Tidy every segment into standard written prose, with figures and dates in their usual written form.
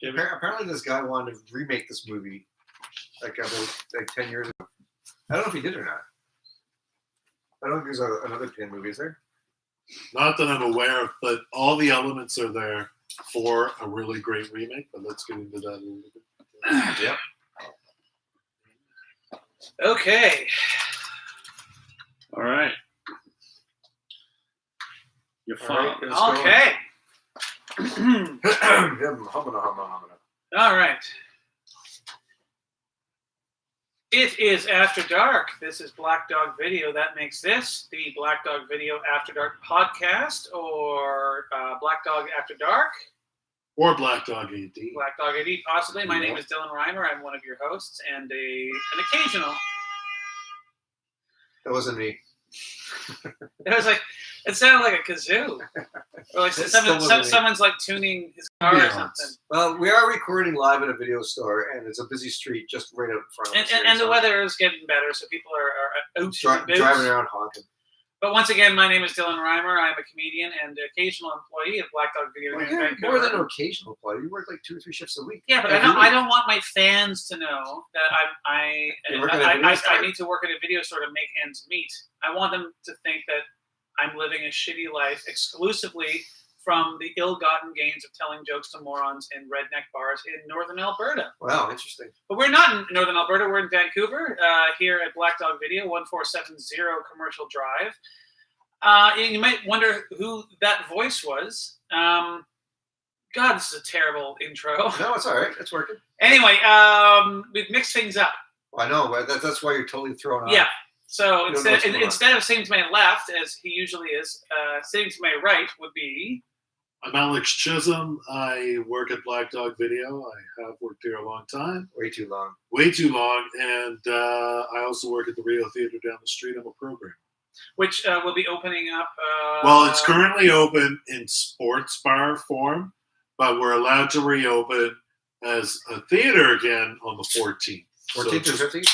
Apparently, this guy wanted to remake this movie like 10 years ago. I don't know if he did or not. I don't think there's another Pin movie, is there? Not that I'm aware of, but all the elements are there for a really great remake. But let's get into that a little bit. Yep. Okay. All right. You're fine. Okay. All right. It is After Dark. This is Black Dog Video. That makes this the Black Dog Video After Dark podcast, or Black Dog After Dark. Or Black Dog AD. Black Dog AD, possibly. My name is Dylan Reimer. I'm one of your hosts, and an occasional. That wasn't me. It sounded like a kazoo. Or like someone's like tuning his car or something. Well, we are recording live at a video store, and it's a busy street just right out in front of us. And the weather is getting better, so people are out driving around honking. But once again, my name is Dylan Reimer. I'm a comedian and occasional employee of Black Dog Video in Vancouver. More than an occasional employee. You work like 2 or 3 shifts a week. Yeah, but I don't want my fans to know that I need to work at a video store to make ends meet. I want them to think that I'm living a shitty life exclusively from the ill-gotten gains of telling jokes to morons in redneck bars in northern Alberta. Wow, interesting. But we're not in northern Alberta. We're in Vancouver, here at Black Dog Video, 1470 Commercial Drive. You might wonder who that voice was. God, this is a terrible intro. No, it's all right. It's working. Anyway, we've mixed things up. Well, I know. That's why you're totally thrown off. Yeah. So instead of sitting to my left, as he usually is, sitting to my right would be... I'm Alex Chisholm. I work at Black Dog Video. I have worked here a long time. Way too long. And I also work at the Rio Theater down the street. I'm a programmer. Which will be opening up... well, it's currently open in sports bar form, but we're allowed to reopen as a theater again on the 14th. 14th or 15th?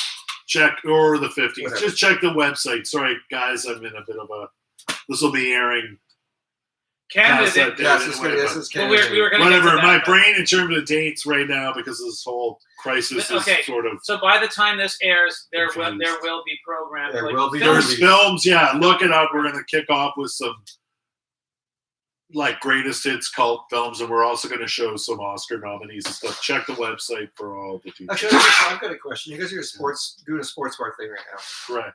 Or the 15th. Whatever. Just check the website. Sorry, guys, I'm in a bit of a... This will be airing... Canada. This is Canada. Well, we were gonna whatever. That, my brain in terms of dates right now, because of this whole crisis is sort of... So by the time this airs, there will be programs. There will be There's films, yeah. Look it up. We're going to kick off with some greatest hits cult films, and we're also going to show some Oscar nominees and stuff. Check the website for all the details. Actually, I've got a question. You guys are doing a sports bar thing right now. Correct.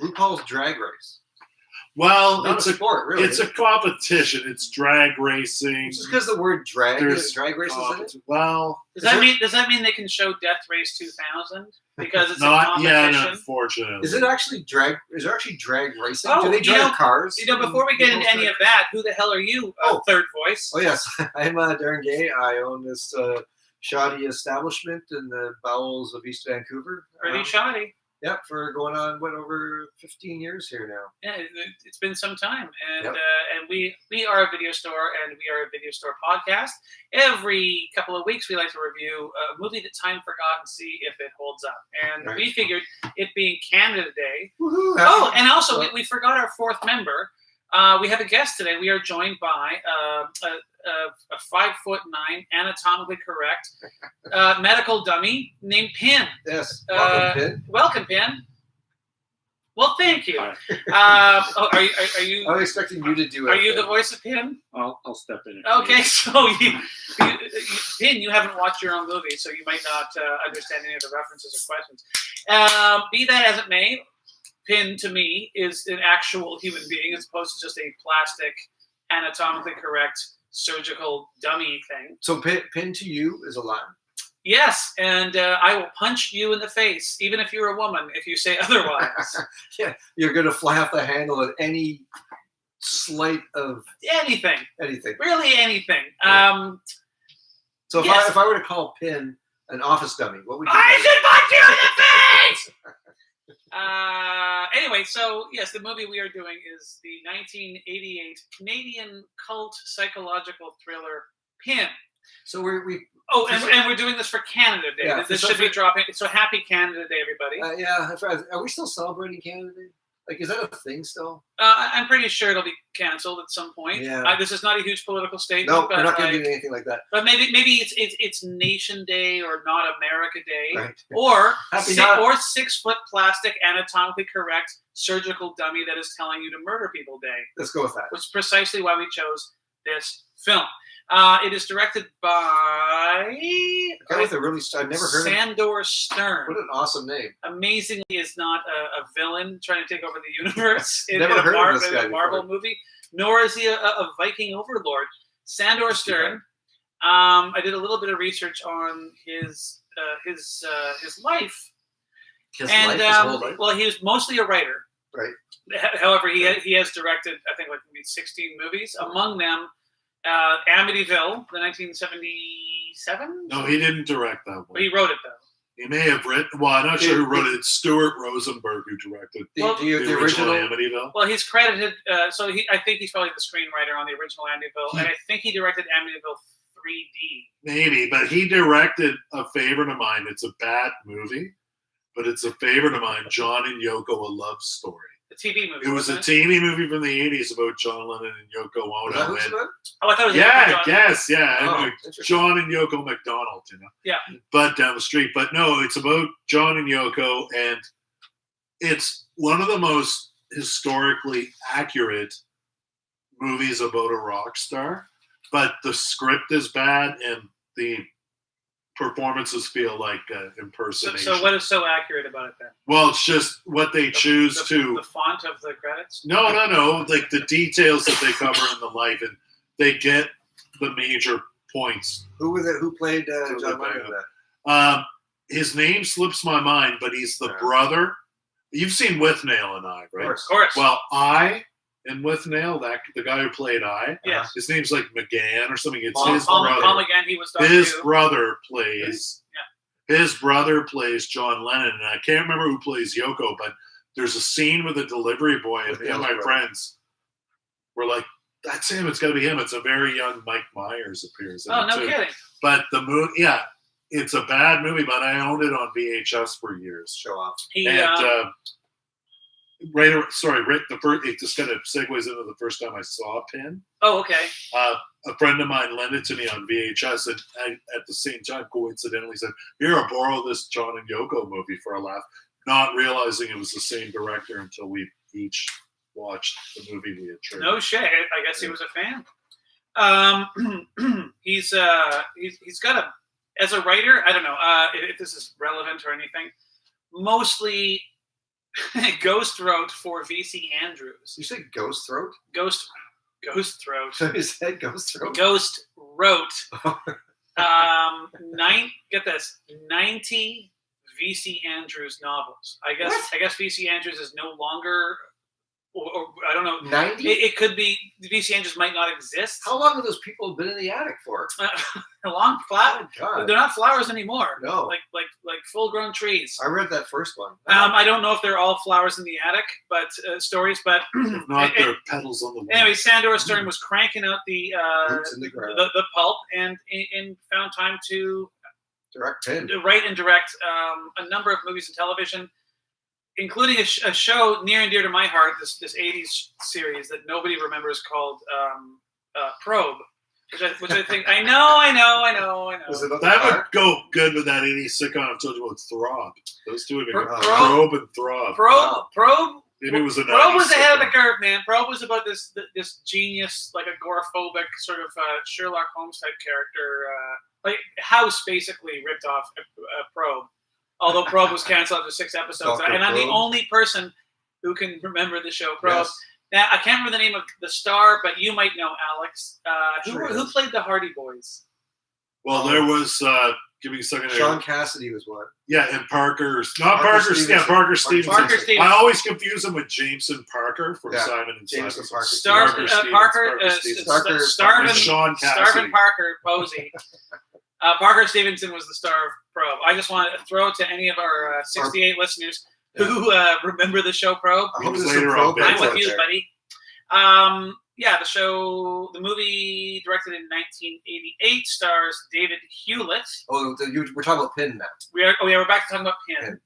RuPaul's Drag Race. Well, Not a sport, really. It's a competition. It's drag racing. Just because the word drag races in it? Well, does that mean they can show Death Race 2000 because it's not a competition? yet, unfortunately. Is there actually drag racing? Oh, do they drive cars? Before we get into any of that, who the hell are you? Third voice. Oh yes, I'm Darren Gay. I own this shoddy establishment in the bowels of East Vancouver. Pretty shoddy. Yep, for going on over 15 years here now. Yeah, it's been some time, and and we are a video store, and we are a video store podcast. Every couple of weeks, we like to review a movie that time forgot and see if it holds up. And we figured, it being Canada Day. Woohoo! Oh, and also we forgot our fourth member. We have a guest today. We are joined by a 5'9", anatomically correct medical dummy named Pin. Yes, welcome, Pin. Welcome, Pin. Well, thank you. Are you? I'm expecting you to do it. Are you the voice of Pin? I'll step in. Okay, so Pin, you haven't watched your own movie, so you might not understand any of the references or questions. Be that as it may, Pin to me is an actual human being as opposed to just a plastic, anatomically correct surgical dummy thing. So Pin to you is alive. Yes, and I will punch you in the face, even if you're a woman, if you say otherwise. Yeah, you're going to fly off the handle at any slight of... Anything. Really anything. Yeah. So if I were to call Pin an office dummy, what would you I should punch you in the face! Anyway, so yes, the movie we are doing is the 1988 Canadian cult psychological thriller Pin. So and we're doing this for Canada Day. Yeah, this should be dropping. So happy Canada Day, everybody. Yeah, are we still celebrating Canada Day? Like, is that a thing still? I'm pretty sure it'll be canceled at some point. Yeah. This is not a huge political statement. No, but we're not going to do anything like that. But maybe it's Nation Day or Not America Day, Right. or Happy 6 foot plastic anatomically correct surgical dummy that is telling you to murder people day, Let's go with that. which is precisely why we chose this film. It is directed by Guy with a really, I've never heard of. Sandor Stern. What an awesome name. Amazingly, is not a villain trying to take over the universe in Never heard of this guy a Marvel before. movie, nor is he a Viking overlord. Sandor Stern. I did a little bit of research on his life, His and life, his whole life. well, he was mostly a writer. Right. However, he has directed, I think, like maybe 16 movies. Among them, Amityville, the 1977. No, he didn't direct that But one. he wrote it though. He may have written. Well, I'm not sure who wrote it. It's Stuart Rosenberg who directed Well, The original original. Amityville. Well, he's credited. I think he's probably the screenwriter on the original Amityville, and I think he directed Amityville 3D. Maybe, but he directed a favorite of mine. It's a bad movie, but it's a favorite of mine. John and Yoko: A Love Story. The TV movie. It was a wasn't TV movie from the '80s about John Lennon and Yoko Was that Ono. who's And, about? Oh, I thought it was. yeah, John. yes, yeah. Oh, and, interesting. John and Yoko McDonald, Yeah. But down the street. But no, it's about John and Yoko, and it's one of the most historically accurate movies about a rock star. But the script is bad, and the performances feel like impersonation. So what is so accurate about it then? Well, it's just what they choose to. The font of the credits. No. Like the details that they cover in the life, and they get the major points. Who was it? Who played Who John played Lennon in it? that? His name slips my mind, but he's the Yeah. brother. You've seen Withnail and I, Of right? course. Of course. Well, I and Withnail, the guy who played I, yes. his name's like McGann or something. It's Paul, his Paul, brother. Paul McGann, he was Doctor His Who. brother plays. His brother plays John Lennon, and I can't remember who plays Yoko, but there's a scene with a delivery boy, and With me and Dale's my brother. friends were like, "That's him. It's got to be him." It's a very young Mike Myers appears in Oh, it no too. kidding. But the movie, yeah, it's a bad movie, but I owned it on VHS for years. Show off. He, And Rick, the first, it just kind of segues into the first time I saw Pin. oh, okay. A friend of mine lent it to me on VHS, and I, at the same time, coincidentally said, "Here, I'll borrow this John and Yoko movie for a laugh," not realizing it was the same director until we each watched the movie we had traded. No shit. I guess he was a fan. He's got a, as a writer, I don't know if this is relevant or anything, mostly ghost wrote for VC Andrews. You say Ghost Throat? Ghost throat. You said Ghost Throat? Ghost wrote get this, 90 VC Andrews novels. I guess VC Andrews is no longer, or I don't know. 90? It could be VC Andrews might not exist. How long have those people been in the attic for? A long flower. God. They're not flowers anymore. No. Like full grown trees. I read that first one. I don't know if they're all flowers in the attic, but stories. But If not, they're petals on the wind. anyway, Sandor Stern was cranking out the Roots in the ground. the pulp and found time to Direct Pin. write and direct a number of movies and television, including a show near and dear to my heart, this 80s series that nobody remembers called Probe, which I think I know. Was it about the That car? would go good with that 80s sitcom I've told you about, Throb. Those two would be good. Probe- Probe and Throb. Probe. Maybe it was a Probe was 90s ahead of the sitcom. curve, man. Probe was about this genius, like agoraphobic sort of Sherlock Holmes type character. Like House basically ripped off Probe, although Probe was canceled after 6 episodes. Dr. And I'm the Probe. only person who can remember the show Probe. Yes. Now I can't remember the name of the star, but you might know Alex. Sure Who is. played the Hardy Boys? Well, there was, give me a second. Sean Cassidy was one. Yeah, and Parker's, not Parker Parker, Stevenson. yeah, Parker Stevenson. Parker Stevenson. I always confuse him with Jameson Parker from Yeah, Simon and Jameson Simon. Parker. Parker Stevens. Starvin- And Sean Cassidy. Starvin Parker Posey. Parker Stevenson was the star of Probe. I just want to throw to any of our 68 listeners who remember the show Probe. I hope was there's some later on Probe I'm Bigfoot with out you, there. buddy. The movie directed in 1988 stars David Hewlett. Oh, we're talking about Pin now. We're back to talking about Pin.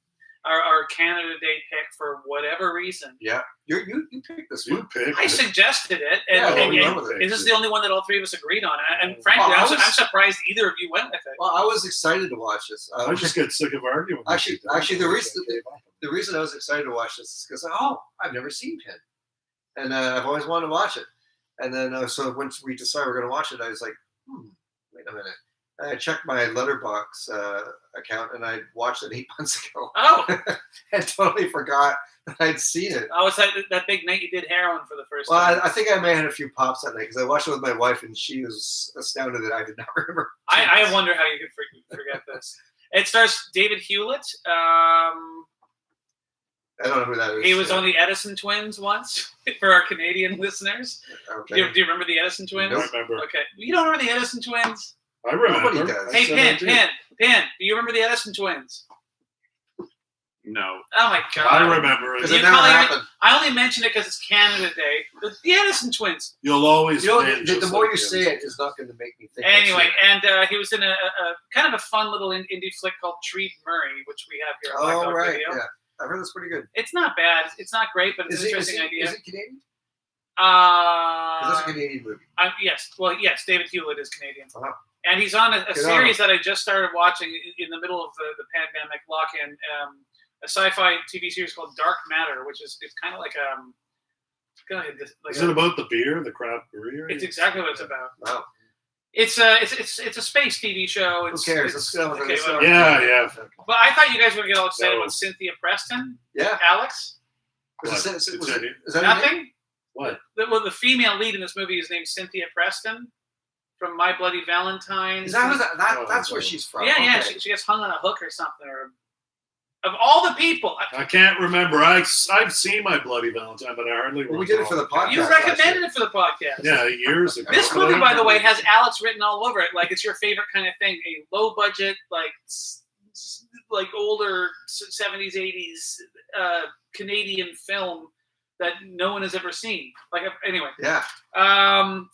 our Canada Day pick for whatever reason. Yeah, you picked this You one. picked I it. suggested it, and, Yeah, and, we and went with it. this is the only one that all three of us agreed on. And frankly, Well, I'm surprised either of you went with it. Well, I was excited to watch this. I just get sick of arguing. with Actually- people. actually, the reason I was excited to watch this is because I've never seen Pin, and I've always wanted to watch it. And then so once we decided we're going to watch it, I was like, wait a minute. And I checked my Letterboxd account, and I watched it 8 months ago. Oh, I totally forgot that I'd seen it. oh, it's that big night you did heroin for the first Well, time. I think I may have had a few pops that night because I watched it with my wife, and she was astounded that I did not remember. I wonder how you could forget this. It stars David Hewlett. I don't know who that is. He was on the Edison Twins once for our Canadian listeners. Okay. Do you remember the Edison Twins? I remember. Okay. You don't remember the Edison Twins? I remember. Nobody does. Hey, I said I Pin. Do you remember the Edison Twins? No. Oh, my God. I remember Because it. it never happened. I only mention it because it's Canada Day. The Edison Twins. You'll always. You know, win, the just more like you this. say it, it's not going to make me think. Anyway, and he was in a kind of a fun little indie flick called Treat Murray, which we have here on Black Oh, Dog right. Video. Yeah. I've heard that's pretty good. It's not bad. It's not great, but it's Is an it, interesting idea. is it Canadian? Because that's a Uh, Canadian movie. yes. Well, yes, David Hewlett is Canadian. Wow. And he's on a Good series that I just started watching in the middle of the pandemic lock-in, a sci-fi TV series called Dark Matter, which is it's kind of like Is it about the beer, the craft beer? it's exactly what it's about. Wow. It's a space TV show. It's, Who cares? It's, Let's go with okay, it. whatever. Yeah. But I thought you guys would get all excited No. about Cynthia Preston. Yeah. Alex, What? Is It's that Canadian. is that her name? nothing. What? The female lead in this movie is named Cynthia Preston from My Bloody Valentine. Is that, that's Oh, where no. she's from? Yeah. Okay. She gets hung on a hook or something. Or of all the people, I can't remember. I've seen My Bloody Valentine, but I hardly. Well, we did it for the recall. podcast. you recommended it for the podcast. Yeah, years ago. This But I movie, don't by the way, remember. has Alex written all over it. Like it's your favorite kind of thing. A low budget, like older 70s, 80s Canadian film that no one has ever seen. Like anyway, Yeah.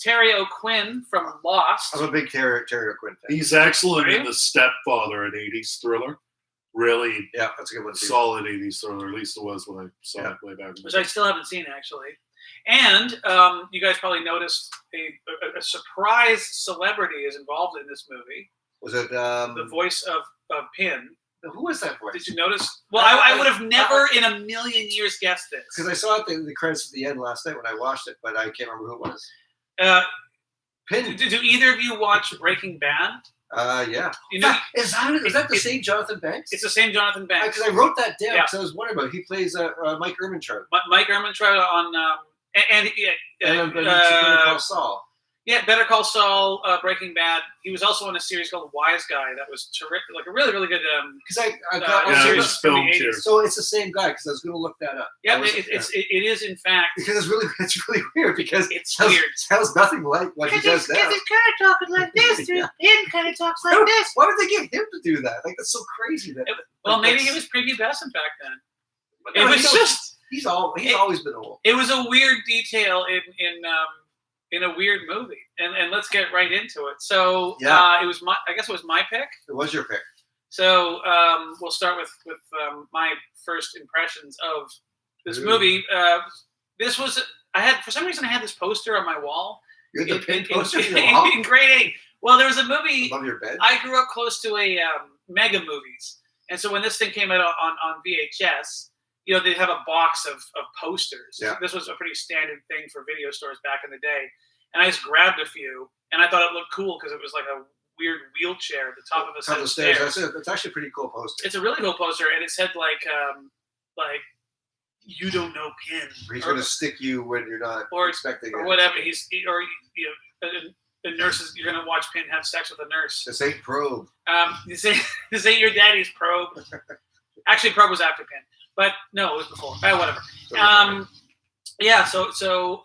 Terry O'Quinn from Lost. I'm a big Terry O'Quinn fan. He's excellent in Really? The Stepfather, an 80s thriller. Really Yeah, that's a good one too. solid 80s thriller. At least it was when I saw Yeah. it way back. in the Which I day. still haven't seen actually. And you guys probably noticed a surprise celebrity is involved in this movie. Was it The voice of Pin. who was that voice? Did you notice? Well, I would have never in a million years guessed this. Because I saw it in the credits at the end last night when I watched it, but I can't remember who it was. Pin. Do either of you watch Breaking Bad? Yeah. You know, Is that the it- same Jonathan Banks? it's the same Jonathan Banks. Because I wrote that down Yeah. because I was wondering about it. He plays Mike Ehrmantraut. Mike Ehrmantraut on and Better Call Saul. Better Call Saul, Breaking Bad. He was also in a series called Wise Guy that was terrific, like a really really good. Because I thought Yeah, series it was from the filmed 80s. here. so it's the same guy because I was going to look that up. Yeah, I was- it is in fact. because it's really weird because It's sounds, weird. sounds nothing like what he does now. kind of talking like this, Yeah. Him kind of talks Why would they get him to do that? Like that's so crazy. That Well, maybe he that's- was prepubescent back then. But It no, was he's just. he's it- always been old. It was a weird detail in a weird movie, and let's get right into it. So Yeah. it was I guess it was my pick. It was your pick. So we'll start with my first impressions of this Ooh. movie. This was for some reason I had this poster on my wall You had the pin in poster in your wall? grade 8. Well, there was a movie. Above your bed. I grew up close to a Mega Movies, and so when this thing came out on VHS, you know, they'd have a box of posters. Yeah. This was a pretty standard thing for video stores back in the day, and I just grabbed a few, and I thought it looked cool because it was like a weird wheelchair at the top of a set Couple of of stairs. stairs. That's actually a pretty cool poster. It's a really cool poster, and it said like you don't know Pin, He's or, going to stick you when you're not or- expecting or it. whatever. You know, the nurses. You're gonna watch Pin have sex with a nurse. This ain't probe. This ain't your daddy's Probe. Actually, Probe was after Pin, but no, it was before. Whatever. Yeah. So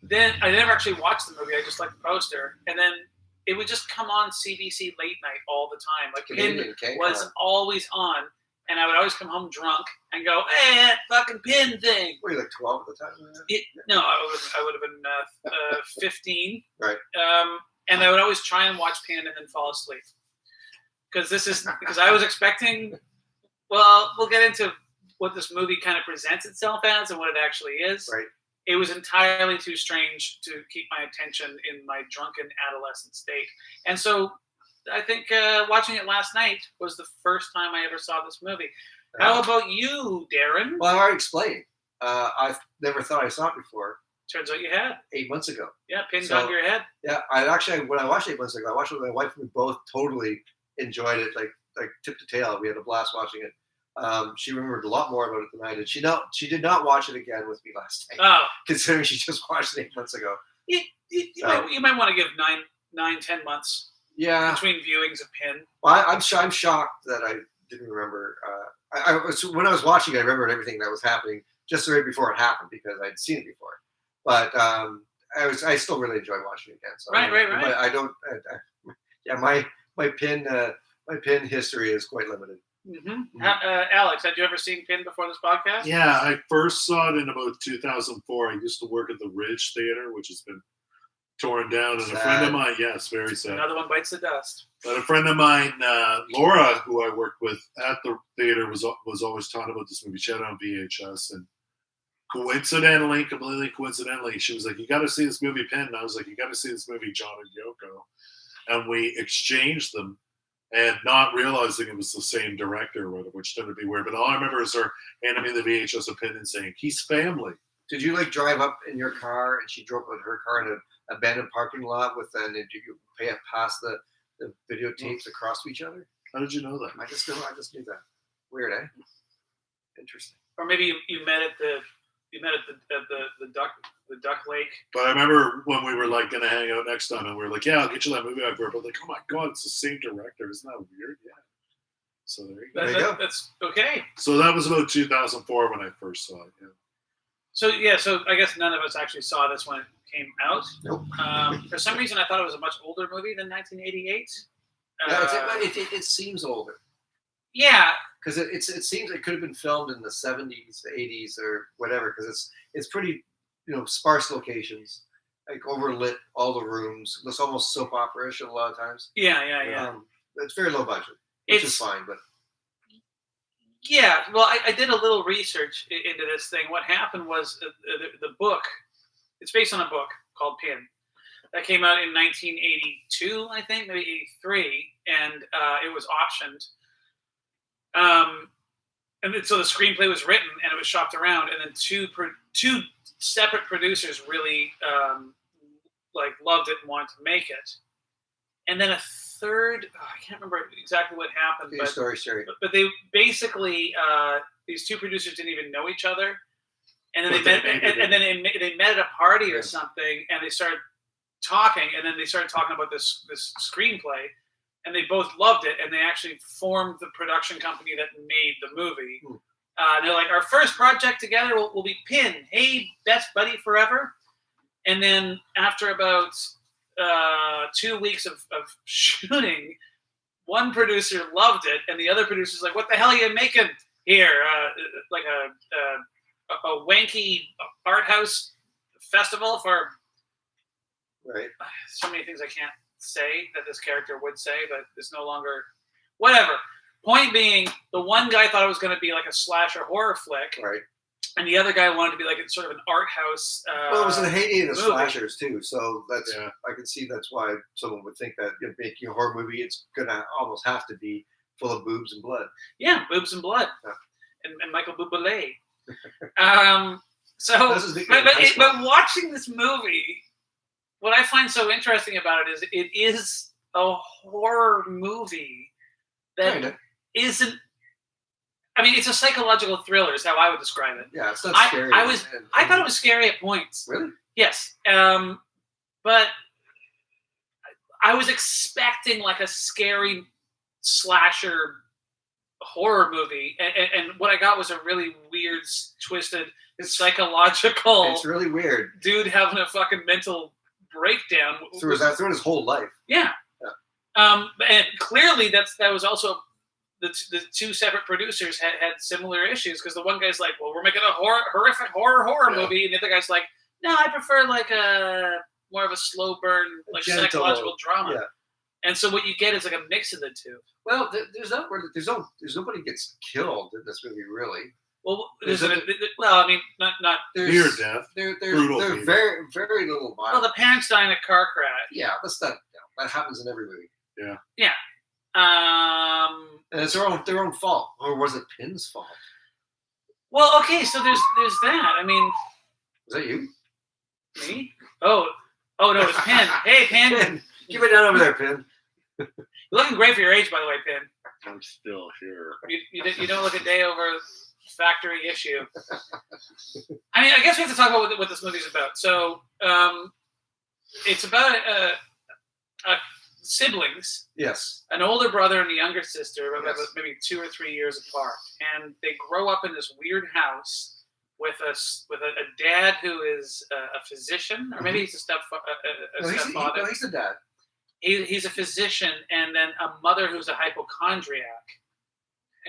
then I never actually watched the movie. I just liked the poster, and then it would just come on CBC late night all the time. Like Pin Canadian, okay? was always on, and I would always come home drunk and go, "Hey, that fucking Pin thing." Were you like 12 at the time? No, I would have been 15. Right. And I would always try and watch Pin and then fall asleep because I was expecting. Well, we'll get into what this movie kind of presents itself as and what it actually is. Right. It was entirely too strange to keep my attention in my drunken adolescent state. And so I think watching it last night was the first time I ever saw this movie. How about you, Darren? Well, I already explained. I've never thought I saw it before. Turns out you had. 8 months ago. Yeah, pinned on your head. Yeah, I actually, when I watched it 8 months ago, I watched it with my wife, and we both totally enjoyed it, like tip to tail. We had a blast watching it. She remembered a lot more about it than I did. She did not watch it again with me last night, Oh, considering she just watched it 8 months ago. you might want to give 9-10 months Yeah. between viewings of Pin. Well, I'm shocked that I didn't remember. When I was watching it, I remembered everything that was happening just right before it happened because I'd seen it before. But I still really enjoy watching it again. So Right. But I don't. My pin history is quite limited. Mm-hmm. Alex, had you ever seen Pin before this podcast? Yeah, I first saw it in about 2004. I used to work at the Ridge Theater, which has been torn down. And a friend of mine, yes, very sad. Another one bites the dust. But a friend of mine, Laura, who I worked with at the theater, was always talking about this movie. She had it on VHS, and completely coincidentally, she was like, "You got to see this movie, Pin." And I was like, "You got to see this movie, John and Yoko." And we exchanged them, and not realizing it was the same director, which tended to be weird. But all I remember is her handing me the VHS of Pin and saying, "He's family." Did you drive up in your car and she drove with her car in an abandoned parking lot with then did you pass the videotapes across to each other? How did you know that? I just knew that. Weird, eh? Interesting. Or maybe you met at the Duck Lake. But I remember when we were going to hang out next time, and we were like, "Yeah, I'll get you that movie I've but like, "Oh my god, it's the same director! Isn't that weird?" Yeah. So there you go. That's okay. So that was about 2004 when I first saw it. Yeah. So I guess none of us actually saw this when it came out. Nope. For some reason, I thought it was a much older movie than 1988. It seems older. Yeah. Because it seems it could have been filmed in the 70s, 80s, or whatever. Because it's pretty, sparse locations, like overlit all the rooms. It's almost soap opera-ish a lot of times. Yeah. It's very low budget, which is fine. But yeah, well, I did a little research into this thing. What happened was the book. It's based on a book called Pin that came out in 1982, I think, maybe 83, and it was optioned. And so the screenplay was written and it was shopped around, and then two separate producers really loved it and wanted to make it, and then a third, I can't remember exactly what happened, but they basically these two producers didn't even know each other, and then they met at a party or something, and they started talking, and then they started talking about this screenplay. And they both loved it, and they actually formed the production company that made the movie. They're like, our first project together will be Pin. Hey, best buddy forever. And then after about 2 weeks of shooting, one producer loved it, and the other producer's like, what the hell are you making here? Like a wanky art house festival for... Right. So many things I can't say that this character would say, but it's no longer whatever. Point being, the one guy thought it was going to be like a slasher horror flick, right, and the other guy wanted to be like sort of an art house. Well, it was in the heyday of the movie. slashers too, so that's I can see that's why someone would think that making a horror movie, it's gonna almost have to be full of boobs and blood. Yeah, boobs and blood, and Michael Bublé. But watching this movie, what I find so interesting about it is a horror movie that isn't. I mean, it's a psychological thriller, is how I would describe it. Yeah, it's not scary. I thought it was scary at points. Really? Yes. But I was expecting like a scary slasher horror movie, and what I got was a really weird, twisted, psychological. It's really weird. Dude having a fucking mental breakdown through his whole life. Yeah. And clearly that was also the two separate producers had similar issues, because the one guy's like, well, we're making a horrific horror movie, and the other guy's like, no, I prefer like a more of a slow burn, like psychological drama. Yeah. And so what you get is like a mix of the two. Well, there's nobody gets killed in this movie, really. Well, Is it- well, I mean, not. Near death. They're Brutal, they're baby. very very little Well, violent. the parents die in a car crash. Yeah, that's not. That happens in every movie, and it's their own fault, or was it Pin's fault? Well, okay, so there's that. I mean, Was that you? me? Oh no, it's Pin. Hey, Pin. Pin, keep it down over there, Pin. You're looking great for your age, by the way, Pin. I'm still here. You don't look a day over factory issue. I mean, I guess we have to talk about what this movie's about. So, it's about siblings, Yes. an older brother and a younger sister, Yes. maybe 2 or 3 years apart, and they grow up in this weird house with a dad who is a physician, or maybe he's a stepfather. He's the dad. He's a physician, and then a mother who's a hypochondriac.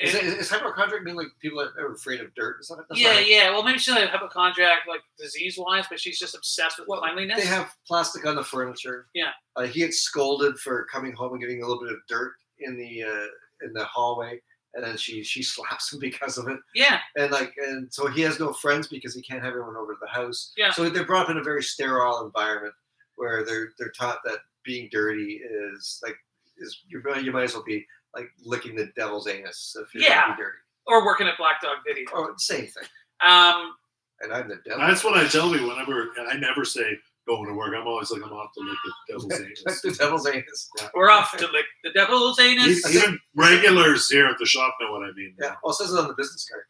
Is hypochondriac mean like people that are afraid of dirt? Is that, that's Yeah, not it? yeah. Well, maybe she's not a hypochondriac, like disease-wise, but she's just obsessed with cleanliness. They have plastic on the furniture. Yeah. He gets scolded for coming home and getting a little bit of dirt in the hallway, and then she slaps him because of it. Yeah, And so he has no friends because he can't have everyone over to the house. Yeah. So they're brought up in a very sterile environment where they're taught that being dirty is you might as well be like licking the devil's anus if you're Yeah. gonna be dirty. or working at Black Dog Video. Or same thing. Um, And I'm the devil. That's what I tell you whenever I never say going to work. I'm always like I'm off to lick the devil's Like anus. the devil's anus. we're off to lick the devil's anus. Even regulars here at the shop know what I mean. Yeah. Well, it says it on the business card.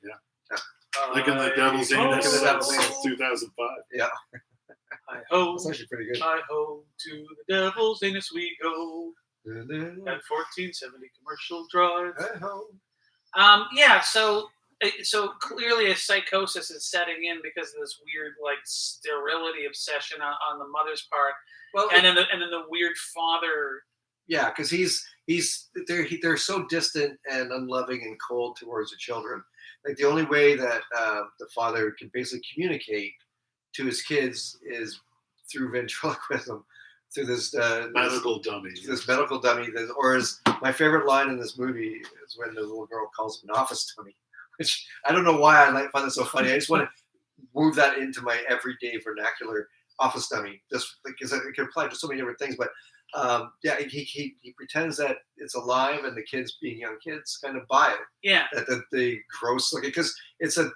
Licking the devil's I anus Licking the devil's since anus. 2005. I ho, That's actually pretty good. I ho, to the devil's anus we go. At 1470 Commercial Drive. Yeah, so clearly a psychosis is setting in because of this weird like sterility obsession on the mother's part, Well, and then the weird father. yeah, because they're so distant and unloving and cold towards the children. Like the only way that the father can basically communicate to his kids is through ventriloquism, through this Medical dummy. this medical dummy. Or as my favorite line in this movie is when the little girl calls him an office dummy, which I don't know why I find it so funny. I just want to move that into my everyday vernacular. Office dummy, just because it can apply to so many different things. But yeah, he pretends that it's alive, and the kids, being young kids, kind of buy it. Yeah, That the gross looking, because it's a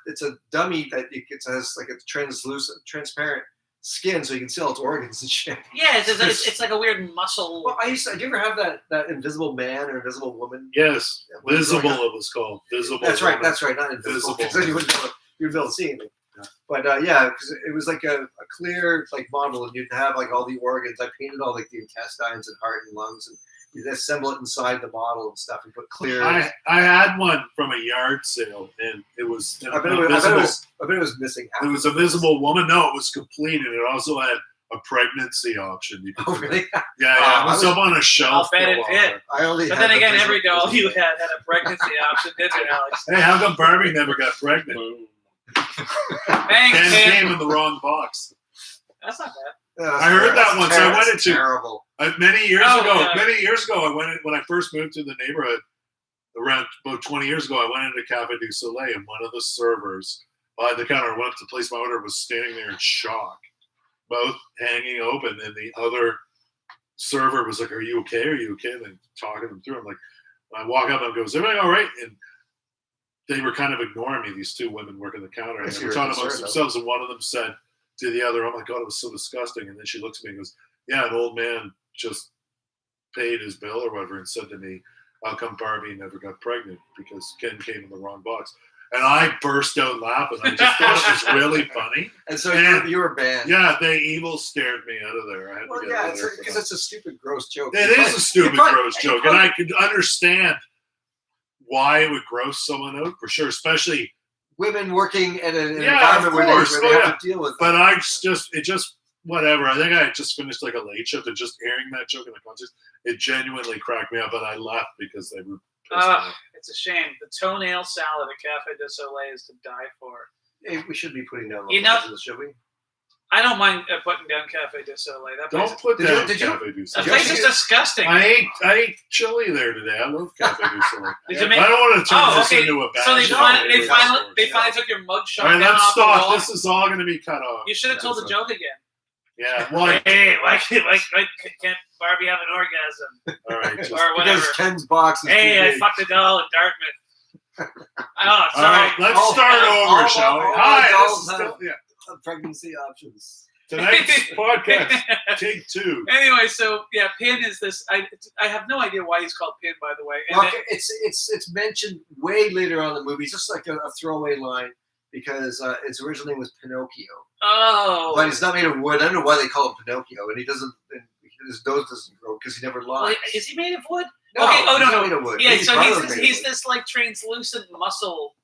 dummy that has like a transparent skin, so you can see all its organs and shit. yeah, it's like a weird muscle. Well, do you ever have that invisible man or invisible woman? Yes, When it's visible like it was called. Visible. That's right. woman. That's right. Not invisible. Visible. Because then you wouldn't be able to see anything. Yeah. But yeah, because it was like a clear like model, and you'd have like all the organs. I painted all like the intestines and heart and lungs, and you'd assemble it inside the model and stuff, and put clear. I had one from a yard sale, and it was I bet it was missing half. It was a visible woman. No, it was complete, and it also had a pregnancy option. You could Oh really? Yeah, it was up on a shelf. I'll bet for a it while did. there. I only. But had then the again, visual- every doll you had a pregnancy option, didn't it, Alex? Hey, how come Barbie never got pregnant? Boom. Thanks, And Tim. came in the wrong box. That's not bad. That's I heard that terrible. once. I went That's into- terrible. Many years Oh, ago, yeah. I went when I first moved to the neighborhood. Around about 20 years ago, I went into Cafe du Soleil, and one of the servers behind the counter went up to place my order, was standing there in shock, both hanging open, and the other server was like, "Are you okay? Are you okay?" And then talking them through. I'm like, when I walk up, I go, "Is everything all right?" And they were kind of ignoring me. These two women working the counter, I and see they were your talking amongst concern, themselves. And one of them said to the other, "Oh my God, it was so disgusting." And then she looks at me and goes, "Yeah, an old man just paid his bill or whatever and said to me, how come Barbie never got pregnant? Because Ken came in the wrong box." And I burst out laughing. I just thought it was really funny. And so And- you were banned. Yeah, they evil stared me out of there. I had Well, to get yeah, out of there for because that. it's a stupid, gross joke. It is a stupid, probably- gross joke. And I could understand why it would gross someone out for sure, especially, women working in an Yeah, environment of where course. they Oh, have to deal with. but I just whatever. I think I had just finished like a late shift, and just hearing that joke in the context, it genuinely cracked me up, and I laughed because they were pissed off. It's a shame. The toenail salad at Cafe du Soleil is to die for. Hey, we should be putting down You know- locations, should we? I don't mind putting down Cafe du Soleil. That place, Don't put Did down you- Cafe du that Soleil. place is disgusting. I ate chili there today. I love Cafe du Soleil. Did you I make? don't want to turn Oh, this okay. into a bad So they show. finally took your mug shot All right, down let's off the stop. wall. This is all going to be cut off. You should have told the joke again. Yeah. Well, Hey, why can't Barbie have an orgasm all right. Just, or whatever? Because Ken's box is Hey, too I big. fucked a doll in Dartmouth. Oh, all sorry. right. Let's start over, shall we? all Hi. adults This is have- still, yeah. Pregnancy options. Tonight's podcast, take 2. Anyway, so yeah, Pin is this. I have no idea why he's called Pin, by the way. And Well, it's mentioned way later on in the movie, just like a throwaway line, because its original name was Pinocchio, oh, but it's not made of wood. I don't know why they call him Pinocchio, and he doesn't. His nose doesn't grow because he never well, lies. is he made of wood? No, Okay, oh, he's no, not made of wood. Yeah, His so brother's made of he's wood. this like translucent muscle,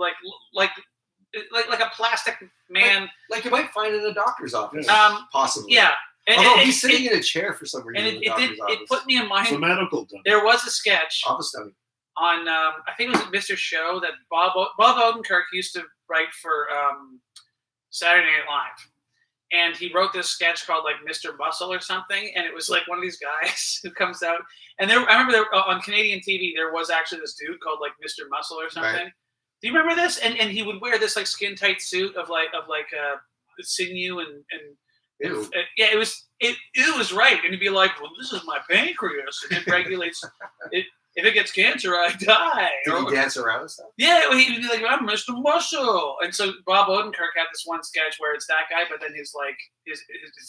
like a plastic man. Like you might find in a doctor's office, possibly. Yeah. And Although it- he's it- sitting in a chair for some reason and in the doctor's office. it put me in mind. It's a medical dummy. There was a sketch Office dummy. on I think it was at Mr. Show that Bob Odenkirk used to write for Saturday Night Live, and he wrote this sketch called like Mr. Muscle or something, and it was like one of these guys who comes out, and I remember there, on Canadian TV there was actually this dude called like Mr. Muscle or something. Right. Do you remember this? And he would wear this like skin tight suit of sinew and Ew. yeah, it was right, and he'd be like, "Well, this is my pancreas, and it regulates it. If it gets cancer, I die." Did Or- he dance around and stuff? yeah, well, he'd be like, "I'm Mr. Muscle," and so Bob Odenkirk had this one sketch where it's that guy, but then his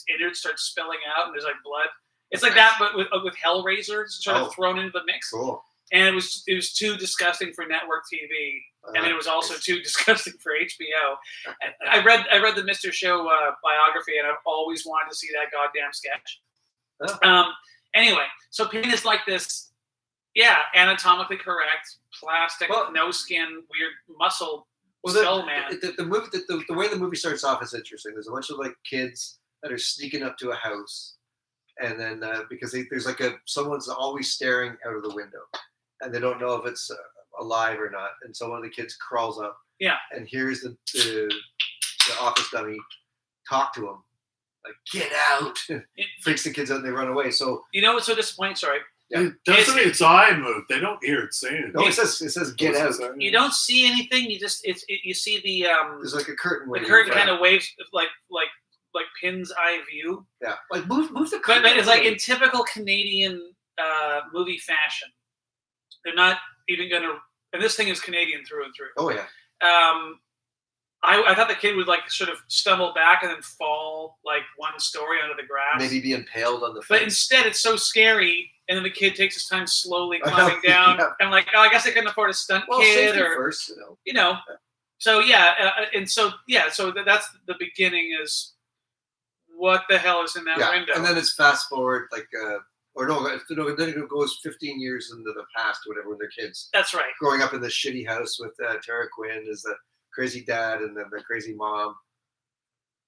innards start spilling out, and there's like blood. It's like that, but with Hellraiser sort of thrown into the mix. Cool. And it was too disgusting for network TV, and it was also too disgusting for HBO. And I read the Mr. Show biography, and I've always wanted to see that goddamn sketch. Oh. Anyway, so Pin is like this, anatomically correct, plastic, no skin, weird muscle skull man. The way the movie starts off is interesting. There's a bunch of like kids that are sneaking up to a house, and then because there's like someone's always staring out of the window, and they don't know if it's alive or not. And so one of the kids crawls up, and hears the office dummy talk to him, like "Get out!" Freaks the kids out, and they run away. So you know what's so disappointing? Sorry. Yeah. Doesn't its eye move? They don't hear it saying it. no, it says "Get out." You don't see anything. You just you see the There's like a curtain. the curtain kind of waves like Pin's eye view. Yeah, like move the But curtain. it's like in typical Canadian movie fashion. They're not even going to, and this thing is Canadian through and through. Oh yeah. I thought the kid would like sort of stumble back and then fall like one story under the grass. Maybe be impaled on the fence. But instead, it's so scary, and then the kid takes his time slowly climbing down. Yeah. I'm like, oh, I guess they couldn't afford a stunt kid, safety or first, So so that's the beginning. Is what the hell is in that window? And then it's fast forward then it goes 15 years into the past, whatever, when they're kids. That's right. Growing up in this shitty house with Tara Quinn as the crazy dad and then the crazy mom.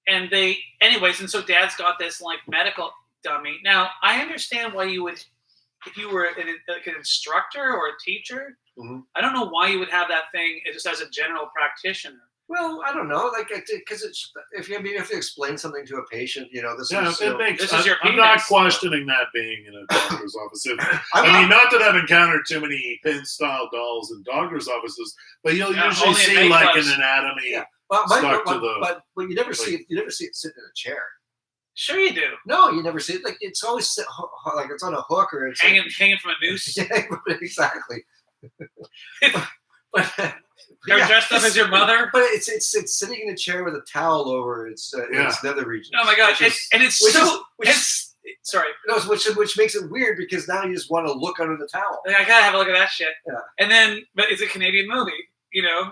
And and so dad's got this like medical dummy. Now, I understand why you would, if you were an instructor or a teacher, Mm-hmm. I don't know why you would have that thing just as a general practitioner. Well, I don't know, because it's if you have to explain something to a patient, this is. It makes. This is your I'm not penis. questioning that being in a doctor's office. I mean, not that I've encountered too many pin-style dolls in doctor's offices, but you'll usually only in see like nightclubs. an anatomy. Yeah. Stuck but you never see it sitting in a chair. Sure, you do. No, you never see it. Like it's always like it's on a hook or it's Hanging from a noose. Yeah, exactly. but You're dressed up as your mother. But it's sitting in a chair with a towel over its nether region. Oh my god! Sorry. No, which makes it weird because now you just want to look under the towel. I gotta have a look at that shit. Yeah. And then, but it's a Canadian movie, and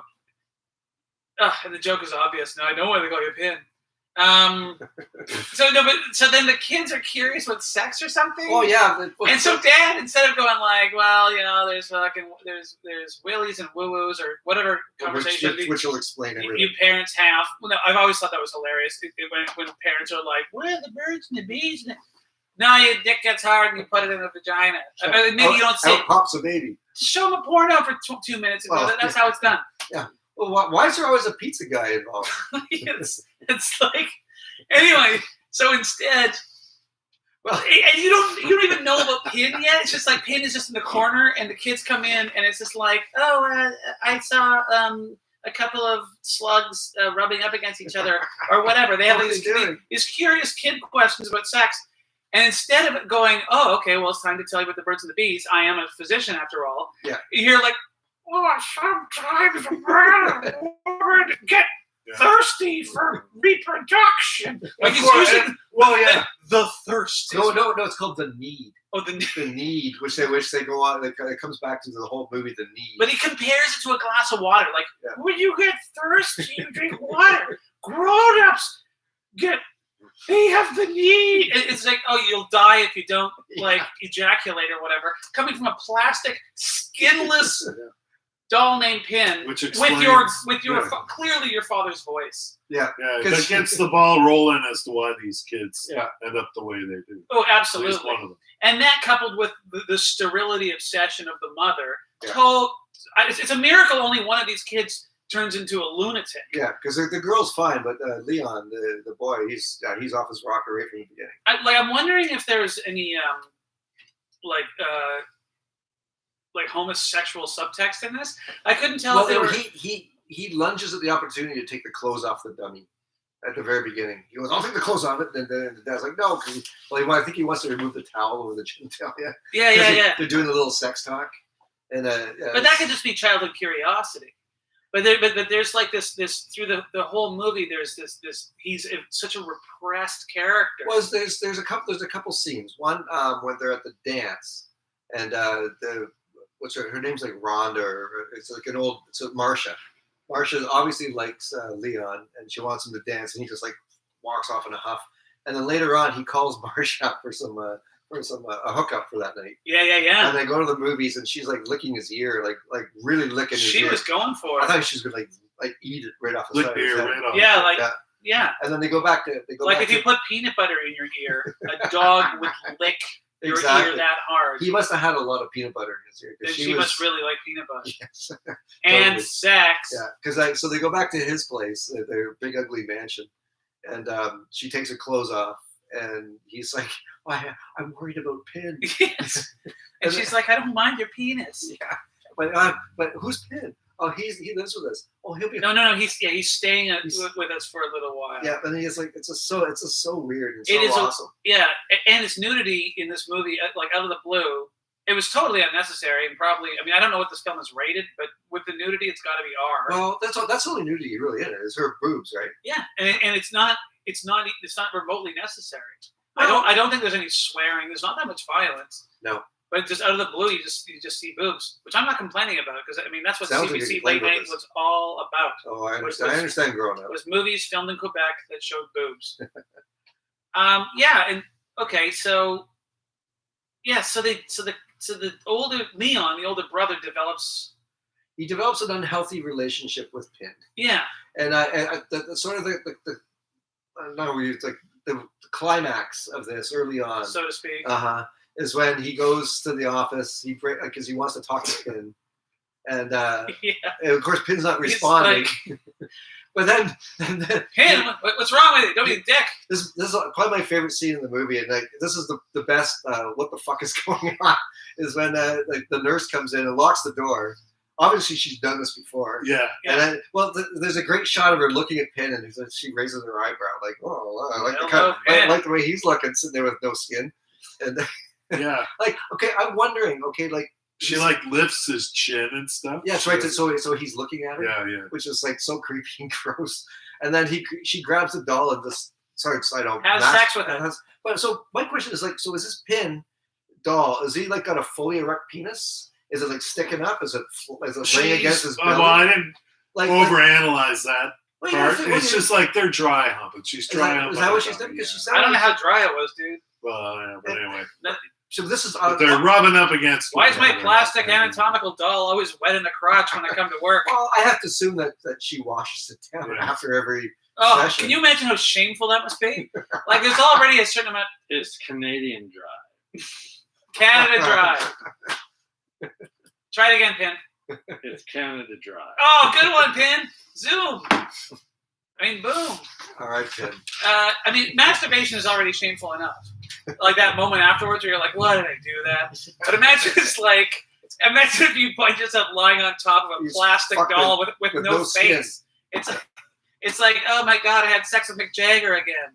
the joke is obvious. Now I know why they call you a Pin. So then the kids are curious with sex or something. Oh yeah. And so dad, instead of going like, well, there's willies and woo-woos or whatever conversation which will explain everything. you parents have. Well, no, I've always thought that was hilarious when parents are like, where are the birds and the bees? No, your dick gets hard and you put it in a vagina. I mean, maybe you don't see Out pops a baby. Just show them a porno for 2 minutes. And that's how it's done. Yeah. Well, why is there always a pizza guy involved? it's like anyway. So instead, Well, and you don't even know about Pin yet. It's just like Pin is just in the corner, and the kids come in, and it's just like, I saw a couple of slugs rubbing up against each other, or whatever. They have What are they doing? these curious kid questions about sex, and instead of it going, oh, okay, well, it's time to tell you about the birds and the bees. I am a physician after all. Yeah. You hear like, oh, sometimes a man and woman get thirsty for reproduction. Like it's usually the thirst. No, it's called the need. Oh, the need, which they go on. It comes back to the whole movie, the need. But he compares it to a glass of water. Like, when you get thirsty, you drink water. Grown-ups they have the need. It's like, oh, you'll die if you don't ejaculate or whatever. Coming from a plastic, skinless doll named Pin, Which with explains, your clearly your father's voice. Yeah, that gets the ball rolling as to why these kids end up the way they do. Oh, At absolutely. least one of them. And that coupled with the sterility obsession of the mother, it's a miracle only one of these kids turns into a lunatic. Yeah, because the girl's fine, but Leon, the boy, he's off his rocker right from the beginning. I'm wondering if there's any homosexual subtext in this. I couldn't tell if they were. He lunges at the opportunity to take the clothes off the dummy at the very beginning. He goes, "I'll take the clothes off it." And then the dad's like, "No," because I think he wants to remove the towel over the genitalia. Yeah. They're doing a little sex talk, and but that could just be childhood curiosity. But there's like this through the whole movie. There's this he's such a repressed character. Well, there's a couple scenes. One when they're at the dance, and what's her name's like Rhonda, or it's like Marcia. Marcia obviously likes Leon, and she wants him to dance, and he just like walks off in a huff. And then later on, he calls Marcia up for a hookup for that night. Yeah. And they go to the movies, and she's like licking his ear, like really licking his ear. She was going for it. I thought she was gonna like eat it right off the side of his head. Right off. Yeah. And then they go back to if you put peanut butter in your ear, a dog would lick your ear that hard. He must have had a lot of peanut butter in his ear. And she must really like peanut butter. Yes. And Totally. sex. Yeah, because so they go back to his place, their big ugly mansion, and she takes her clothes off, and he's like, I'm worried about Pin. Yes. And she's like, I don't mind your penis. Yeah, but who's Pin? Oh, he lives with us. Oh, he'll be. No. He's staying with us for a little while. Yeah, and he's like, it's just so weird and so awesome. And it's nudity in this movie, like out of the blue. It was totally unnecessary, and probably. I mean, I don't know what this film is rated, but with the nudity, it's got to be R. Well, that's the only nudity really in it is her boobs, right? Yeah, and it's not remotely necessary. I don't think there's any swearing. There's not that much violence. No. But just out of the blue, you just see boobs, which I'm not complaining about, because I mean that's what Sounds CBC like late night was all about. Oh, I understand. I understand growing up. It was movies filmed in Quebec that showed boobs. So the older Leon, the older brother, develops. He develops an unhealthy relationship with Pin. Yeah. And the sort of the I don't know, it's like the climax of this early on, so to speak. Is when he goes to the office. Because he wants to talk to Pin, and of course Pin's not responding. But then Pin, what's wrong with you? Don't be a dick. This is probably my favorite scene in the movie, and this is the best. What the fuck is going on? Is when the nurse comes in and locks the door. Obviously, she's done this before. Yeah. And then, there's a great shot of her looking at Pin, and she raises her eyebrow, like, "Oh, I like the way he's looking, sitting there with no skin." And yeah, okay, I'm wondering, she lifts his chin and stuff. Yeah, that's right. So he's looking at her. Yeah. Which is like so creepy and gross. And then she grabs the doll and just starts has sex with it. But so my question is so is this Pin doll? Is he got a fully erect penis? Is it sticking up? Is it laying against his belly? Well, I didn't overanalyze that part. It's just they're dry humping. She's dry humping. Is that what she's doing? Because I don't know how dry it was, dude. Well, but anyway. So this is. They're rubbing up against. Why is my plastic anatomical doll always wet in the crotch when I come to work? Well, I have to assume that she washes it down after every. Oh, session. Can you imagine how shameful that must be? There's already a certain amount. It's Canadian dry. Canada dry. Try it again, Pin. It's Canada Dry. Oh, good one, Pin. Zoom. I mean, boom. All right, Pin. I mean, masturbation is already shameful enough. Like that moment afterwards where you're like, why did I do that? But imagine imagine if you find yourself lying on top of a He's plastic fucking doll with no skin. face. It's like, oh my God, I had sex with Mick Jagger again.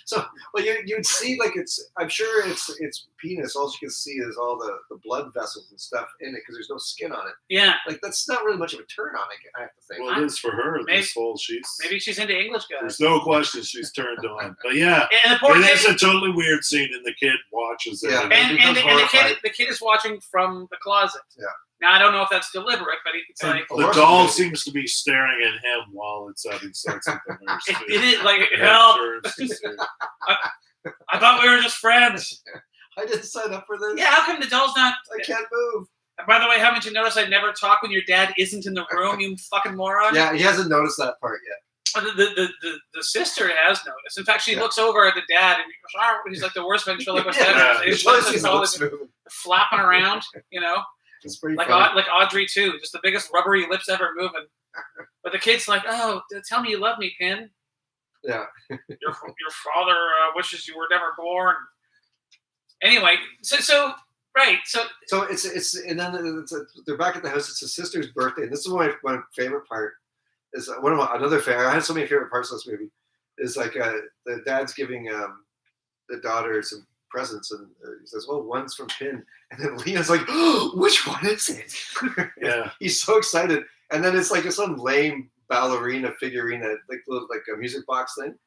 So, well, you'd see like I'm sure it's penis. All you can see is all the blood vessels and stuff in it because there's no skin on it. Yeah. Like that's not really much of a turn on. I have to think. Well, it is for her. Maybe- This whole Maybe she's into English guys. There's no question she's turned on. But yeah, And the poor it kid, is a totally weird scene, and the kid watches it. Yeah. and becomes the kid is watching from the closet. Yeah. Now I don't know if that's deliberate, but it's And like the doll seems to be staring at him while it's having sex with the nurse. it too. is like Yeah, help. sure, it's just- I thought we were just friends. I didn't sign up for this. Yeah, how come the doll's not? I can't move. By the way, haven't you noticed I never talk when your dad isn't in the room? You fucking moron. Yeah, he hasn't noticed that part yet. The sister has noticed. In fact, she Yeah. looks over at the dad and he goes, "Oh," he's like the worst ventriloquist Yeah. ever. He He's shows like, his lips moving. flapping around, you know, It's pretty like funny. like Audrey too, just the biggest rubbery lips ever moving. But the kid's like, "Oh, tell me you love me, Pin. Yeah. Your father wishes you were never born." Anyway, so right, so So it's and then they're back at the house. It's his sister's birthday. And this is my favorite part. Is one of another favorite. I had so many favorite parts of this movie. Is like the dad's giving the daughter some presents, and he says, "Well, one's from Pin," and then Leon's like, "Oh, which one is it?" Yeah. He's so excited, and then it's like some lame ballerina figurine, like a music box thing.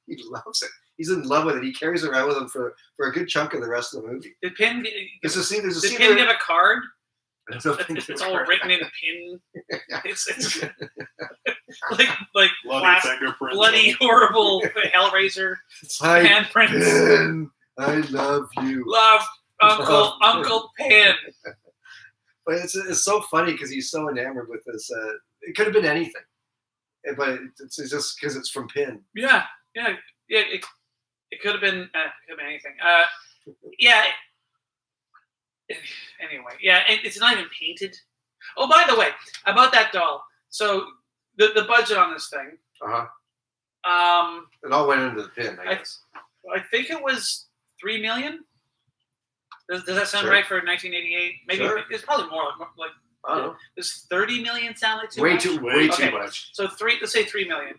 He loves it. He's in love with it. He carries it around with him for a good chunk of the rest of the movie. did Pin There's a scene. There's a did scene. Pin where- get a card? There's no thing It's to all it. written in Pin. It's like Bloody plastic, fingerprints. bloody, horrible Hellraiser It's like, handprints. Pin, I love you. Love Uncle Pin. But it's so funny because he's so enamored with this. It could have been anything, but it's just because it's from Pin. Yeah. It could have been anything. Yeah. Anyway, yeah, it's not even painted. Oh, by the way, about that doll. So the budget on this thing. It all went into the Pin, I guess. I think it was $3 million. Does that sound Sure. right for 1988? Maybe Sure. it's probably more like. I don't know. Does 30 million sound like too Way much? too Okay. much. So let's say 3 million.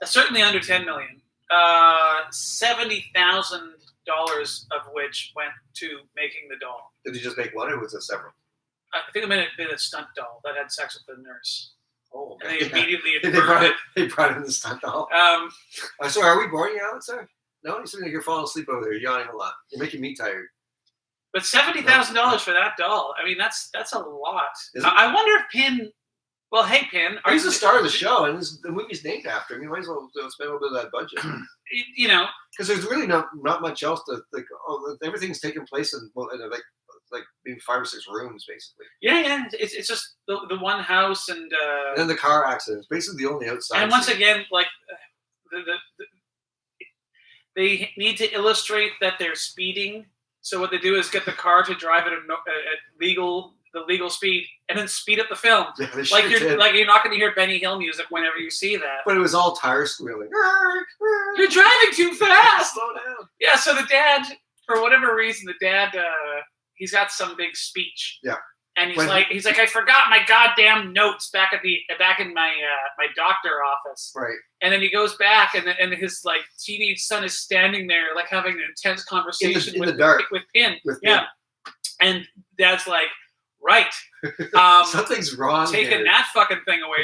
Certainly under 10 million. $70,000 of which went to making the doll. Did he just make one, or was it several? I think it might have been a stunt doll that had sex with the nurse, Oh, and they immediately They brought in the stunt doll. I'm sorry, are we boring you out, sir? No, you seem like you're falling asleep over there. You're yawning a lot. You're making me tired. But $70,000 for that doll. I mean, that's a lot. Is it? I wonder if Pin. Well, hey Pin, He's the star of the show, and the movie's named after him. You might as well spend a little bit of that budget. You know, Because there's really not much else to like. Oh, everything's taking place in like maybe 5 or 6 rooms, basically. yeah. It's just the one house and. And then the car accident is basically the only outside. And once scene. again, like they need to illustrate that they're speeding. So what they do is get the car to drive at the legal speed, and then speed up the film. Yeah, they Like sure did. you're not going to hear Benny Hill music whenever you see that. But it was all tire squealing. You're driving too fast. Slow down. Yeah. So the dad, for whatever reason, he's got some big speech. Yeah. And he's When like, I forgot my goddamn notes back in my my doctor office. Right. And then he goes back, and his like teenage son is standing there, like having an intense conversation In the dark. with Pin. With Yeah. And Dad's like, right, Something's wrong. taking here. that fucking thing away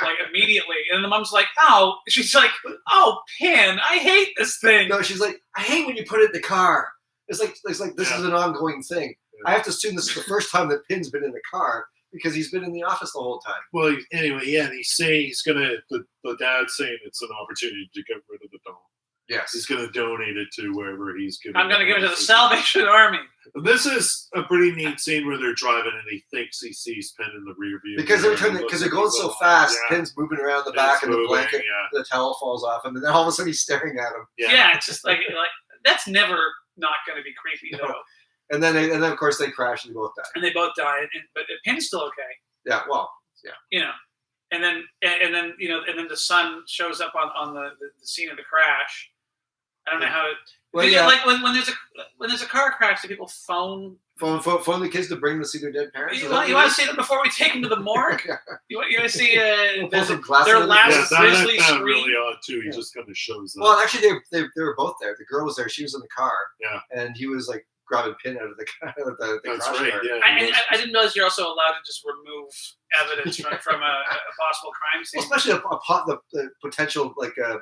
like immediately. And the mom's like, oh, she's like, oh, Pin, I hate this thing. No, she's like, I hate when you put it in the car. It's like this Yeah. is an ongoing thing. Yeah. I have to assume this is the first time that Pin's been in the car because he's been in the office the whole time. Well, anyway, yeah, and he's saying he's gonna. The dad's saying it's an opportunity to get rid of the doll. Yes. He's gonna donate it to wherever he's giving. I'm going to give it to the Salvation Army. This is a pretty neat scene where they're driving and he thinks he sees Pin in the rear view. Because mirror, they're and because looks they're going at so the fast, yeah. Pin's moving around the It's back of the moving, blanket, yeah. the towel falls off him, and then all of a sudden he's staring at him. Yeah, it's just like that's never not going to be creepy No. though. And then of course they crash and they both die. And they both die, but Pin's still okay. Yeah, well, yeah. You know, and then the son shows up on the scene of the crash. I don't know how it. Well, yeah. Like when there's a car crash, do people phone the kids to bring them to see their dead parents? You want to see them before we take them to the morgue? You want to see Pull their last that grisly sounded scream? really odd too. He just kind of shows up. Well, actually, they were both there. The girl was there. She was in the car. Yeah. And he was like grabbing Pin out of the That's crash right. car. Yeah. I didn't realize you're also allowed to just remove evidence from a possible crime scene. Well, especially the potential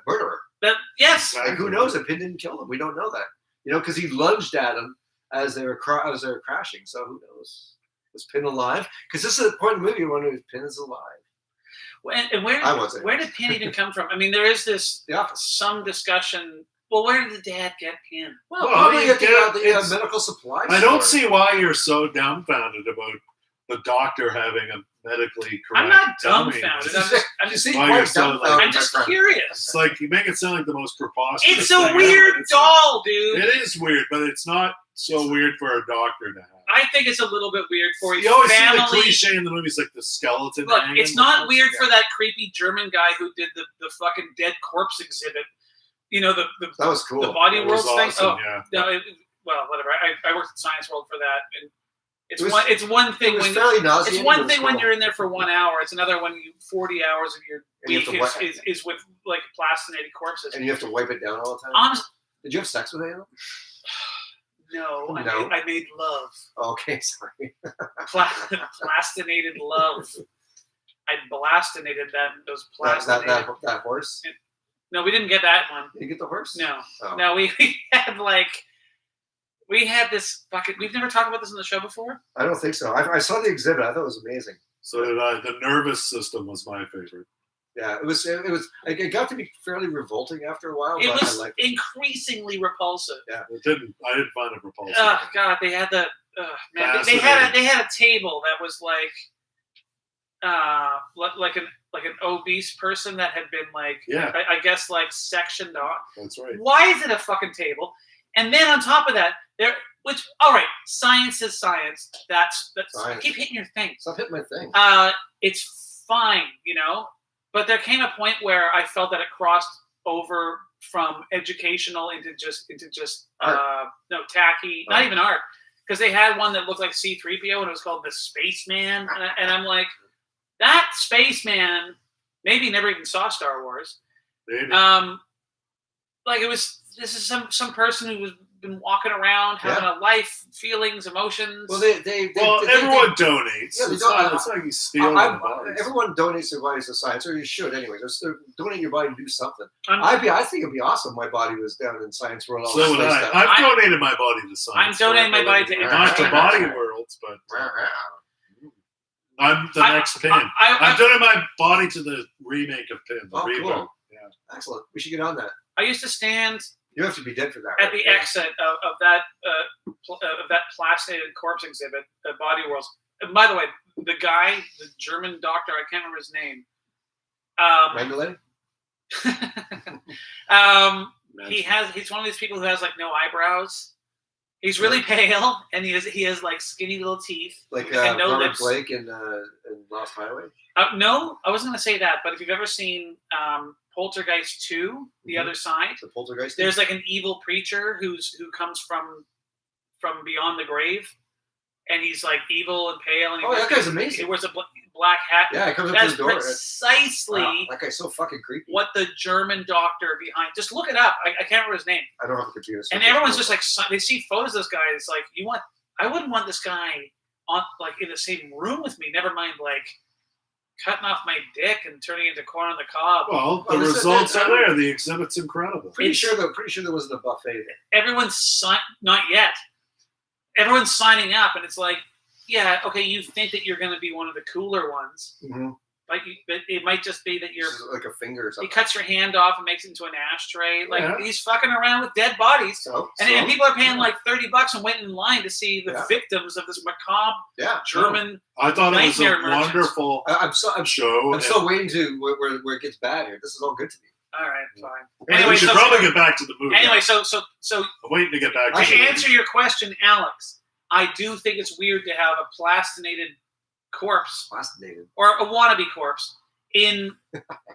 murderer. But yes, Exactly. Like, who knows if Pin didn't kill him? We don't know that. Because he lunged at him as they were crashing. So who knows? Was Pin alive? Because this is the point in the movie you wonder if Pin is alive. and I where did Pin even come from? I mean, there is this some discussion. Well, where did the dad get Pin? Well, Well, probably you at the medical supply store. I don't see why you're so dumbfounded about the doctor having a medically correct. I'm not tummy. dumbfounded. I'm just Why you're so, dumbfounded, I'm just my friend. curious. It's like you make it sound like the most preposterous. It's a thing weird ever. It's doll, dude. It is weird, but it's not so weird for a doctor to have. I think it's a little bit weird for You always see the family. cliche in the movies, like the skeleton. Look, hanging. it's not weird for that creepy German guy who did the fucking dead corpse exhibit. You know, the That was cool. the Body It was Worlds thing. awesome, Oh, yeah. no, well, whatever. I worked at Science World for that, and it's It was- one thing It was when fairly nauseating. it's one but it was thing when cool. you're in there for 1 hour. It's another when 40 hours of your And you week have to is with like plastinated corpses. And you have to wipe it down all the time. Honestly, Did you have sex with anyone? no. No. I made love. Oh, okay, sorry. Plastinated love. I blastinated those plastinated. That horse? No, we didn't get that one. Did you get the horse? No, Oh. no, we had this fucking. We've never talked about this on the show before. I don't think so. I saw the exhibit. I thought it was amazing. So did I. The nervous system was my favorite. Yeah, it was. It got to be fairly revolting after a while. It but was I liked increasingly repulsive. I didn't find it repulsive. Oh God, they had the man. They had a table that was like an obese person that had been Yeah. I guess sectioned off. That's right. Why is it a fucking table? And then on top of that, all right, science is science. That's Science. keep hitting your thing. Stop hitting my thing. It's fine, but there came a point where I felt that it crossed over from educational into just tacky, not even art, because they had one that looked like C-3PO and it was called the Spaceman, and I'm like, that Spaceman maybe never even saw Star Wars. Maybe. This is some person who was been walking around having a life, feelings, emotions. Well, everyone donates. Yeah, they it's don't- not like you steal their bodies. everyone donates their bodies to science, or you should anyway. Just donate your body to do something. I'm- I think it'd be awesome. My body was down in Science World. all So this would I. stuff. I've donated my body to I'm science. donating my body to Not to entertainment. Body Worlds, but I'm the next Pin. I've donated my body to the remake of Pin. The Oh, reboot. cool. Yeah. Excellent. We should get on that. I used to stand You have to be dead for that. at right? the exit of that plastinated corpse exhibit at Body Worlds. And by the way, the guy, the German doctor, I can't remember his name. Mandalay? He's one of these people who has no eyebrows. He's really pale, and he has skinny little teeth. Like and no Robert lips. Blake in Lost Highway? No, I wasn't going to say that, but if you've ever seen Poltergeist 2, The Other Side, The Poltergeist? there's an evil preacher who comes from beyond the grave, and he's evil and pale, and Oh, that guy's amazing. he wears a black hat. Yeah, it comes up That's to the door. precisely Wow, that guy's so fucking creepy. what the German doctor behind. Just look it up. I can't remember his name. I don't have a computer. so And I can't everyone's remember. just they see photos of this guy. It's I wouldn't want this guy on in the same room with me. Never mind cutting off my dick and turning into corn on the cob. Well, the Oh, this is- results this- are there. The exhibit's incredible. Pretty sure there wasn't a buffet there. Everyone's not yet. Everyone's signing up, and it's yeah, okay, you think that you're going to be one of the cooler ones, Mm-hmm. but it might just be that you're. Like a finger or He something. cuts your hand off and makes it into an ashtray. Yeah. He's fucking around with dead bodies. So, And people are paying $30 and waiting in line to see the Yeah. victims of this macabre yeah. German. I thought it was a Nightmare merchants. wonderful I'm show. I'm still waiting to where it gets bad here. This is all good to me. All right, fine. we Anyway, should so- probably get back to the movie. Anyway, so I'm waiting to get back to to the answer your question, Alex, I do think it's weird to have a plastinated corpse Fascinated. or a wannabe corpse in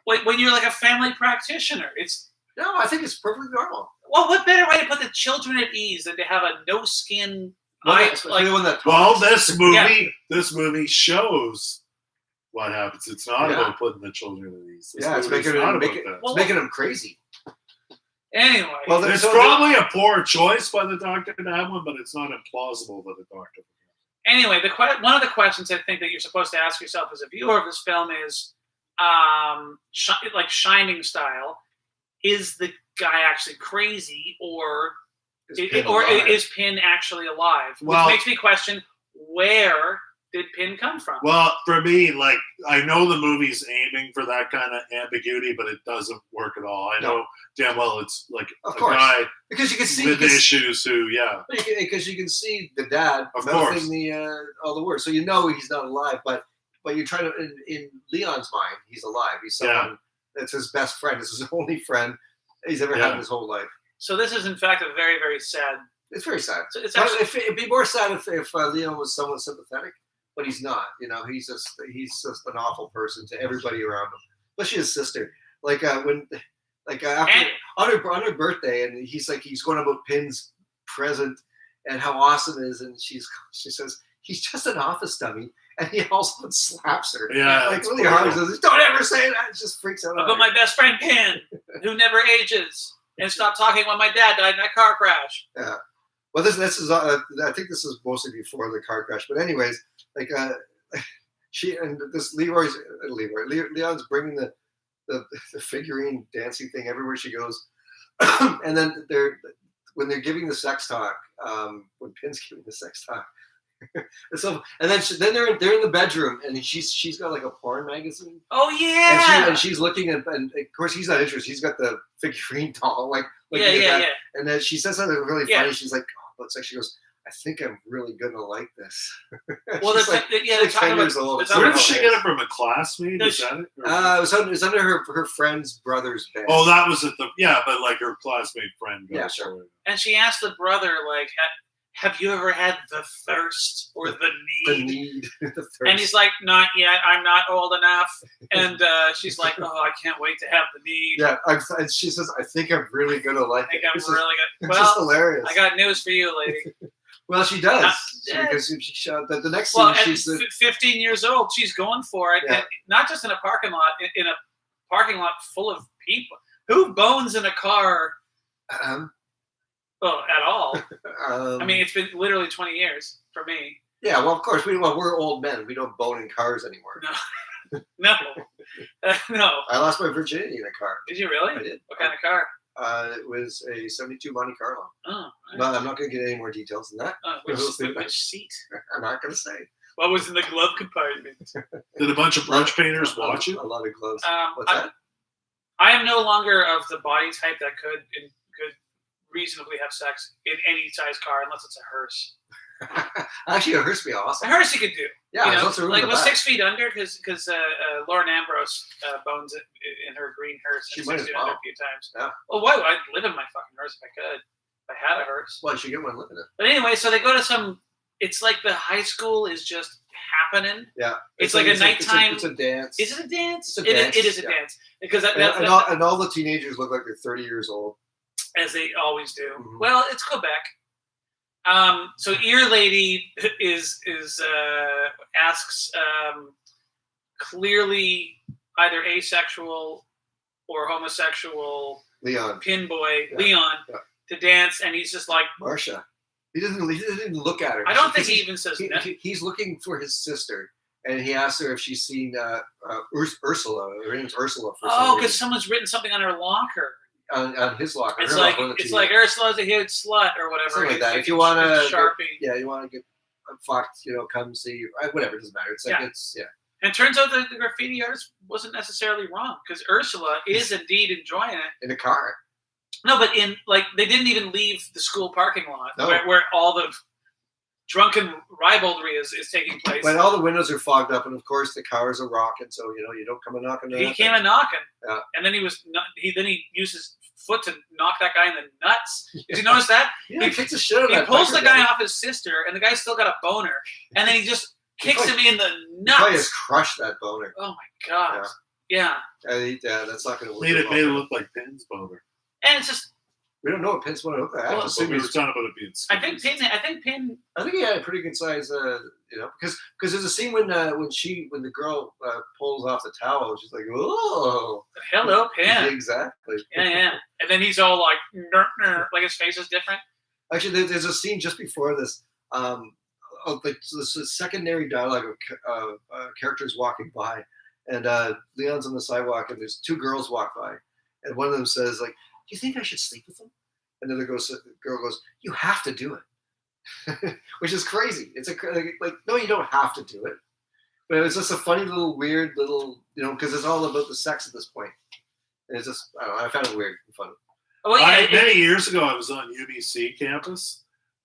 when you're like a family practitioner. It's No, I think it's perfectly normal. well, what better way to put the children at ease than to have a no skin? Especially the one that Well, talks. this movie shows what happens. It's not Yeah. about putting the children at ease. This It's movie's making not it, about make it, that. Well, it's making them crazy. Anyway, Well, It's so probably a poor choice by the doctor to have one, but it's not implausible that the doctor. anyway, one of the questions I think that you're supposed to ask yourself as a viewer of this film is, like Shining style, is the guy actually crazy, or is Pin actually alive? Well- Which makes me question, where did Pin come from? Well, for me, like I know the movie's aiming for that kind of ambiguity, but it doesn't work at all. I know damn well it's like Of a course. guy Because you can see with issues who, because you can see the dad Of mouthing course. all the words, so you know he's not alive. But you try to in Leon's mind, he's alive. He's someone that's his best friend. This is his only friend he's ever had in his whole life. So this is in fact a very, very sad. It's very sad. So it's But actually, it'd be more sad if Leon was somewhat sympathetic, but he's not. He's just an awful person to everybody around him, especially his sister. Like after on her birthday, and he's going about Pin's present and how awesome it is, and she says he's just an office dummy, and he also slaps her. Yeah, like it's really hard. brutal. Says, "Don't ever say that." It just freaks out. about my best friend Pin, who never ages and stopped talking when my dad died in a car crash. Yeah. Well, this is I think this is mostly before the car crash, but anyways, she and this Leon's bringing the figurine dancing thing everywhere she goes, and then when they're giving the sex talk, when Pin's giving the sex talk, and then they're in the bedroom, and she's got like a porn magazine. Oh yeah. And she's looking at, and of course he's not interested. He's got the figurine doll, yeah. And then she says something really Yeah. funny. She's like, "Oh," it's like she goes, "I think I'm really gonna like this." Well, She's they're talking 10 about. years old. they're Where talking did she about- get it from? A classmate? No, Is that it? Or- it was under her friend's brother's bed. oh, that was at but like her classmate friend. Yeah, goes sure. for it. And she asked the brother, like, have you ever had the thirst or the the need? need, the thirst. And he's like, not yet. I'm not old enough. And she's like, oh, I can't wait to have the need. "Yeah," and she says, "I think I'm really gonna like I think it." I'm This is- really good. It's just Well, hilarious. I got news for you, lady. Well, she does Yeah. because she showed the next scene. Well, at She's 15 years old, she's going for it. Yeah. And not just in a parking lot, in a parking lot full of people. Who bones in a car at all? I mean, it's been literally 20 years for me. yeah. Well, of course we're old men. We don't bone in cars anymore. No. No. I lost my virginity in a car. Did you really? I did. What kind of car? It was a '72 Monte Carlo. Oh, But I'm not going to get any more details than that. which seat? I'm not going to say. What was in the glove compartment? Did a bunch of brunch painters watch it? A lot of gloves. What's that? I am no longer of the body type that could reasonably have sex in any size car unless it's a hearse. Actually, a hearse would be A awesome. hearse you could do. Yeah, you there's know, lots of room like in it the was back. 6 feet under because Lauren Ambrose bones it in her green hearse. She and might 6 as feet well. under a few times. Yeah. Well, why would I live in my fucking hearse if I could? If I had a hearse. Well, you should get one living in. But anyway, so they go to some. It's like the high school is just happening. Yeah. It's like a nighttime. It's a dance. Is it a dance? It's a dance, It is a yeah. dance because And all the teenagers look like they're 30 years old. as they always do. Mhm. Well, it's Quebec. So Ear Lady asks clearly either asexual or homosexual Leon. pin boy Yeah. Leon Yeah. to dance, and he's just like, Marsha. He doesn't even look at her. I don't think he even says no. He's looking for his sister, and he asks her if she's seen Ursula. Her name's Ursula. For some Oh, because reason. someo's written something on her locker. on his locker. It's her like locker, it's like Ursula's a huge slut or whatever. Something like that. Like If you wanna Sharpie. Yeah, you want to get fucked, come see, whatever, it doesn't matter. It's like, Yeah. it's, yeah. And it turns out that the graffiti artist wasn't necessarily wrong because Ursula is indeed enjoying it. In a car. No, but they didn't even leave the school parking lot No. where all the drunken ribaldry is taking place. But all the windows are fogged up, and of course the cars are rocking. So you don't come a knocking. He came a knocking, Yeah. and then he used his foot to knock that guy in the nuts. Did you notice that? Yeah, he kicks the shit out of He that pulls biker the guy off his sister, and the guy's still got a boner, and then he just kicks him in the He probably nuts. just crushed that boner. Oh my god! Yeah. Yeah, that's not going to work. Made it look like Pin's boner. And it's just We don't know what Pin's boner looked like. I Well, just assume We he were was- talking about it being I think Pin. I think he had a pretty good size, because there's a scene when the girl pulls off the towel, she's like, oh, Hello, Pin. exactly. Yeah. And then he's all like, like his face is different. Actually, there's a scene just before this, this secondary dialogue of characters walking by, and Leon's on the sidewalk, and there's two girls walk by, and one of them says, like, do you think I should sleep with them? And the girl goes, you have to do it, which is crazy. It's like, no, you don't have to do it, but it's just a funny little, weird little, because it's all about the sex at this point, and it's just, I don't know, I found it weird and funny. Oh, yeah. Many years ago, I was on UBC campus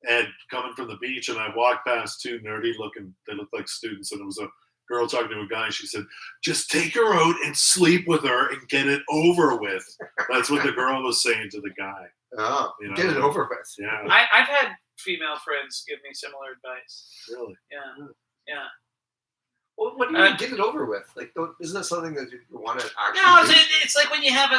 and coming from the beach, and I walked past two nerdy-looking, they looked like students, and it was a girl talking to a guy, and she said, just take her out and sleep with her and get it over with. That's what the girl was saying to the guy. Oh, get it over with. Yeah. I've had female friends give me similar advice. Really? Yeah. Well, what do you mean, get it over with? Like, isn't that something that you want to actually No, do? it's like when you have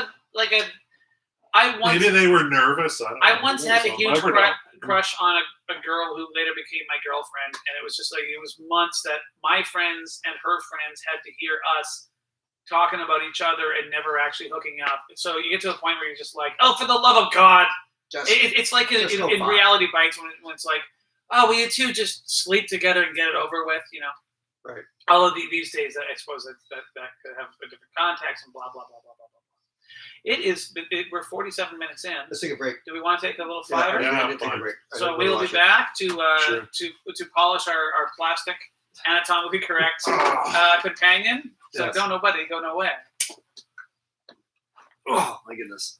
Maybe they were nervous. I once had a huge Never know. crush on a girl who later became my girlfriend, and it was just like, it was months that my friends and her friends had to hear us talking about each other and never actually hooking up. So you get to the point where you're just like, oh, for the love of God. It's like in Reality Bites when it's like, oh, will you two just sleep together and get it over with, Right. All of these days, I suppose that could have a different context and blah, blah, blah, blah, blah, blah. We're 47 minutes in. Let's take a break. Do we want to take a little Yeah, fiver? I did take a break. So we'll be back to polish our plastic, anatomically correct companion. So Yes. go nobody, go nowhere. Oh, my goodness.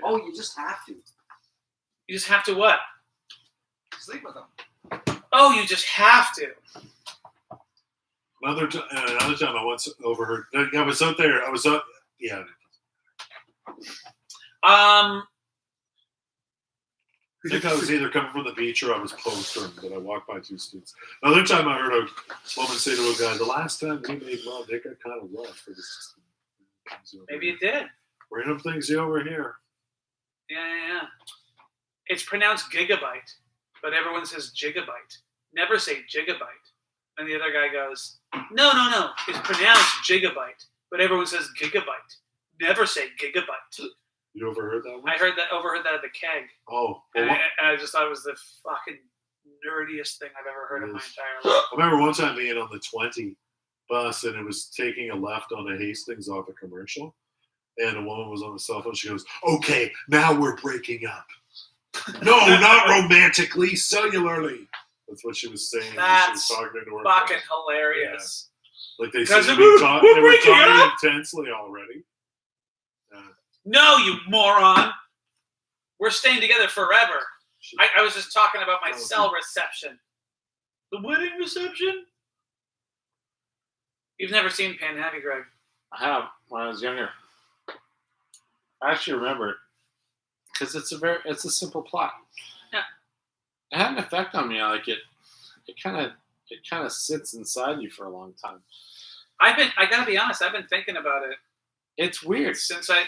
Oh, you just have to. You just have to what? Sleep with them. Oh, you just have to. Another time I once overheard. I was out there. Yeah. Um, I think I was either coming from the beach or I was post-term, but I walked by two students. Another time I heard a woman say to a guy, the last time we made love, they got kind of rough for this. maybe it did. Random things you over here. Yeah. It's pronounced gigabyte, but everyone says gigabyte. Never say gigabyte. And the other guy goes, no. It's pronounced gigabyte, but everyone says gigabyte. Never say gigabyte. You overheard that one? I overheard that at the keg. Oh. And Well, I just thought it was the fucking nerdiest thing I've ever heard in my entire life. I remember one time being on the 20 bus and it was taking a left on the Hastings off a commercial. And a woman was on the cell phone. She goes, okay, now we're breaking up. No, not romantically, cellularly. That's what she was saying. That's she was talking to her fucking friend. hilarious. Like they Because seemed to we're be they were breaking talking up. intensely already. No, you moron. We're staying together forever. I was just talking about my cell reception. The wedding reception? You've never seen Penn, have you, Greg? I have when I was younger. I actually remember it because it's a simple plot. Yeah. It had an effect on me. Like it kind of sits inside you for a long time. I gotta be honest, I've been thinking about it It's weird. since I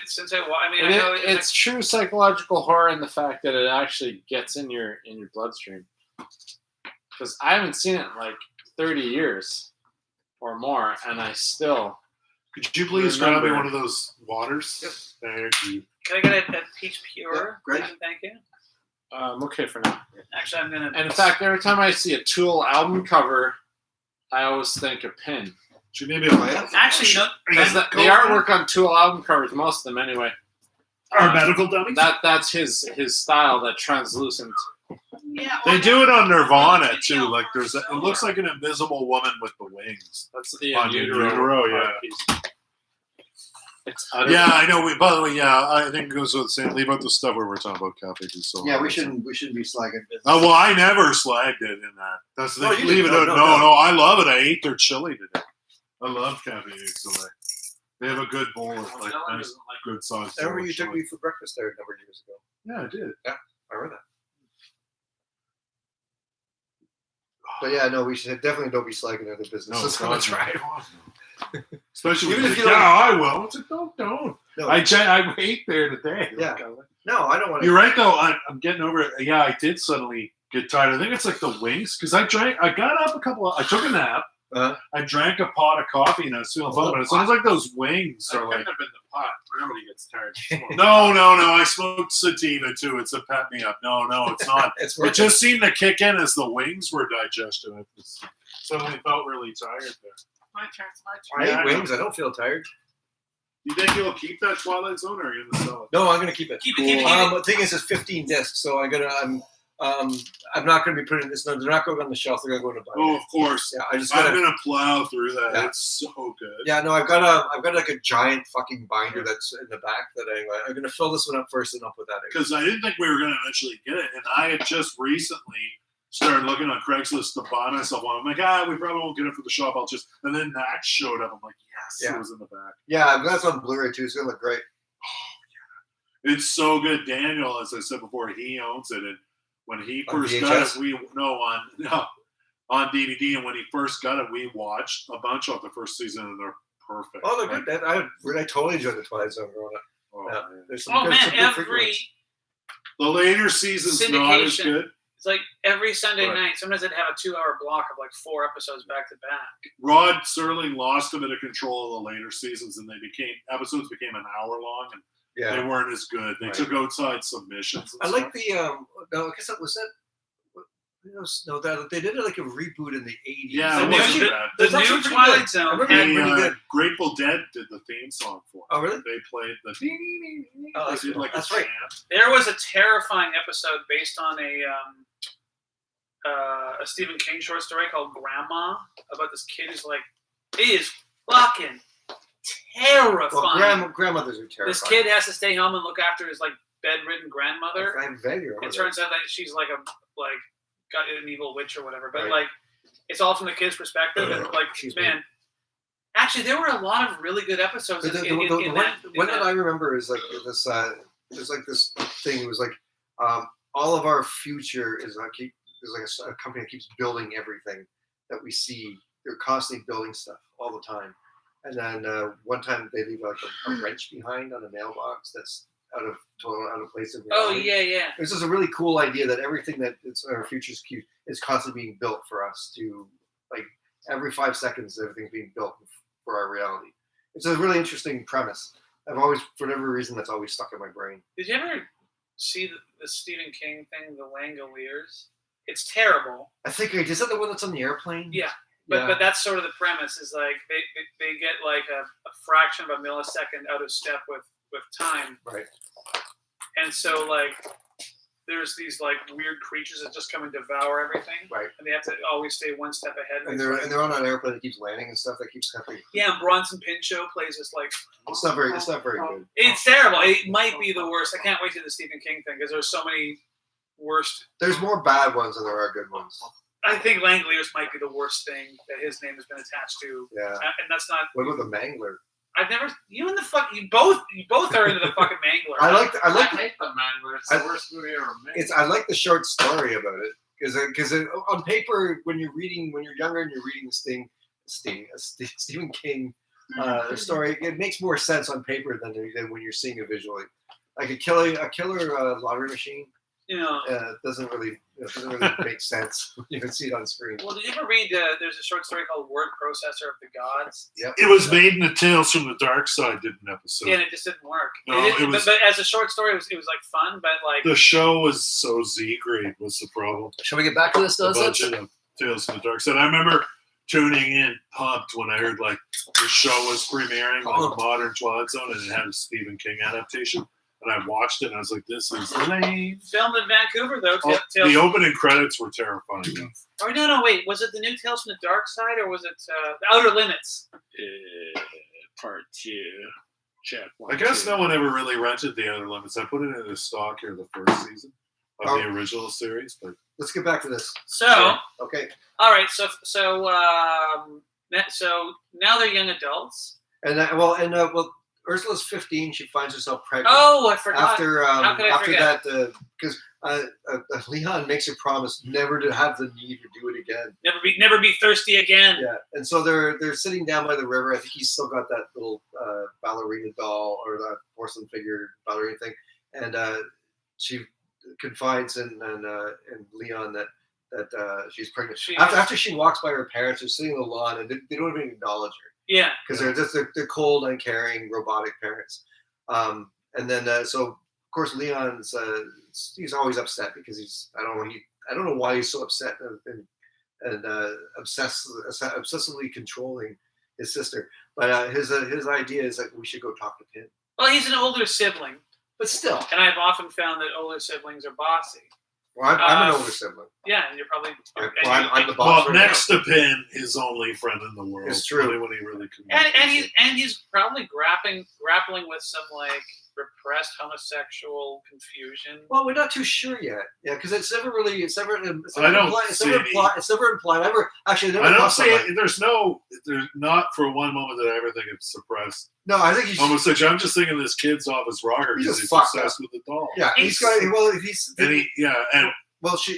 mean, I know It's true psychological horror in the fact that it actually gets in your bloodstream. Because I haven't seen it in like 30 years or more, and I still. Could you please grab me Remember. one of those waters? Yep. Thank you. Can I get a peach pure? Yeah, great. Thank you. I'm okay for now. Actually, I'm gonna. And in fact, every time I see a Tool album cover, I always think of Pin. Should maybe a lamp? Actually, no. Because the artwork on Tool album covers, most of them anyway. Our medical dummies? That's his style, that translucent. Yeah, They do it on Nirvana too. Video Like there's, it looks like an invisible woman with the wings. That's the On utero utero, art yeah. piece. It's utter. Yeah, I know. By the way, yeah, I think it goes with the same. Leave out the stuff where we're talking about Cafe du Sol. Yeah, we shouldn't be slagging business. Oh well, I never slagged it in that. That's the No, thing. you Leave it didn't. out. No, No, I love it. I ate their chili today. I love Cafe du Soleil. They have a good bowl of like Ellen nice, doesn't like good sauce. I remember you took me for breakfast there a number of years ago. Yeah, I did. I remember that. But yeah, no, we should definitely don't be slagging other businesses on the drive. Especially Even when if you you yeah, don't- I will. It's like, don't. No, I ate there today. Yeah. Like, no, I don't want to. You're right though. I'm getting over it. Yeah, I did suddenly get tired. I think it's like the wings because I got up I took a nap. I drank a pot of coffee and I was feeling fun, but it sounds like those wings That are couldn't like. have been the pot. Everybody gets tired. No. I smoked sativa too. It's a pat me up. No, it's not. It's It working. just seemed to kick in as the wings were digested. I just suddenly felt really tired there. My turn. I Yeah, I eat know. wings. I don't feel tired. You think you'll keep that Twilight Zone or are you in the cellar? No, I'm gonna keep it. Keep it. The thing is, it's 15 discs, so I'm not gonna be putting this. No, they're not going on the shelf. They're gonna go in a binder. Oh, of course. Yeah, I just I'm gotta. gonna plow through that. Yeah. It's so good. Yeah, no, I've got like a giant fucking binder that's in the back that I'm gonna fill this one up first and I'll put that in. Because I didn't think we were gonna eventually get it, and I had just recently started looking on Craigslist to buy myself one. I'm like, we probably won't get it for the shop. And then that showed up. I'm like, yes, Yeah. it was in the back. Yeah, that's on Blu-ray too. It's gonna look great. It's so good. Daniel, as I said before, he owns it, and when he On first got VHS? it, on DVD, and when he first got it, we watched a bunch of the first season, and they're perfect. Oh, they're good. I totally enjoyed the Twilight Zone growing up. Oh, Yeah. man. There's some Oh good, man, some good frequent every ones. The later seasons not as Syndication. good. it's like every Sunday Right. night. Sometimes they'd have a 2-hour block of like 4 episodes back to back. Rod Serling lost a bit of control of the later seasons, and episodes became an hour long, and Yeah, they weren't as good. They Right. took outside submissions. And I like stuff. the. No, I guess that was that. No, that they did like a reboot in the 80s. Yeah, The it new- wasn't bad. The It's actually new pretty Twilight good. Zone I remember had it pretty good. Grateful Dead did the theme song for it. Oh, really? They played the. Oh, that's they did cool. like That's a right. chant. There was a terrifying episode based on a Stephen King short story called Grandma about this kid who's like, it is fucking terrifying. Well, grandmothers are terrifying. This kid has to stay home and look after his like bedridden grandmother. I'm vaguely remember It that. turns out that she's like got an evil witch or whatever. But Right. like, it's all from the kid's perspective. And like, Excuse man, actually, there were a lot of really good episodes But in that. one that I remember is like this. There's like this thing. It was like all of our future is like there's like a company that keeps building everything that we see. They're constantly building stuff all the time. And then one time they leave like a wrench behind on a mailbox that's out of place in Oh reality. yeah. This is a really cool idea that everything that it's our futures keep is constantly being built for us to like every 5 seconds everything's being built for our reality. It's a really interesting premise. I've always, for whatever reason, that's always stuck in my brain. Did you ever see the Stephen King thing, The Langoliers? It's terrible. I think is that the one that's on the airplane? Yeah. But that's sort of the premise is like they get like a fraction of a millisecond out of step with time. Right. And so like there's these like weird creatures that just come and devour everything. Right. And they have to always stay one step ahead. And they're on an airplane that keeps landing and stuff that keeps happening. Yeah, and Bronson Pinchot plays this like It's not very good. it's terrible. It might be the worst. I can't wait to the Stephen King thing because there's so many worst. There's more bad ones than there are good ones. I think Langoliers might be the worst thing that his name has been attached to. Yeah. And that's not. What about the Mangler? I've never. You and the fuck. You both are into the fucking Mangler. I like I hate the Mangler. It's the worst movie ever made. I like the short story about it because on paper when you're younger and you're reading Stephen King story, it makes more sense on paper than when you're seeing it visually. Like a killer lottery machine You know. doesn't really make sense when you see it on screen. Well, did you ever read? There's a short story called Word Processor of the Gods. Yep. It was made in the Tales from the Dark Side did an episode. Yeah, and it just didn't work. No, it was- but as a short story, it was like fun, but like The show was so Z grade was the problem. Shall we get back to this? The budget of Tales from the Dark Side. I remember tuning in pumped when I heard like the show was premiering like modern Twilight Zone and it had a Stephen King adaptation. And I watched it and I was like, this is lame. filmed in Vancouver though. Oh, Tales. the opening credits were terrifying. though. Or no, wait. Was it the new Tales from the Dark Side or was it the Outer Limits? Part 2. check. I guess no one ever really rented The Outer Limits. I put it in the stock here the first season of the original series, but Let's get back to this. So, Okay. all right. So now they're young adults. And Ursula's 15. She finds herself pregnant. Oh, I forgot. After How could I forget? that, because Leon makes a promise never to have the need to do it again. Never be thirsty again. Yeah, and so they're sitting down by the river. I think he's still got that little ballerina doll or the porcelain figure ballerina thing, and she confides in Leon that she's pregnant. After she walks by her parents, they're sitting on the lawn and they don't even acknowledge her. Yeah, because they're cold, uncaring, robotic parents. And then so of course Leon's he's always upset because I don't know why he's so upset and obsessively controlling his sister. But his idea is that we should go talk to Pin. well, he's an older sibling, But still, and I've often found that older siblings are bossy. well, I'm an older sibling. Yeah, and you're probably. I'm the boss. well, right next to Pin, his only friend in the world. It's true. Really, when he really and he's probably grappling with some like repressed homosexual confusion. Well, we're not too sure yet. Yeah, because it's never I don't see any- It's never implied. I I don't say it. There's not for one moment that I ever think it's suppressed. No, I think he's Homosexual. I'm just thinking this kid's off his rocker He's because just he's fucked obsessed with the doll. yeah. He's got he's And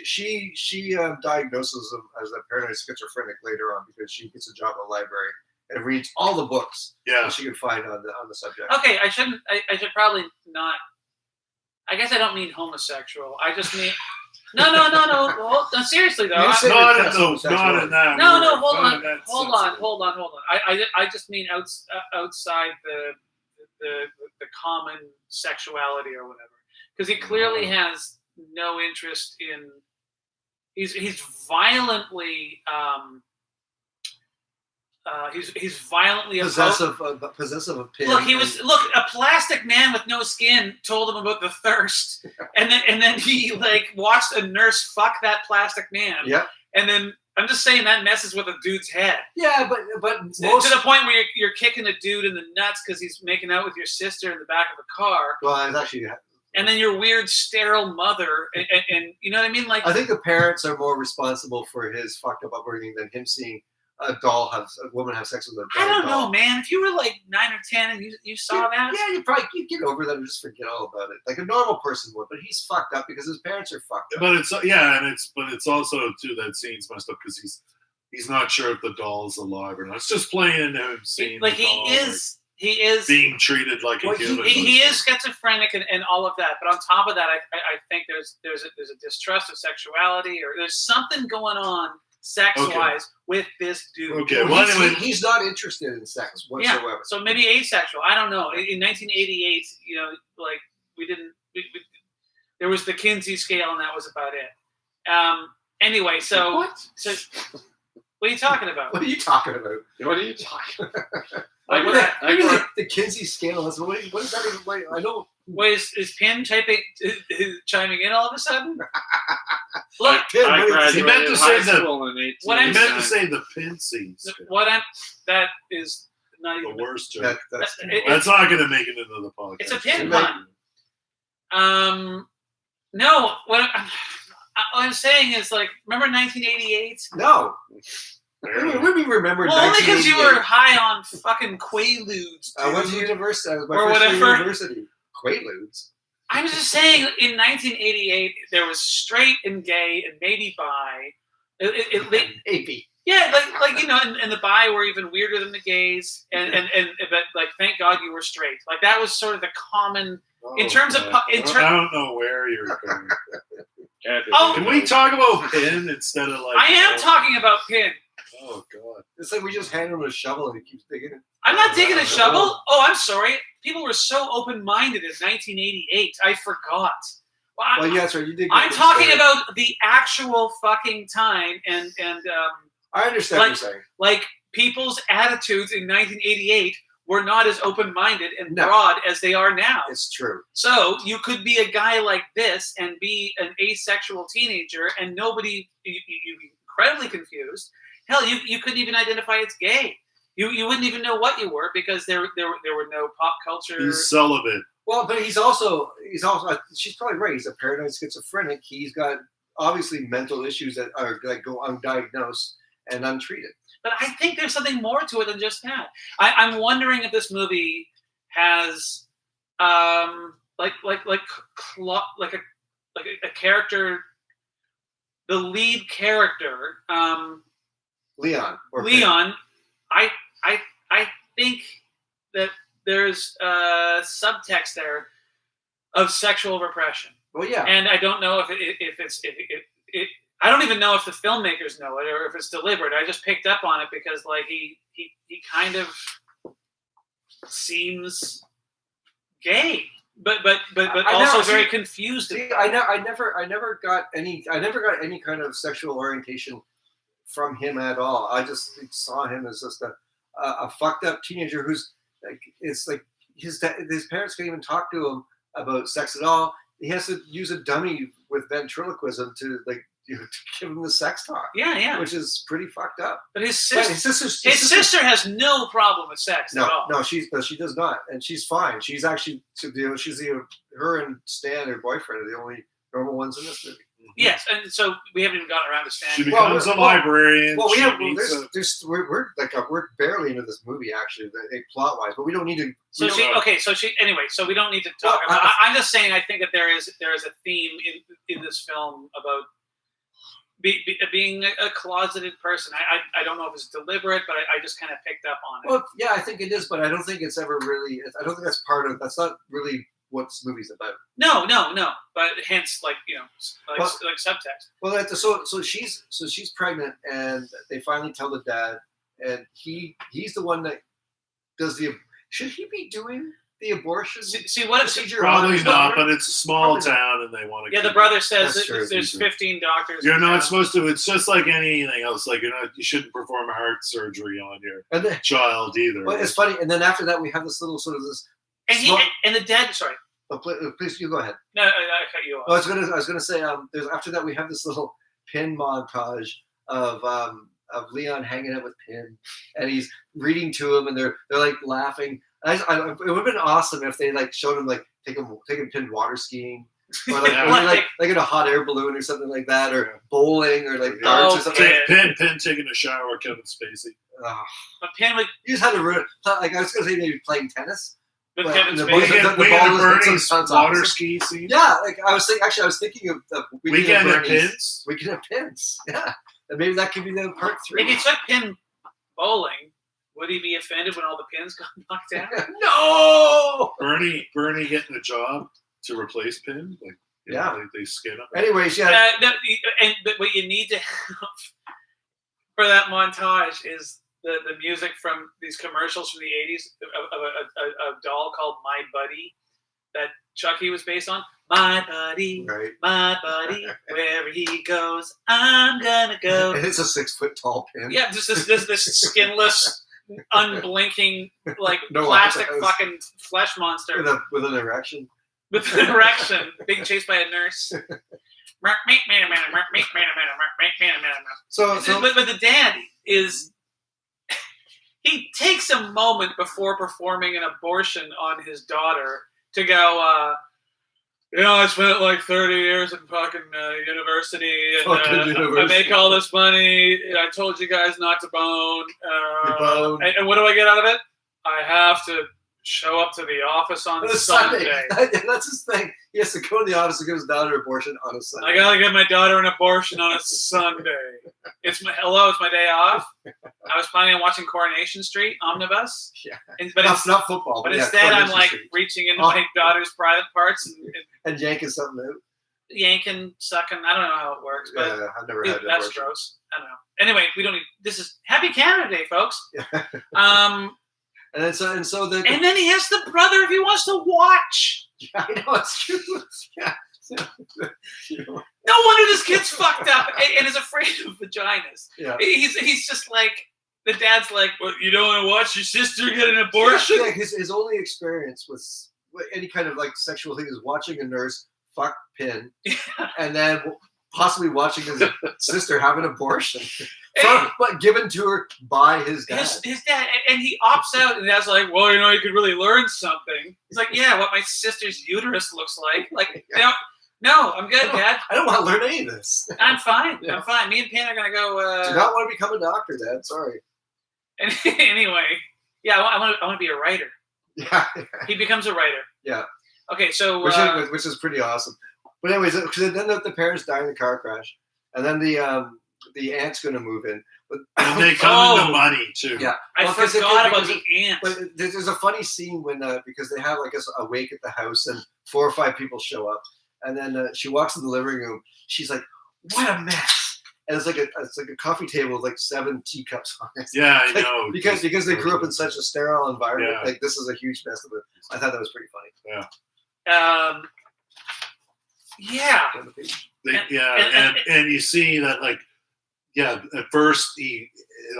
she diagnoses him as a paranoid schizophrenic later on because she gets a job at a library and reads all the books that she can find on the subject. Okay, I should probably not. I guess I don't mean homosexual. I just mean no. No, seriously though. You said not that's in homosexual. that. No, word. hold Not on. in that Hold sense. on. I just mean outside the common sexuality or whatever, because he clearly has no interest in. He's violently he's violently Possessive of Pin. Look, a plastic man with no skin told him about the thirst, and then he like watched a nurse fuck that plastic man. Yeah. And then I'm just saying that messes with a dude's head. Yeah, but To the point where you're kicking a dude in the nuts because he's making out with your sister in the back of a car. well, it's actually. And then your weird sterile mother, and you know what I mean? Like, I think the parents are more responsible for his fucked up upbringing than him seeing a woman have sex with a doll. I don't know, man. If you were like 9 or 10 and you saw that, Yeah, you'd get over that and just forget all about it, like a normal person would. But he's fucked up because his parents are fucked up. But it's also too that scene's messed up because he's not sure if the doll's alive or not. It's just playing into him seeing like the doll, he is being treated like a human. he is schizophrenic and all of that. But on top of that, I think there's a distrust of sexuality, or there's something going on sex-wise with this dude. Okay, well, anyway, He's not interested in sex whatsoever. Yeah, so maybe asexual. I don't know. In 1988, like there was the Kinsey scale, and that was about it. Anyway, so What? So what are you talking about? What are you talking about? What are you talking about? Like, The Kinsey scale. What is that even like? I don't. is Pin chiming in all of a sudden? Look, Pin, I what is- He graduated meant to high say school in 18. What I'm he meant to say the pin scenes. that is not The even worst joke. that's That's not going to make it into the podcast. It's a pin It pun. No, what I'm saying is, like, remember 1988? no. When we remember Well, only because you 1988. were high on fucking Quaaludes. I went to dude. university. I was my Or first year of whatever. university. Quaaludes. I'm just saying, in 1988, there was straight and gay and maybe bi. AP. Yeah, like and the bi were even weirder than the gays, and but like, thank God you were straight. Like, that was sort of the common in terms of I don't know where you're going. Oh. Can we talk about Pin instead of like? I am talking about Pin. Oh God. It's like we just hand him a shovel and he keeps digging it. I'm not digging a shovel. Oh, I'm sorry. People were so open-minded in 1988. I forgot. Well, yeah, that's right. You did. I'm talking about the actual fucking time, and I understand what you're saying. like, people's attitudes in 1988 were not as open-mindinded and No. broad as they are now. It's true. So you could be a guy like this and be an asexual teenager, and you'd be incredibly confused. Hell, you couldn't even identify as gay. You wouldn't even know what you were because there were no pop culture. He's celibate. Well, but he's also she's probably right. He's a paranoid schizophrenic. He's got obviously mental issues that are like go undiagnosed and untreated. But I think there's something more to it than just that. I'm wondering if this movie has like a character, the lead character, Leon. I think that there's subtext there of sexual repression. Well, yeah. And I don't know if I don't even know if the filmmakers know it or if it's deliberate. I just picked up on it because like he kind of seems gay, but also very confused. See, I never got any kind of sexual orientation from him at all. I just saw him as just a fucked up teenager who's like, it's like his parents can't even talk to him about sex at all. He has to use a dummy with ventriloquism to like to give him the sex talk. Yeah. Which is pretty fucked up. But his sister has no problem with sex at all. No, she does not, and she's fine. She's actually her and Stan, her boyfriend, are the only normal ones in this movie. Yes, and so we haven't even gotten around to Stan. She becomes a librarian. Well, we're barely into this movie actually, plot wise, but we don't need to. So we don't need to talk about. I'm just saying, I think that there is a theme in this film about being a closeted person. I don't know if it's deliberate, but I just kind of picked up on it. Well, yeah, I think it is, but I don't think it's ever really. I don't think that's not really what this movie's about. No. But hence, like subtext. Well, so she's pregnant, and they finally tell the dad, and he's the one that does the. Should he be doing the abortion procedure? Probably not, but it's a small town, and they want to. Yeah, the brother says there's 15 doctors. You're not supposed to. It's just like anything else. Like you shouldn't perform a heart surgery on your child either. Well, it's funny, and then after that, we have this little sort of this. And the dad. Sorry. Oh, please, you go ahead. No, I cut you off. I was gonna say. There's after that we have this little Pin montage of Leon hanging out with Pin, and he's reading to him, and they're like laughing. It would have been awesome if they like showed him like taking Pin water skiing, or like in a hot air balloon or something like that, or bowling or like darts or something. Pin taking a shower, Kevin Spacey. But Pin would. You just had to ruin. Like I was gonna say, maybe playing tennis. But Kevin Spacey. Weekend at Bernie's water ski scene. Yeah, like I was thinking of Weekend at Pins. Weekend at Pins. Yeah, and maybe that could be the part 3. If you took Pin bowling, would he be offended when all the pins got knocked down? No. Bernie getting a job to replace Pin. Like they skin him. Anyways, yeah. But what you need to have for that montage is the music from these commercials from the 80s of a doll called My Buddy that Chucky was based on. My buddy, right. My buddy, wherever he goes, I'm gonna go. And it's a 6-foot tall Pin. Yeah, just this skinless, unblinking, like plastic fucking flesh monster with an erection. With an erection, being chased by a nurse. But the dad is. He takes a moment before performing an abortion on his daughter to go, I spent like 30 years in fucking university, and I make all this money. I told you guys not to bone. And what do I get out of it? I have to show up to the office on Sunday. That's his thing. He has to go to the office to give his daughter an abortion on a Sunday. I gotta give my daughter an abortion on a Sunday. It's my day off. I was planning on watching Coronation Street Omnibus. Yeah, but it's not football. But instead, I'm like reaching into my daughter's private parts and yanking something out. Yanking, sucking. I don't know how it works, but yeah, I've never had that's abortion. Gross. I don't know. Anyway, we don't need. This is Happy Canada Day, folks. Yeah. And then he has the brother if he wants to watch. Yeah, I know, it's true. Yeah. No wonder this kid's fucked up and is afraid of vaginas. Yeah. He's just like, the dad's like, well, you don't want to watch your sister get an abortion? Yeah, his only experience with any kind of like sexual thing is watching a nurse fuck Pin, and then possibly watching his sister have an abortion, Hey. but given to her by his dad. His dad, and he opts out, and that's like, well, you could really learn something. He's like, yeah, what my sister's uterus looks like. Like, no, I'm good, Dad. I don't want to learn any of this. I'm fine. Yeah. I'm fine. Me and Pin are gonna go. Do not want to become a doctor, Dad. Sorry. And anyway, yeah, I want to be a writer. Yeah. He becomes a writer. Yeah. Okay, so Which is pretty awesome. But anyways, because then the parents die in the car crash, and then the aunt's going to move in. But, And they come into money too. Yeah. I Well, 'cause forgot about because the ant. But there's a funny scene when because they have like a wake at the house and 4 or 5 people show up, and then she walks in the living room. She's like, "What a mess!" And it's like a coffee table with like 7 teacups on it. Yeah, I Like, know. because they grew up in such a sterile environment. Yeah. Like this is a huge mess of it. I thought that was pretty funny. Yeah. And you see that, like, yeah, at first it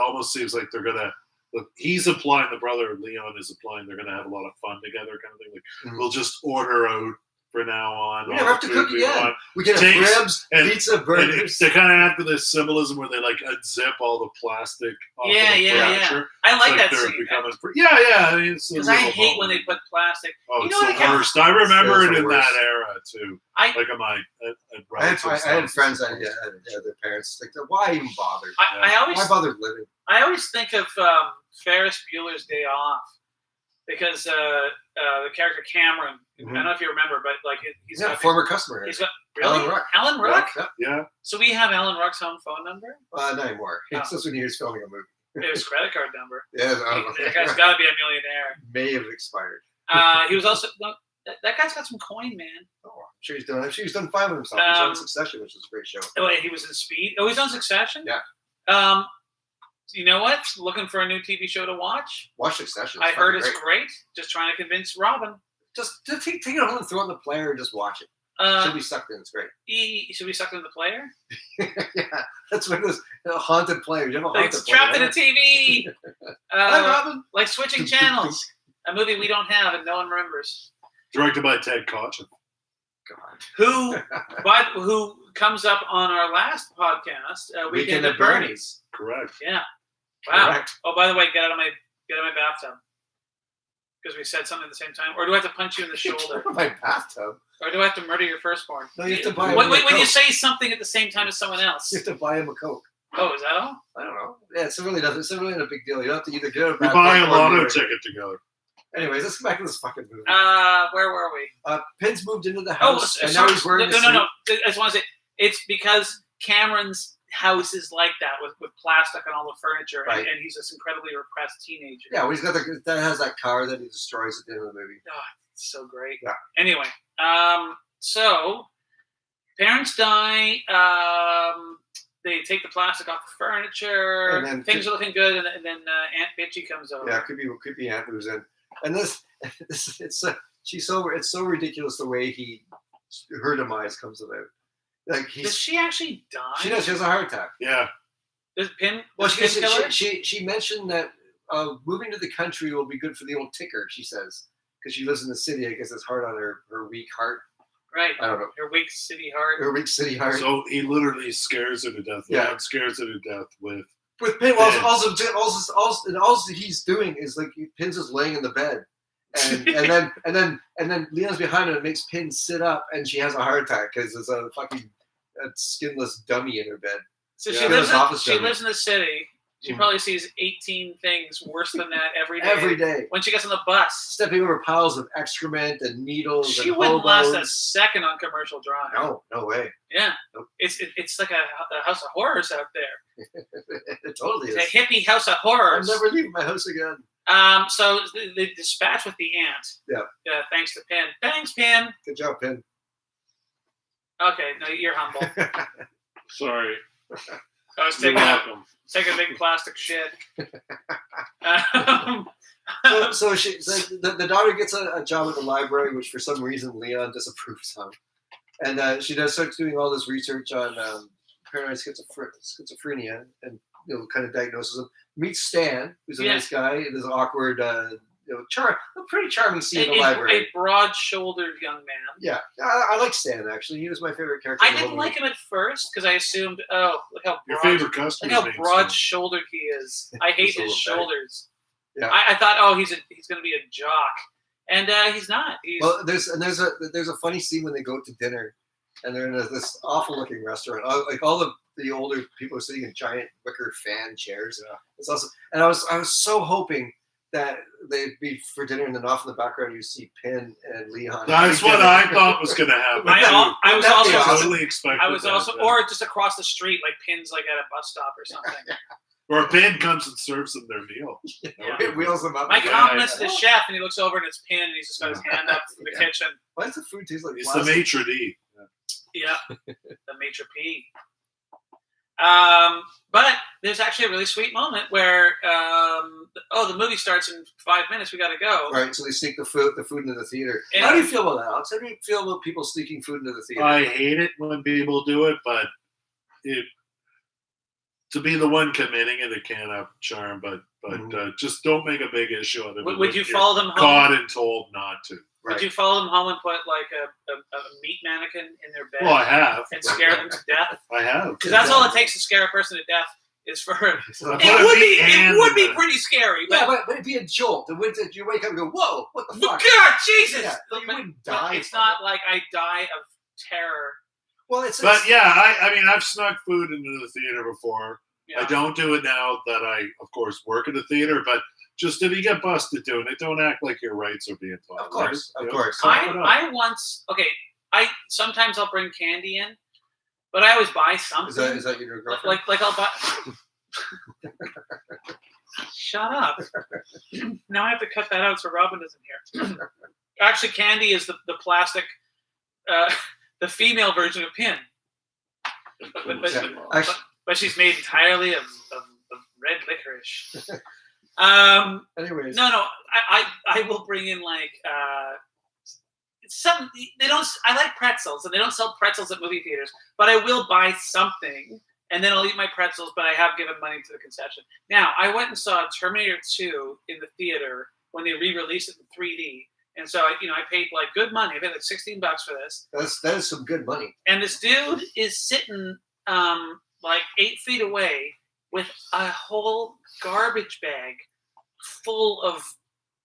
almost seems like they're gonna look, he's implying, the brother Leon is implying they're gonna have a lot of fun together, kind of thing. Like, we'll just order out for now on. We never have to cook again. We get Takes- ribs, and- pizza, And burgers. they kind of have this symbolism where they like unzip all the plastic off Yeah, of the yeah. furniture. I It's like that they're scene. becoming yeah. I mean, it's a Because I real hate when moment. they put plastic. Oh, You it's know what the I got- worst. I remember It's it the in worst. that era too. I- Like at my at I relatives' had houses. friends that had their parents like, why even bother? I always Why bother living? I always think of Ferris Bueller's Day Off because the character Cameron. I don't know if you remember, but like he's Yeah, got former customer. he's got really Alan Ruck. Alan Ruck? Yeah. Yeah, So we have Alan Ruck's home phone number, Not anymore. Oh. It's just when he was filming a movie. his credit card number. Yeah, I don't know. That guy's got to be a millionaire. May have expired. He was also that guy's got some coin, man. Oh, I'm sure he's done fine with himself. He's on Um, Succession, which is a great show. Oh, he was in Speed. Oh, he's on Succession. Yeah. You know what? Looking for a new TV show to watch. Watch Succession. I heard fucking it's great. Just trying to convince Robin. Just take it home and throw it in the player and just watch it. Should be sucked in. It's great. Should we suck in the player? Yeah, that's what this haunted player. You have a haunted It's player. trapped in a TV. Hi, Robin. Like switching channels. A movie we don't have and no one remembers. directed by Ted Koch. God. Who comes up on our last podcast? Weekend at Bernie's. Correct. Yeah. Wow. Correct. Oh, by the way, get out of my bathtub. Because we said something at the same time. Or do I have to punch you in the shoulder? My bathtub. Or do I have to murder your firstborn? No, you have to buy him When a you Coke. say something at the same time as someone else. You have to buy him a Coke. Oh, is that all? I don't know. Yeah, it's really not a big deal. You don't have to either get a We bad buy a Coke or lotto you're- ticket together. Anyways, let's get back to this fucking movie. Where were we? Pinn's moved into the Oh, house, and sorry. now he's wearing No. I just want to say it's because Cameron's house is like that with plastic on all the furniture, Right. and he's this incredibly repressed teenager. Yeah, well, he's got that has that car that he destroys at the end of the movie. Oh, it's so great. Yeah. Anyway, so parents die. They take the plastic off the furniture. And then things are looking good, and then Aunt Bitchy comes over. Yeah, creepy aunt moves in, and it's so ridiculous the way her demise comes about. Like Does she actually die? she does. She has a heart attack. Yeah. Does Pin? Well, does Pin kill her? she mentioned that moving to the country will be good for the old ticker. She says because she lives in the city. I guess it's hard on her weak heart. Right. I don't know. Her weak city heart. Her weak city heart. So he literally scares her to death. Yeah. Leon scares her to death with. With Pin, also he's doing is like Pin's just laying in the bed, and then Leon's behind her and makes Pin sit up, and she has a heart attack because there's a fucking skinless dummy in her bed. So Yeah. she lives. Office She dummy. lives in the city. She probably sees 18 things worse than that every day. Every day, When she gets on the bus, stepping over piles of excrement and needles. she and wouldn't last a hobos. second on Commercial Drive. No way. Yeah. Nope. It's like a house of horrors out there. It totally It's is. a hippie house of I'm horrors. never leaving my house again. So they dispatch with the ant. Yeah. Thanks to Pin. Thanks, Pin. Good job, Pin. Okay, no, you're humble. Sorry. I was You're taking welcome. a big plastic shit. So the daughter gets a job at the library, which for some reason Leon disapproves of, and she starts doing all this research on paranoid schizophrenia and kind of diagnoses him. Meets Stan, who's a Yeah. nice guy. This awkward a pretty charming scene in the library. A broad-shouldered young man. Yeah, I like Stan actually. He was my favorite character. I didn't like him at first because I assumed, oh, look how Your broad, favorite customer. look how broad-shouldered he is. I hate He's a his little guy. shoulders. Yeah. I thought, oh, he's going to be a jock, and he's not. Well, there's a funny scene when they go to dinner, and they're in this awful looking restaurant. Like all the older people are sitting in giant wicker fan chairs. Yeah. It's awesome. And I was so hoping that they'd be for dinner, and then off in the background you see Penn and Leon. That's what I thought was going to happen. I was That'd be also awesome. totally expected. I was that, also, yeah. or just across the street, like Pinn's like at a bus stop or something. Or Pin comes and serves them their meal. Yeah. It wheels them up. My again. compliments to the chef, and he looks over and it's Pin, and he's just got his hand up from the Yeah. kitchen. Why does the food taste like It's the plastic? maitre d'. Yeah, the maitre p'. But there's actually a really sweet moment where, the movie starts in 5 minutes. We got to go. Right, so they sneak the food into the theater. And- How do you feel about that, Alex? How do you feel about people sneaking food into the theater? I hate it when people do it, but to be the one committing it can have charm. But just don't make a big issue of it. Would you You're follow them home? caught and told not to. Right. Would you follow them home and put like a meat mannequin in their bed Well, I have. and scare them to death? I have. Because that's all it takes to scare a person to death is for her. So- I It put a would be. meat It hand would in be there. pretty scary. Yeah, But but it'd be a jolt. The would you wake up and go, whoa, what the God, fuck? Jesus! Yeah, but you wouldn't die It's from not it. like I die of terror. Well, it's But yeah, I mean, I've snuck food into the theater before. Yeah. I don't do it now that I, of course, work at a theater. But just if you get busted doing it, don't act like your rights are being violated. Of course, of You know? course. Cough it up. I once I sometimes I'll bring candy in, but I always buy something. Is that your girlfriend? like I'll buy. Shut up! Now I have to cut that out so Robin isn't here. Actually, candy is the plastic, the female version of Pin. Actually, But she's made entirely of red licorice. anyways, No. I will bring in like some. They don't. I like pretzels, and they don't sell pretzels at movie theaters. But I will buy something, and then I'll eat my pretzels. But I have given money to the concession. Now I went and saw Terminator 2 in the theater when they re-released it in 3D, and so I paid like good money. I paid like $16 for this. that is some good money. And this dude is sitting like 8 feet away with a whole garbage bag full of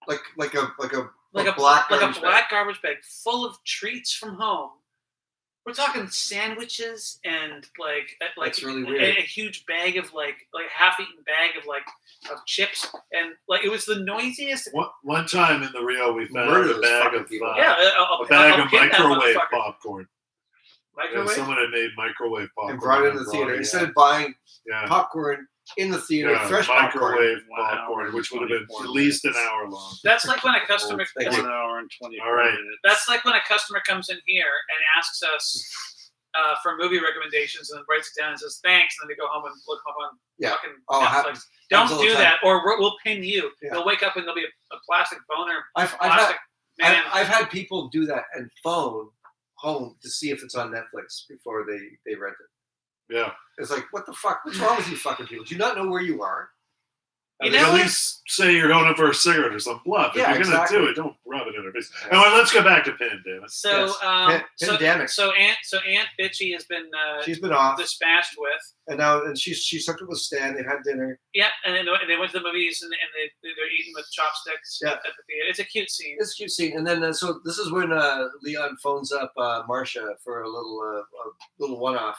Like a black garbage bag. garbage bag full of treats from home. We're talking sandwiches and like That's really a weird. huge bag of like half-eaten bag of chips, and like it was the noisiest. One time in the Rio, we found Murder a those bag fucking of people. Yeah, a bag I'll of pin that microwave motherfucker. popcorn. Yeah, Microwave. someone had made microwave popcorn And brought it into the theater instead of buying yeah, popcorn in the theater, yeah, fresh popcorn. microwave 1 hour popcorn, and which would have been 24 at least an minutes. hour long. That's like when a customer. Thank that's, you. 1 hour and 24 All right. minutes. that's like when a customer comes in here and asks us for movie recommendations and then writes it down and says thanks, and then they go home and look them up on Yeah. fucking Oh, Netflix. happens Don't all the do time. that, or we'll pin you. Yeah. They'll wake up and there'll be a plastic boner, I've had plastic man. I've had people do that and phone home to see if it's on Netflix before they rent it. Yeah. It's like, what the fuck? What's wrong with you fucking people? Do you not know where you are? You At know what? least say you're going in for a cigarette or some bluff. If Yeah, you're going to exactly. do it, don't rub it in her face. Anyway, let's go back to Penn, damn it. So, Yes. Pandemic. so Aunt Bitchy has been She's been off, dispatched with. and she's hooked up with Stan. They've had dinner. Yeah, and then they went to the movies and they're eating with chopsticks Yeah. at the theater. It's a cute scene. It's a cute scene. And then so this is when Leon phones up Marcia for a little one-off,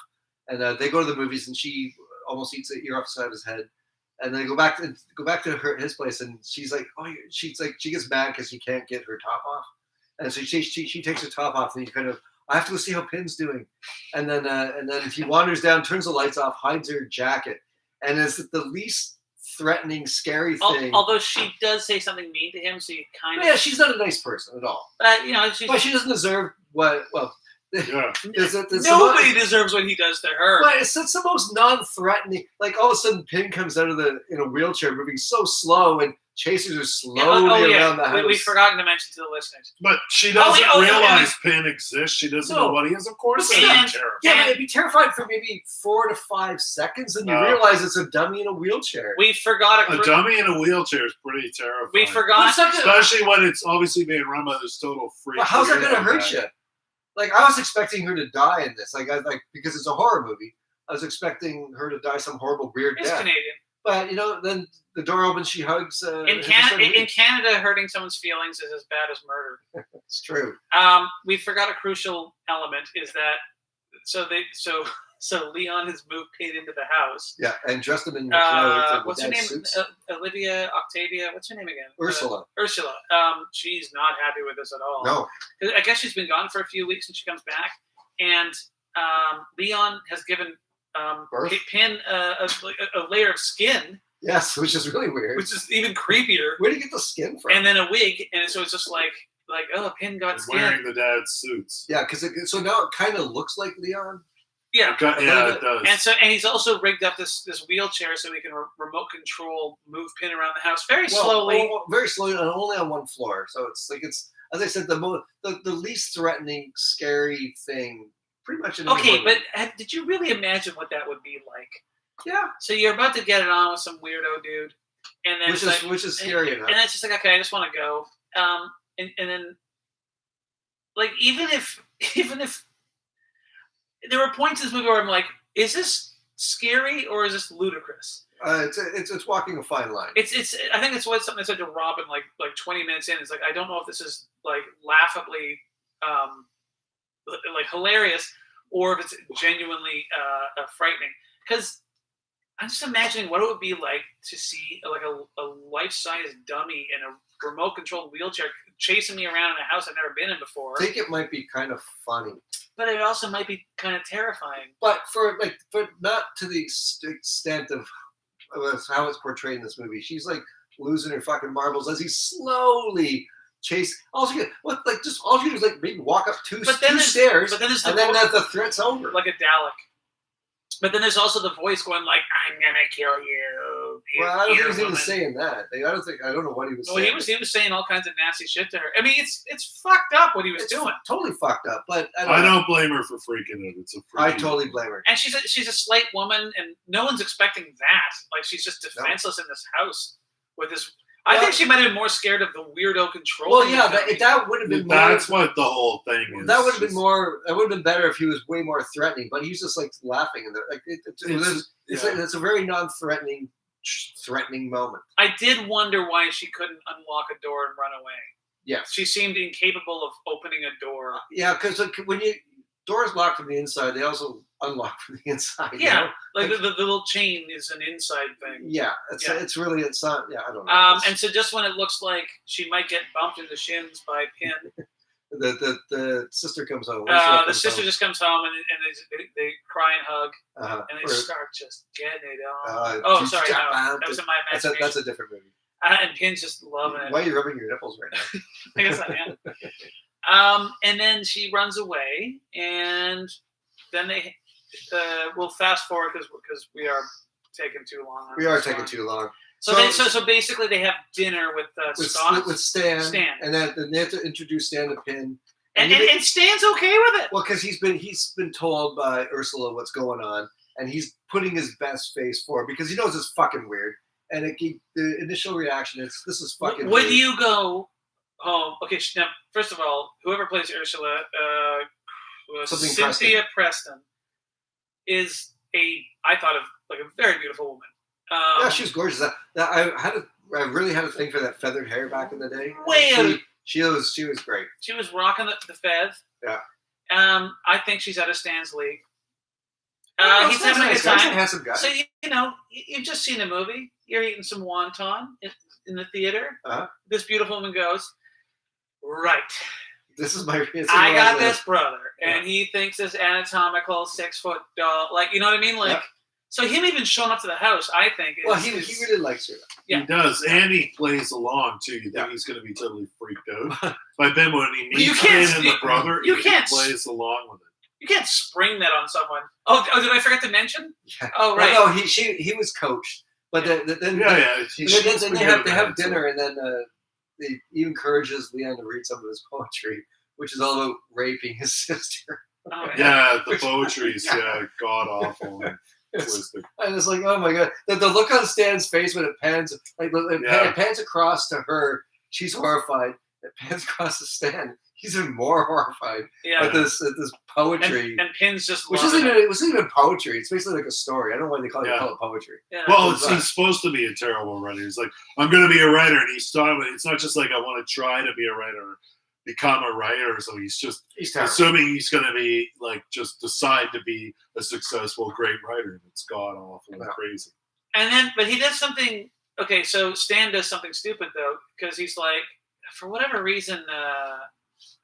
and they go to the movies, and she almost eats the ear off the side of his head. And then they go back to his place, and she's like, she gets mad because she can't get her top off, and so she takes her top off, and he kind of, I have to go see how Pin's doing, and then he wanders down, turns the lights off, hides her jacket, and it's the least threatening, scary thing. Although she does say something mean to him, so you kind of. Yeah, she's not a nice person at all, She's, but she doesn't deserve what. Well, Yeah. nobody deserves what he does to her. But it's the most non-threatening. Like all of a sudden, Pin comes out of in a wheelchair, moving so slow, and chases her slowly around the house. We've forgotten to mention to the listeners. But she doesn't yeah, realize Pin exists. She doesn't know what he is. Of course, But it's and- terrifying. Yeah, but it'd be terrifying for maybe 4 to 5 seconds, and you Oh. realize it's a dummy in a wheelchair. We forgot A dummy in a wheelchair is pretty terrifying. We forgot. Especially when it's obviously being run by this total freak. But how's that going to weirdo hurt guy. you? Like, I was expecting her to die in this. Like because it's a horror movie. I was expecting her to die some horrible weird It's death. Canadian. But then the door opens, she hugs. In Canada, hurting someone's feelings is as bad as murder. It's true. We forgot a crucial element is that so Leon has moved Pin into the house. Yeah, and dressed him in clothes. What's her name? Olivia Octavia. What's her name again? Ursula. Ursula. She's not happy with this at all. No. I guess she's been gone for a few weeks and she comes back, and Leon has given Pin a layer of skin, Yes, which is really weird. which is even creepier, Where do you get the skin from? and then a wig, and so it's just like oh, Pin got And skin. wearing the dad's suits. Yeah, because so now it kind of looks like Leon. Yeah. Yeah, it does. And he's also rigged up this wheelchair so he can remote control move Pin around the house very slowly. Very slowly, and only on one floor. So it's like as I said, the least threatening, scary thing, pretty much. In Okay, but did you really imagine what that would be like? yeah, So you're about to get it on with some weirdo dude, and then which is scary enough. And it's just like, okay, I just want to go. And then, like, even if there were points in this movie where I'm like, is this scary or is this ludicrous? It's walking a fine line. It's I think it's something I said to Robin like 20 minutes in. It's like I don't know if this is like laughably like hilarious or if it's genuinely frightening. Because I'm just imagining what it would be like to see like a life-size dummy in a remote-controlled wheelchair chasing me around in a house I've never been in before. I think it might be kind of funny, But it also might be kind of terrifying. but for not to the extent of how it's portrayed in this movie. She's like losing her fucking marbles as he slowly chase. All she do is like maybe walk up two stairs, But then there's and then the threat's over. like a Dalek. But then there's also the voice going like, "I'm gonna kill you." Well, I don't think he was even saying that. I don't know what he was saying. He was saying all kinds of nasty shit to her. I mean, it's fucked up what he was doing. Totally fucked up. But I don't blame her for freaking out. It's a freaky I totally blame her. And she's a slight woman, and no one's expecting that. Like she's just defenseless in this house with this. I think she might have been more scared of the weirdo control. Well, yeah, that would have been more. That's what the whole thing is. That would have been more. That would have been better if he was way more threatening. But he's just like laughing, and like it's a very non-threatening, threatening moment. I did wonder why she couldn't unlock a door and run away. Yes, She seemed incapable of opening a door. yeah, because when doors lock from the inside, they also unlock from the inside. Yeah, you know? like the little chain is an inside thing. Yeah, it's not. Yeah, I don't know. And so just when it looks like she might get bumped in the shins by Pin, the sister comes home. the sister just comes home and they cry and hug and they Or- start just getting it on. Sorry, no, that was in my imagination. That's a different movie. And Pin's just loving it. Why are you rubbing your nipples right now? I guess I am. And then she runs away, and then we'll fast forward because we are taking too long. We are taking too long. So basically, they have dinner with Scott. With Stan, Stan. and then they have to introduce Stan to Pin. And Stan's okay with it. Well, because he's been told by Ursula what's going on, and he's putting his best face forward because he knows it's fucking weird. And the initial reaction is, this is fucking Would weird. you go home? Okay, now, first of all, whoever plays Ursula, Cynthia Preston, is I thought of like a very beautiful woman. Yeah, she was gorgeous. I really had a thing for that feathered hair back in the day. Well, she was great. She was rocking the fez. Yeah. I think she's out of Stan's league. He's He's having a good time. Handsome guy. So you've just seen a movie. You're eating some wonton in the theater. Uh-huh. This beautiful woman goes, right. This is my. I got this brother, and he thinks this anatomical 6-foot doll. Like, you know what I mean? Like, yeah. So him even showing up to the house, I think. He really likes her. Yeah. He does, and he plays along too. You think he's going to be totally freaked out, but then when he meets Finn and the brother, he plays along with it. You can't spring that on someone. Oh, did I forget to mention? Yeah. Oh, right. Well, no, he was coached, But then He then shoots they me have in they the have head, dinner, and then he encourages Leon to read some of his poetry, which is all about raping his sister. Oh, Yeah, the poetry's god awful. Twisted. And it's like, oh my god, the look on Stan's face when it pans, it pans across to her, she's horrified. It pans across to Stan, he's even more horrified Yeah. at this poetry, and Pin's just which loving isn't it. it wasn't even poetry. It's basically like a story. I don't know why they call it poetry. Yeah. Well, What's that? he's supposed to be a terrible writer. He's like, I'm going to be a writer, and he's talking about it's not just like I want to try to be a writer, or become a writer. So he's terrible. assuming he's going to be like just decide to be a successful, great writer. It's god awful and crazy. And then, but he does something. Okay, so Stan does something stupid though, because he's like, for whatever reason,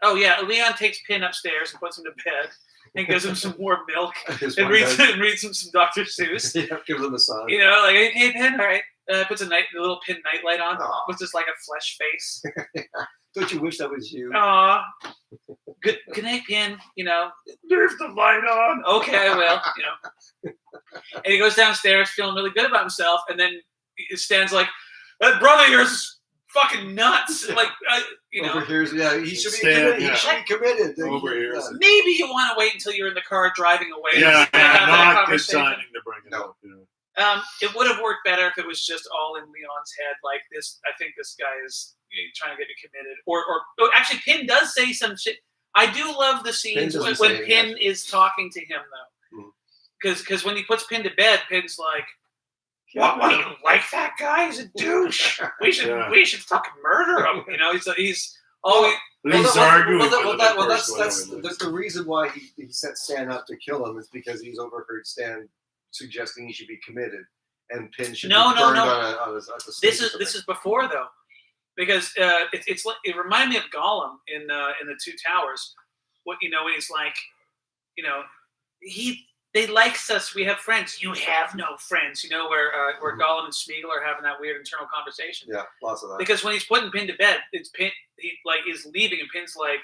Leon takes Pin upstairs and puts him to bed and gives him some warm milk and reads him some Dr. Seuss. Yeah, gives him a song. You know, like, hey, Pin, all right. Puts a little Pin nightlight on, Aw. with just like a flesh face. Don't you wish that was you? Aw. Good night, Pin. You know, leave the light on. Okay, I will. You know. And he goes downstairs feeling really good about himself, and then Stan's like, that brother of yours is fucking nuts. Like, you know. Overhears, he should be Stan, committed. yeah. He should be committed. Overhears. Maybe you want to wait until you're in the car driving away. Yeah, to have that not good conversation. timing to bring it up. You know. It would have worked better if it was just all in Leon's head. Like this, I think this guy is trying to get me committed. Or actually, Pin does say some shit. I do love the scenes when Pin is talking to him though, because when he puts Pin to bed, Pin's like, "What do you like that guy? He's a douche. We should fucking murder him." You know, he's always. He's arguing. That's the reason why he set Stan up to kill him is because he's overheard Stan suggesting he should be committed, and Pin should be burned on a stake. This is before though, because it's like it reminded me of Gollum in the Two Towers. What when he's like, they likes us. We have friends. You have no friends. Where Gollum and Smeagol are having that weird internal conversation. Yeah, lots of that. Because when he's putting Pin to bed, it's Pin. He is leaving, and Pin's like,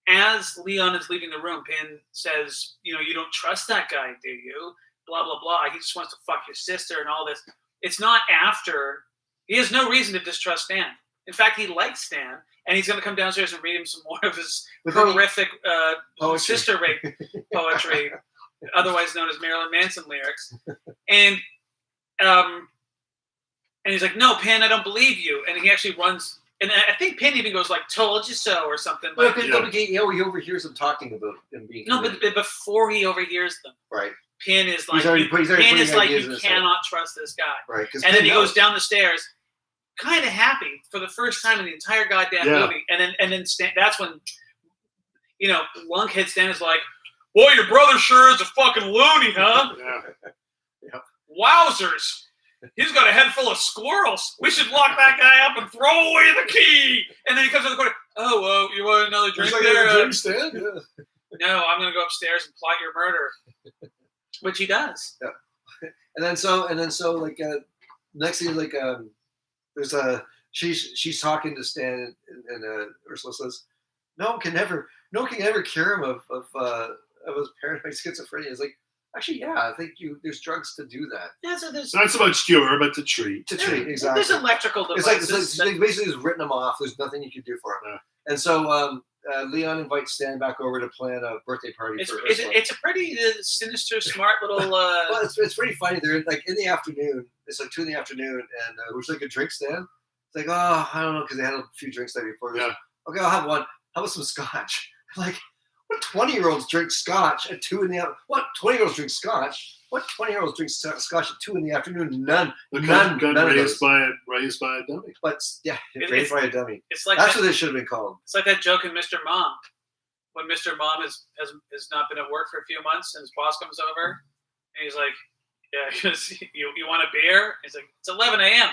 as Leon is leaving the room, Pin says, you don't trust that guy, do you? Blah blah blah. He just wants to fuck your sister and all this. It's not after. He has no reason to distrust Stan. In fact, he likes Stan, and he's going to come downstairs and read him some more of his horrific sister rape poetry. Otherwise known as Marilyn Manson lyrics, and he's like, "No, Pin, I don't believe you." And he actually runs, and I think Pin even goes like, "Told you so," or something. He overhears them talking about him being. No, but before he overhears them, right? Pin is like, Pin is like, you cannot trust this guy, right? And then he goes down the stairs, kind of happy for the first time in the entire goddamn movie, and then Stan, that's when, Lunkhead Stan is like, "Boy, your brother sure is a fucking loony, huh?" Yeah. Wowzers. He's got a head full of squirrels. We should lock that guy up and throw away the key. And then he comes to the corner. "Oh, well, you want another drink there?" Stan? No, I'm going to go upstairs and plot your murder. Which he does. Yeah. And then so like next thing there's she's talking to Stan and Ursula says, no one can ever cure him of his paranoid schizophrenia. It's like, actually, yeah, I think there's drugs to do that. Yeah, so there's not so much cure, but to treat. Exactly. There's electrical devices. It's like basically just written him off. There's nothing you can do for him. Yeah. And so Leon invites Stan back over to plan a birthday party for Ursula. It's a pretty sinister, smart little. Well, it's pretty funny. They're like in the afternoon. It's like 2 PM, and would you like a drink, Stan? It's like, oh, I don't know, because they had a few drinks that before. Yeah. Okay, I'll have one. How about some scotch? I'm like, what 20-year-olds drink scotch at 2 PM? What 20-year-olds drink scotch? What 20-years drink scotch at 2 PM? None. None. Raised by a dummy. But yeah, raised by a dummy. It's like that's what they should have been called. It's like that joke in Mr. Mom, when Mr. Mom has not been at work for a few months, and his boss comes over, and he's like, "Yeah, you want a beer?" He's like, "It's 11 AM.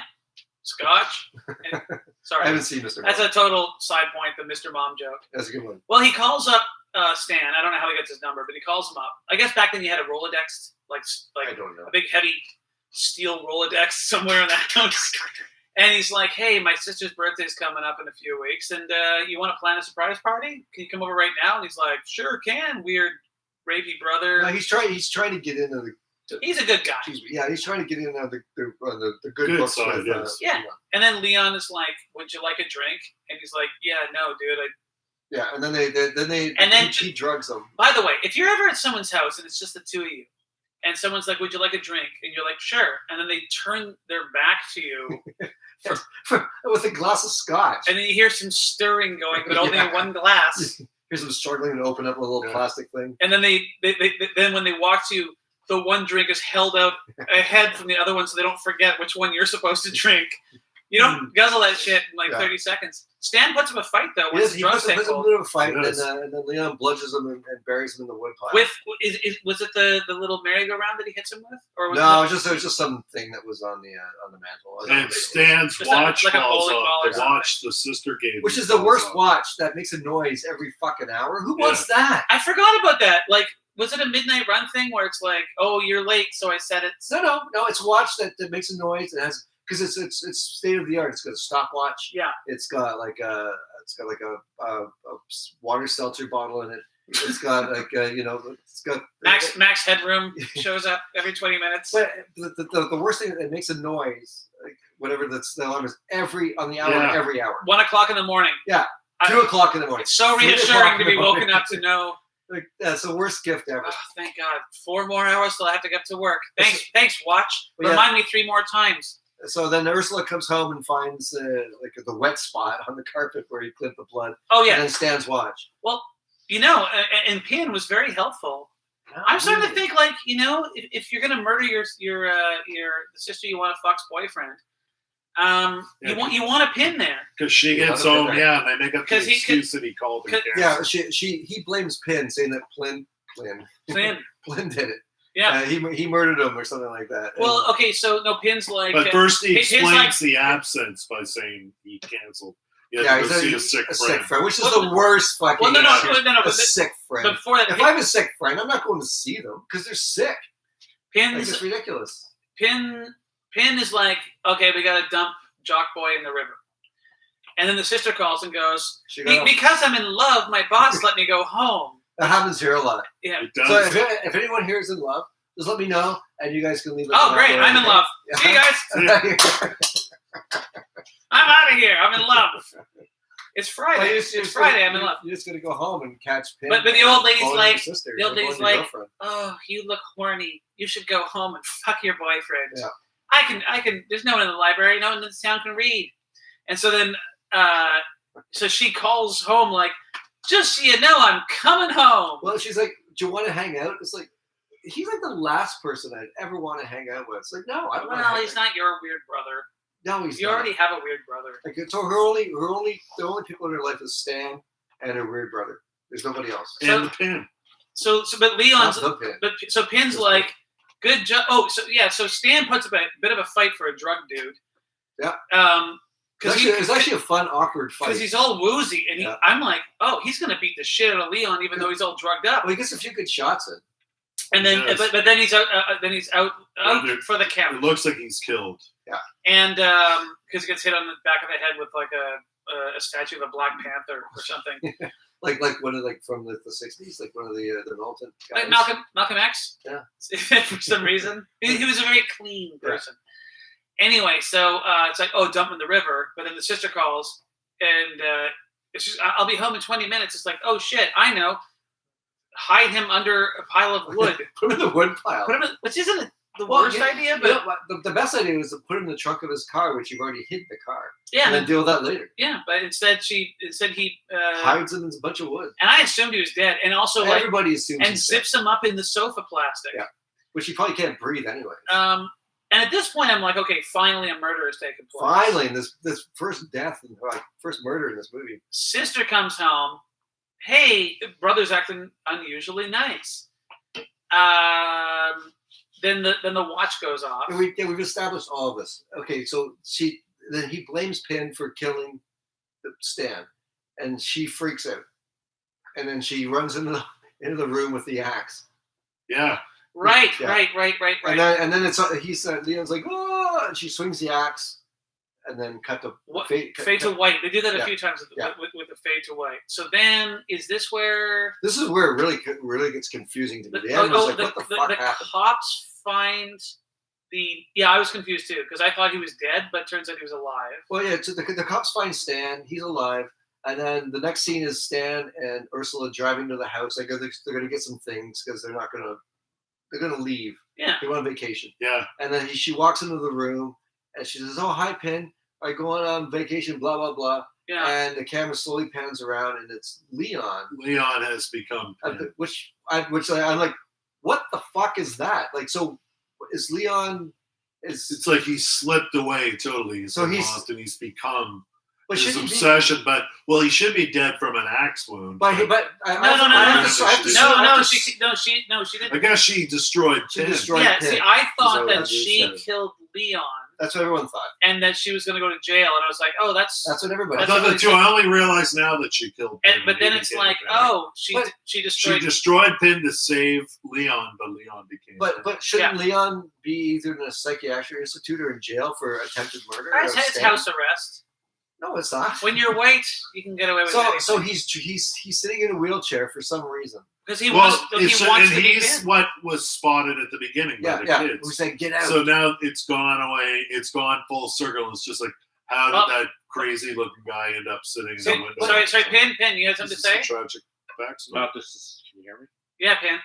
Scotch." And, sorry, I haven't seen Mr. Mom. That's a total side point. The Mr. Mom joke. That's a good one. Well, he calls up Stan. I don't know how he gets his number, but he calls him up. I guess back then you had a Rolodex, like I don't know. a big heavy steel Rolodex somewhere in the house. And he's like, "Hey, my sister's birthday's coming up in a few weeks, and you want to plan a surprise party? Can you come over right now?" And he's like, "Sure can, weird rapey brother." No, he's trying to get into He's a good guy. He's trying to get in on the good Good books side, with, yes. Yeah. And then Leon is like, "Would you like a drink?" And he's like, "Yeah, no, dude." Yeah, and then he drugs them. By the way, if you're ever at someone's house and it's just the two of you, and someone's like, "Would you like a drink?" and you're like, "Sure," and then they turn their back to you, with a glass of scotch. and then you hear some stirring going, but only in one glass. Here's them struggling to open up a little plastic thing. And then then when they walk to you, the one drink is held out ahead from the other one, so they don't forget which one you're supposed to drink. You don't guzzle that shit in like 30 seconds. Stan puts up a fight though. Yes, he puts up a bit of a fight, and Yes. then Leon bludgeons him and buries him in the woodpile. Was it the little merry-go-round that he hits him with, or was No, it it was just something that was on the mantle. And Stan's Just watch like a falls bowling ball off. or The something. watch the sister gave him Which is the falls worst off. watch that makes a noise every fucking hour. Who wants that? I forgot about that. Like, was it a midnight run thing where it's like, "Oh, you're late, so I said it." No. It's a watch that makes a noise. It has because it's state of the art. It's got a stopwatch. Yeah. It's got like a water seltzer bottle in it. It's got like it's got Max Headroom shows up every 20 minutes. But the worst thing, it makes a noise, like whatever the alarm is, every hour. 1 o'clock in the morning. Yeah. 2 o'clock in the morning. It's so 3 reassuring o'clock to in the be woken morning. up to know. Like, that's the worst gift ever. Oh, thank God. 4 more hours till I have to get to work. Thanks, watch. Yeah. Remind me 3 more times. So then Ursula comes home and finds like the wet spot on the carpet where he clipped the blood. Oh yeah. And then Stan's watch. Well, and Pin was very helpful. I'm starting to think, like, if you're gonna murder your the sister you want to fuck's boyfriend, you want a Pin there. Because she gets home, and they make up the excuse that he called her. Yeah, he blames Pin, saying that Plin did it. Yeah, he murdered him or something like that. Well, okay, so no, Pin's like. But first he Pin's explains like, the absence by saying he canceled. Yeah, he's he's see a sick friend. which is the worst fucking. Well, no, a sick friend. But before that, if I have a sick friend, I'm not going to see them because they're sick. Pin's it's ridiculous. Pin is like, okay, we gotta dump Jock Boy in the river, and then the sister calls and goes, because I'm in love, my boss let me go home. That happens here a lot. Yeah. It does. So if anyone here is in love, just let me know, and you guys can leave it. Oh, great! I'm in love. See you guys. I'm out of here. I'm in love. It's Friday. It's Friday. I'm in love. You're just gonna go home and catch Pin. But the old lady's like, girlfriend. "Oh, you look horny. You should go home and fuck your boyfriend." Yeah. I can. There's no one in the library. No one in this town can read. And so then, so she calls home like, "Just so you know, I'm coming home." Well, she's like, "Do you want to hang out?" It's like, he's like the last person I'd ever want to hang out with. It's like, no, I don't. Well, he's not your weird brother. No, he's You not. already have a weird brother. Like, so the only people in her life is Stan and her weird brother. There's nobody else. And the Pin. But Leon's, Not the Pin. but so Pin's like, good job. Oh, so Stan puts up a bit of a fight for a drug dude. Yeah. It's actually a fun, awkward fight. Because he's all woozy, and I'm like, oh, he's gonna beat the shit out of Leon, even though he's all drugged up. Well, he gets a few good shots in. And then, but then he's out. For the count. It looks like he's killed. Yeah. And because he gets hit on the back of the head with like a statue of a Black Panther or something. like one of from the 60s, like one of the militant guys. Like Malcolm X. Yeah. For some reason, he was a very clean person. Yeah. Anyway, so it's like, oh, dump in the river. But then the sister calls, and it's just, I'll be home in 20 minutes. It's like, oh shit, I know. Hide him under a pile of wood. Put him in the wood pile. Which isn't the worst idea, but the best idea was to put him in the trunk of his car, which you've already hid the car. Yeah, and then deal with that later. Yeah, but instead he hides him in a bunch of wood. And I assumed he was dead, and also everybody assumes and zips him up in the sofa plastic. Yeah, which he probably can't breathe anyway. And at this point, I'm like, okay, finally a murder has taken place. Finally, this first death and first murder in this movie. Sister comes home. Hey, brother's acting unusually nice. Then the watch goes off. And we've established all of this. Okay, so then he blames Pin for killing Stan, and she freaks out, and then she runs into the room with the axe. Yeah. Right. And then Leon's like, oh, and she swings the axe. And then cut to fade to white. They do that a few times with the fade to white. So then, is this where? This is where it really gets confusing to me. The end was like, what the fuck happened? Cops find I was confused too because I thought he was dead, but turns out he was alive. Well, yeah. So the cops find Stan. He's alive. And then the next scene is Stan and Ursula driving to the house. They're going to get some things because they're going to leave. Yeah. They go on vacation. Yeah. And then she walks into the room and she says, "Oh, hi, Pin. Are you going on vacation? Blah, blah, blah." Yeah. And the camera slowly pans around and it's Leon. Leon has become Pin. Which I'm like, what the fuck is that? Like, so is Leon? It's like he slipped away totally. He's lost and he's become his obsession. But he should be dead from an axe wound. No, she didn't. I guess she destroyed Pin. Pin. See, I thought that she killed Leon. That's what everyone thought. And that she was going to go to jail. And I was like, oh, that's what everybody I thought that too. I only realized now that she killed Pin. But then it's like, she destroyed. She destroyed Pin to save Leon, but Leon became Pin. But shouldn't Leon be either in a psychiatric institute or in jail for attempted murder? It's house arrest. No, it's not. When you're white, you can get away with anything. So he's sitting in a wheelchair for some reason. Because he wants to be Pin. What was spotted at the beginning by the kids. Who said, "Get out." So now it's gone away. It's gone full circle. It's just like, how did that crazy looking guy end up sitting in the window? Sorry, Pin, you had something to say? Tragic facts about this. Can you hear me? Yeah, Pin.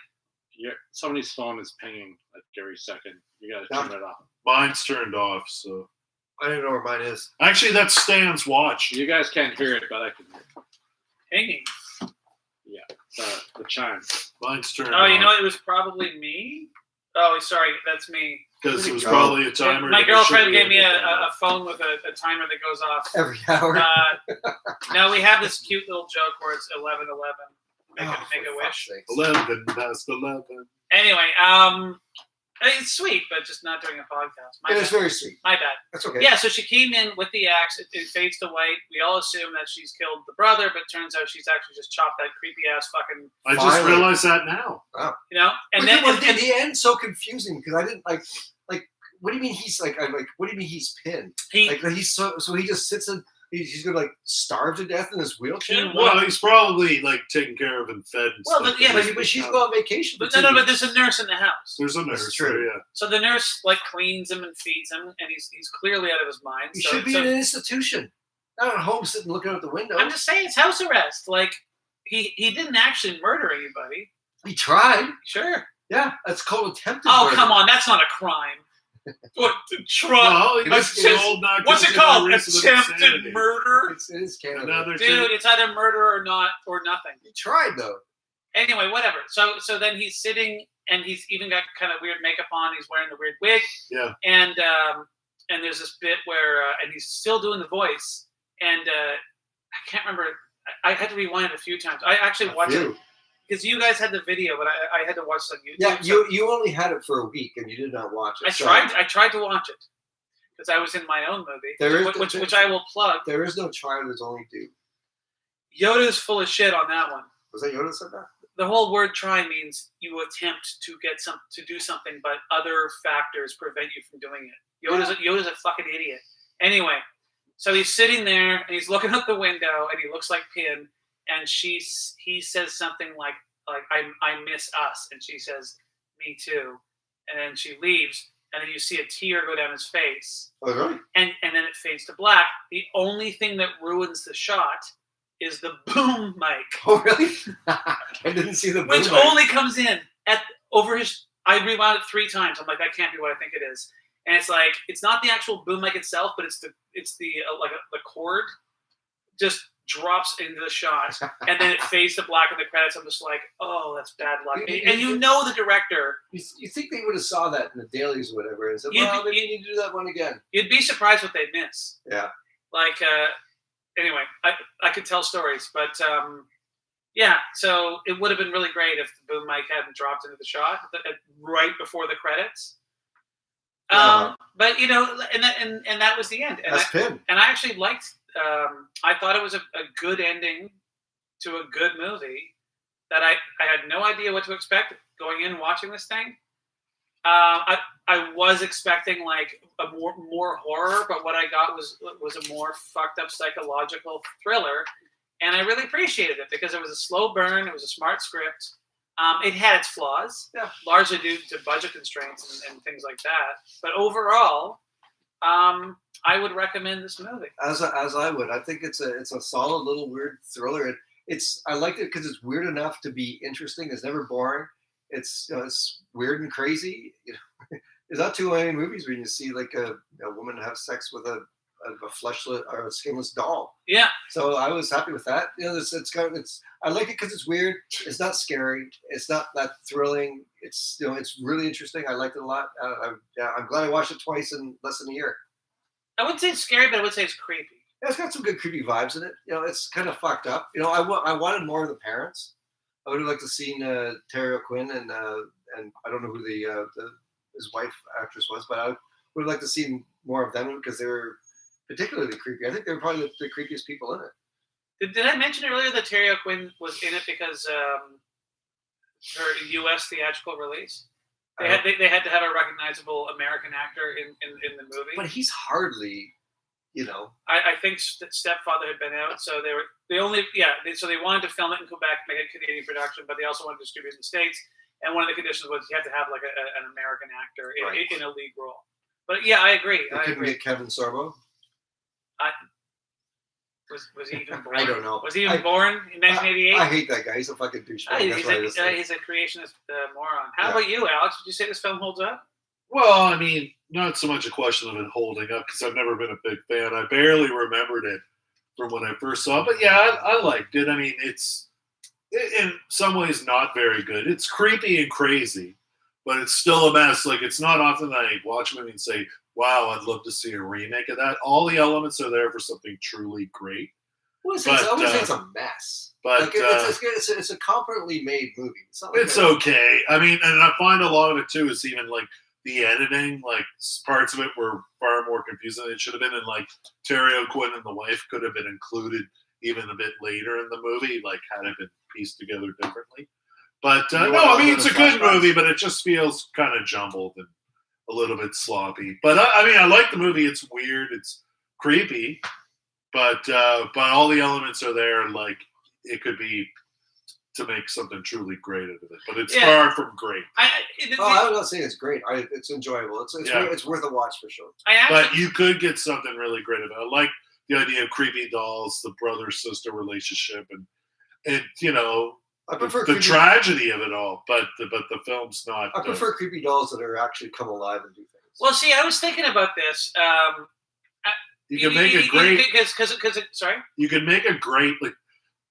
Somebody's phone is pinging like every second. You got to turn it off. Mine's turned off, so. I don't know where mine is. Actually, that's Stan's watch. You guys can't hear it, but I can hear it. Pinging. Yeah, the chime. Mine's turned off. off. You know what? It was probably me. Oh, sorry, that's me. Because it was probably a timer. My girlfriend gave me a phone with a timer that goes off every hour. Now we have this cute little joke where it's 11:11. Make a wish. 11 past 11. Anyway, it's sweet, but just not during a podcast. It was very sweet. My bad. That's okay. Yeah, so she came in with the axe. It fades to white. We all assume that she's killed the brother, but turns out she's actually just chopped that creepy ass fucking. I just realized that now. Wow. You know, and then the end's so confusing because I didn't like. What do you mean he's like? I'm like, what do you mean he's pinned? He's so he just sits in. He's gonna like starve to death in his wheelchair. He's probably like taken care of and fed. And stuff. But she's going on vacation. But there's a nurse in the house. There's a nurse. That's true. Yeah. So the nurse like cleans him and feeds him, and he's clearly out of his mind. He should be in an institution, not at home sitting looking out the window. I'm just saying it's house arrest. Like he didn't actually murder anybody. He tried. Sure. Yeah, that's called attempted. Oh, murder. Come on, that's not a crime. What to try? What's it called? Attempted murder. It is Canada. Dude, it's either murder or not or nothing. He tried though. Anyway, whatever. So then he's sitting and he's even got kind of weird makeup on. He's wearing the weird wig. Yeah. And there's this bit where and he's still doing the voice and I can't remember. I had to rewind it a few times. I actually watched it. Because you guys had the video, but I had to watch it on YouTube. Yeah, you only had it for a week, and you did not watch it. I tried to watch it because I was in my own movie, which I will plug. There is no try, there's only do. Yoda's full of shit on that one. Was that Yoda that said that? The whole word "try" means you attempt to do something, but other factors prevent you from doing it. Yoda's a fucking idiot. Anyway, so he's sitting there and he's looking out the window, and he looks like Pin. And he says something like I miss us, and she says, me too. And then she leaves, and then you see a tear go down his face. Oh, really? And then it fades to black. The only thing that ruins the shot is the boom mic. Oh, really? I didn't see the boom mic. Which only comes in over his. I rewound it 3 times. I'm like, that can't be what I think it is. And it's like it's not the actual boom mic itself, but it's the the cord just drops into the shot, and then it fades to black in the credits. I'm just like, oh, that's bad luck. And you know the director. You think they would have saw that in the dailies or whatever and said, well, maybe you need to do that one again. You'd be surprised what they'd miss. Yeah. Like, anyway, I could tell stories, but yeah, so it would have been really great if the boom mic hadn't dropped into the shot right before the credits. But, you know, and that was the end. And that's Pin. And I actually liked I thought it was a good ending to a good movie that I had no idea what to expect going in watching this thing. I was expecting like a more horror, but what I got was a more fucked up psychological thriller, and I really appreciated it because it was a slow burn. It was a smart script. It had its flaws, largely due to budget constraints and things like that. But overall, I would recommend this movie. As I would. I think it's a solid little weird thriller. I liked it because it's weird enough to be interesting. It's never boring. It's it's weird and crazy. There's not too many movies where you see like a woman have sex with a fleshless or a skinless doll. Yeah. So I was happy with that. I like it because it's weird. It's not scary. It's not that thrilling. It's it's really interesting. I liked it a lot. I'm glad I watched it twice in less than a year. I wouldn't say it's scary, but I would say it's creepy. Yeah, it's got some good creepy vibes in it. It's kind of fucked up. I wanted more of the parents. I would have liked to seen Terry O'Quinn and I don't know who his wife actress was, but I would have liked to see more of them because they were particularly creepy. I think they were probably the creepiest people in it. Did I mention earlier that Terry O'Quinn was in it because her U.S. theatrical release? They had to have a recognizable American actor in the movie. But he's hardly, I think Stepfather had been out, so so they wanted to film it in Quebec, make it a Canadian production, but they also wanted to distribute it in the States. And one of the conditions was you had to have like an American actor in a lead role. But yeah, I agree. They couldn't get Kevin Sorbo. Was he even born? I don't know. Was he even born in 1988? I hate that guy. He's a fucking douchebag. He's a creationist moron. How about you, Alex? Would you say this film holds up? Well, I mean, not so much a question of it holding up because I've never been a big fan. I barely remembered it from when I first saw it. But yeah, I liked it. I mean, it's in some ways not very good. It's creepy and crazy, but it's still a mess. Like, it's not often that I watch a movie and say, wow, I'd love to see a remake of that. All the elements are there for something truly great. I wouldn't say it's a mess. But like it's a competently made movie. It's okay. I mean, and I find a lot of it too is even like the editing, like parts of it were far more confusing than it should have been. And like Terry O'Quinn and the wife could have been included even a bit later in the movie, like had it been pieced together differently. But no, I mean, it's a good movie, but it just feels kind of jumbled and a little bit sloppy. But I mean, I like the movie. It's weird. It's creepy. But all the elements are there. Like, it could be to make something truly great out of it. But it's far from great. I'm not saying it's great. It's enjoyable. It's worth a watch for sure. But you could get something really great out of it. I like the idea of creepy dolls, the brother-sister relationship, and I prefer the tragedy of it all. But the film's not. I prefer creepy dolls that are actually come alive and do things. Well, see, I was thinking about this. You can make a great. Sorry. You can make a great, like,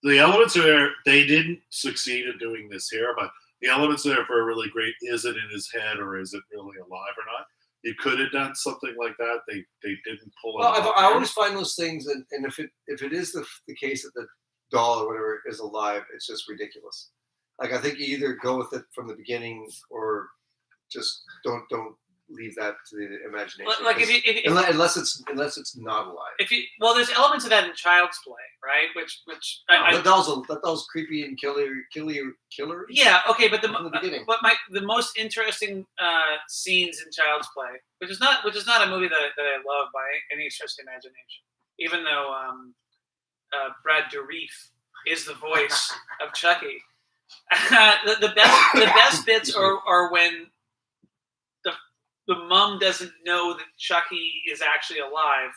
the elements are there. They didn't succeed in doing this here, but the elements are there for a really great. Is it in his head or is it really alive or not? You could have done something like that. They didn't pull it off. I always find those things, and if it is the case that the doll or whatever is alive, it's just ridiculous. Like, I think you either go with it from the beginning or just don't leave that to the imagination. Like unless it's not alive. There's elements of that in Child's Play, right? That doll's creepy and killer. Yeah, okay, but from the beginning. The most interesting scenes in Child's Play, which is not a movie that I love by any stretch of the imagination, even though Brad Dourif is the voice of Chucky. The best bits are when the mom doesn't know that Chucky is actually alive,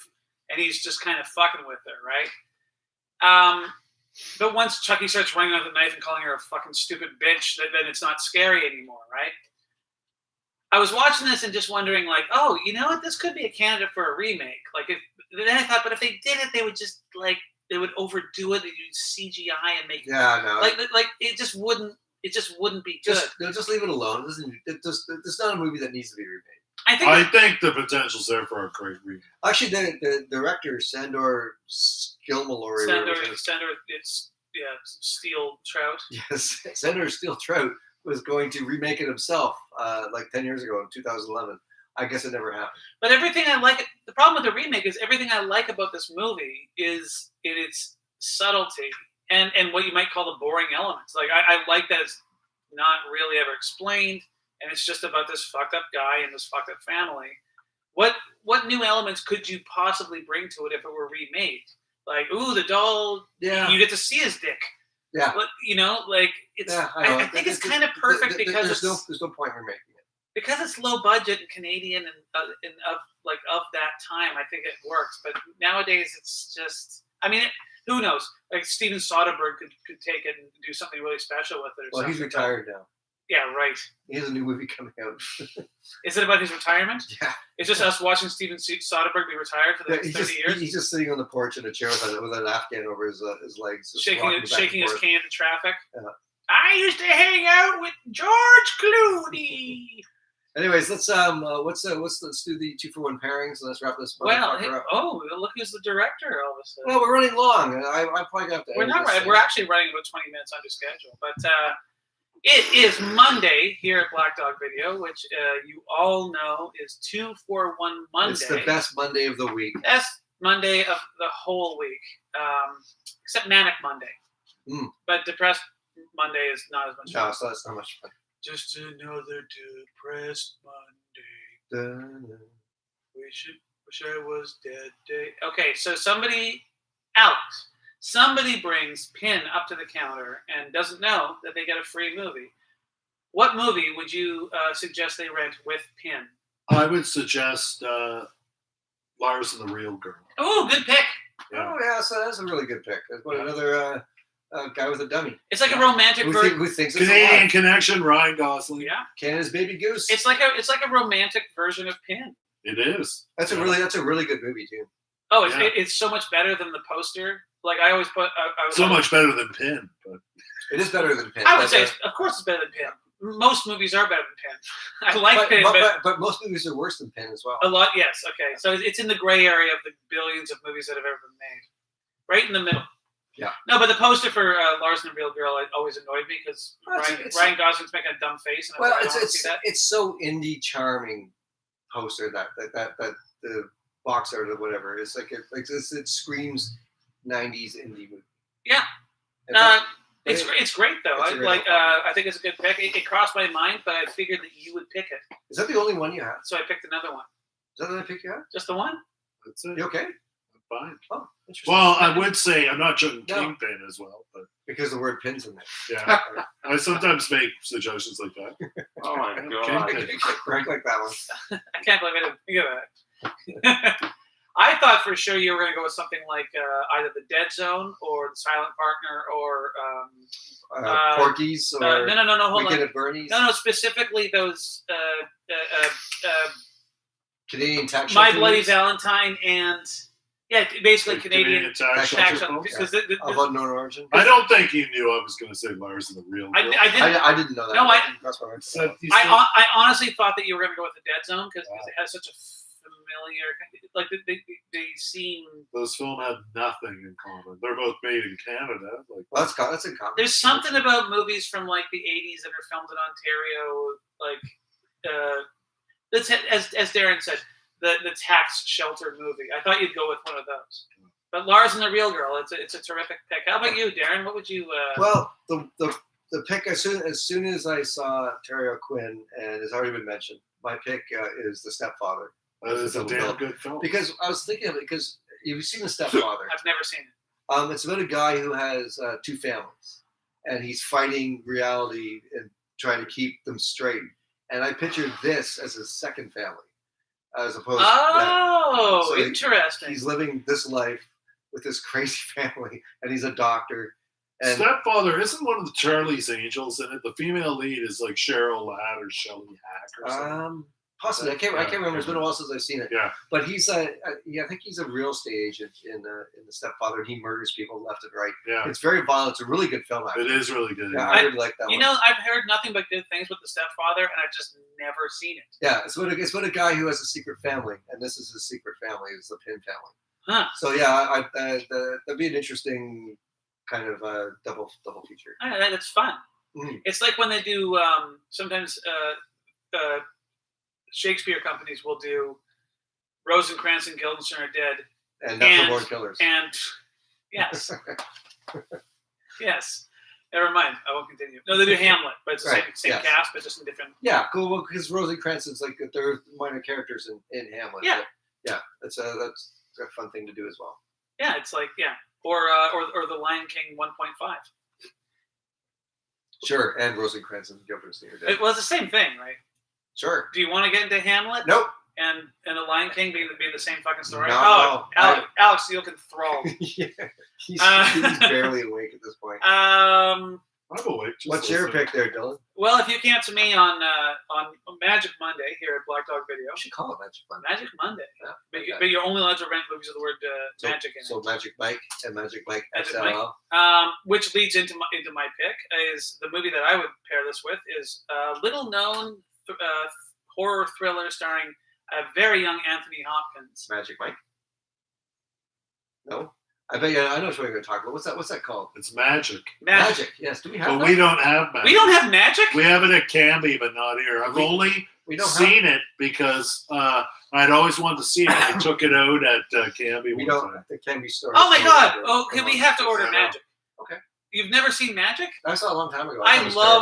and he's just kind of fucking with her, right? But once Chucky starts running out with a knife and calling her a fucking stupid bitch, then it's not scary anymore, right? I was watching this and just wondering, like, oh, you know what? This could be a candidate for a remake. Then I thought, but if they did it, they would just they would overdo it. They'd use CGI and make it just wouldn't be good. Just leave it alone. It's not a movie that needs to be remade. I think the potential's there for a great remake. Actually, the director Sandor Skilmalori. Steel Trout. Yes, Sandor Steel Trout was going to remake it himself, like 10 years ago in 2011. I guess it never happened. But everything I like, the problem with the remake is everything I like about this movie is in its subtlety and what you might call the boring elements. Like, I like that it's not really ever explained, and it's just about this fucked up guy and this fucked up family. What new elements could you possibly bring to it if it were remade? Like, ooh, the doll, you get to see his dick. Yeah. You know, like it's. Yeah, I think it's kind of perfect because there's no point in remaking it. because it's low budget and Canadian and of that time. I think it works, but nowadays it's just. I mean, who knows? Like Steven Soderbergh could take it and do something really special with it. Or Well, something. he's retired now. Yeah, right. He has a new movie coming out. Is it about his retirement? Yeah. It's just us watching Steven Soderbergh be retired for the next 30 years. He's just sitting on the porch in a chair with an Afghan over his legs, just shaking rocking back and his forth. can to traffic. Yeah. I used to hang out with George Clooney. Anyways, let's do the 2-for-1 pairings and let's wrap this. Well, motherfucker up. look who's the director all of a sudden. Well, we're running long. I probably have to. We're end not this right. thing. We're actually running about 20 minutes under schedule, but it is Monday here at Black Dog Video, which you all know is 2-for-1 Monday. It's the best Monday of the week. Best Monday of the whole week, except Manic Monday. But Depressed Monday is not as much fun. No, so that's not much fun. Just another depressed Monday. Wish I was dead day. Okay, so somebody brings Pin up to the counter and doesn't know that they get a free movie. What movie would you suggest they rent with Pin? I would suggest Lars and the Real Girl. Oh, good pick. Yeah. Oh yeah, so that's a really good pick. There's another guy with a dummy. It's like a romantic version. Who thinks it's Canadian alive. Connection, Ryan Gosling. Yeah, Canada's baby goose. it's like a romantic version of Pin. It is. That's a really good movie too. Oh, Yeah. it's so much better than the poster. Like I always put, So much better than Pin. But It is better than Pin. I would but, say, of course, it's better than Pin. Most movies are better than Pin. I like Pin, but most movies are worse than Pin as well. a lot. Yes, okay. So it's in the gray area of the billions of movies that have ever been made, right in the middle. Yeah. No, but the poster for Lars and the Real Girl always annoyed me because Well, Ryan Gosling's making a dumb face, and I Well, don't want to see that. it's so indie charming poster that the box art or whatever. It's like it screams 90s indie movie. Yeah. And It's great though. It's a great I think it's a good pick. It crossed my mind, but I figured that you would pick it, is that the only one you have? so I picked another one. Is that the only pick you have? Just the one. that's it. You okay? I'm fine. Oh, interesting. Well, I would say I'm not joking No. Kingpin as well, but because the word pin's in there. yeah. I sometimes make suggestions like that. Oh my god. Kingpin. Correct like that one. I can't believe I didn't think of that. I thought for sure you were going to go with something like either The Dead Zone or The Silent Partner or Porky's or no, hold Weekend on. at Bernie's. No, specifically those Canadian tax. My shelter Bloody movies Valentine and basically Canadian tax tax shelter shelter films? because of unknown origin. I don't think you knew I was going to say Lars and the Real Girl. I I didn't know that. No, That's my Said- he I, said- I honestly thought that you were going to go with The Dead Zone because Wow. it has such a familiar, like they seem. those films have nothing in common. They're both made in Canada. Like Well, that's in common. There's something about movies from like the '80s that are filmed in Ontario, like as Darren said, the tax shelter movie. I thought you'd go with one of those. But Lars and the Real Girl, it's a terrific pick. How about you, Darren? What would you? Well, the pick as soon as I saw Terry O'Quinn, and has already been mentioned, my pick is The Stepfather. that is a damn good film. Because I was thinking of it because you've seen The Stepfather. I've never seen it. It's about a guy who has two families, and he's fighting reality and trying to keep them straight. And I pictured this as his second family, as opposed. Oh, So interesting. he's living this life with this crazy family, and he's a doctor. And Stepfather isn't one of the Charlie's Angels in it. The female lead is like Cheryl Ladd or Shelley Hack or something. possibly I can't remember. It's been a while since I've seen it. Yeah. But he's I think he's a real estate agent in The Stepfather, and he murders people left and right. Yeah. It's very violent. It's a really good film. Actually. It is really good. Yeah, I really like that one. You know, I've heard nothing but good things with The Stepfather, and I've just never seen it. Yeah, it's about a guy who has a secret family, and this is his secret family. It's the Pin family. Huh. So yeah, that'd be an interesting kind of double feature. That's fun. Mhm. It's like when they do sometimes Shakespeare companies will do Rosencrantz and Guildenstern are dead, And Natural Born Killers. and yes, yes. Never mind. I won't continue. No, they do Hamlet, but it's the Right, same yes. cast, but just in different. Yeah, cool. Well, because Rosencrantz is like they're minor characters in Hamlet. Yeah. But yeah. That's a fun thing to do as well. Yeah, it's like or The Lion King 1.5. Sure, and Rosencrantz and Guilford are dead. It was the same thing, right? Sure. Do you want to get into Hamlet? Nope. And The Lion King being the same fucking story? No, Alex, you look enthralled. Yeah. He's barely awake at this point. I'm awake. Just What's your listening. pick there, Dylan? Well, if you came to me on Magic Monday here at Black Dog Video. You should call it Magic Monday. Magic Monday. Yeah, But you're only allowed to rent movies with the word magic in it. So Magic Mike and Magic Mike Magic XLL. Which leads into my pick is the movie that I would pair this with is a little known horror thriller starring a very young Anthony Hopkins. Magic Mike? No? I bet you I know what you're going to talk about. What's that called? It's magic. Magic. Yes. Do we have But that? we don't have magic. We don't have magic? We have it at Canby, but not here. I've only seen it because I'd always wanted to see it. I took it out at Canby We one don't. time. The Canby store. Oh my God! Okay, we have to order I know. magic. Okay. You've never seen magic? I saw it a long time ago. I thought it was love.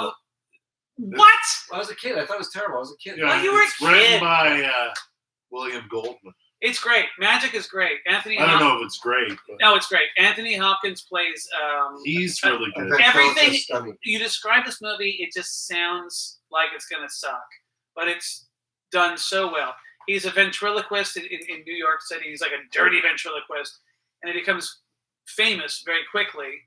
terrible. What? When I was a kid. I thought it was terrible. I was a kid. Yeah, Well, you were a it's written kid. by William Goldman. It's great. Magic is great. Anthony. I don't know if it's great, but No, it's great. Anthony Hopkins plays. he's really I good. bet Everything- it's stunning. You describe this movie, it just sounds like it's gonna suck, but it's done so well. He's a ventriloquist in New York City. He's like a dirty ventriloquist, and he becomes famous very quickly.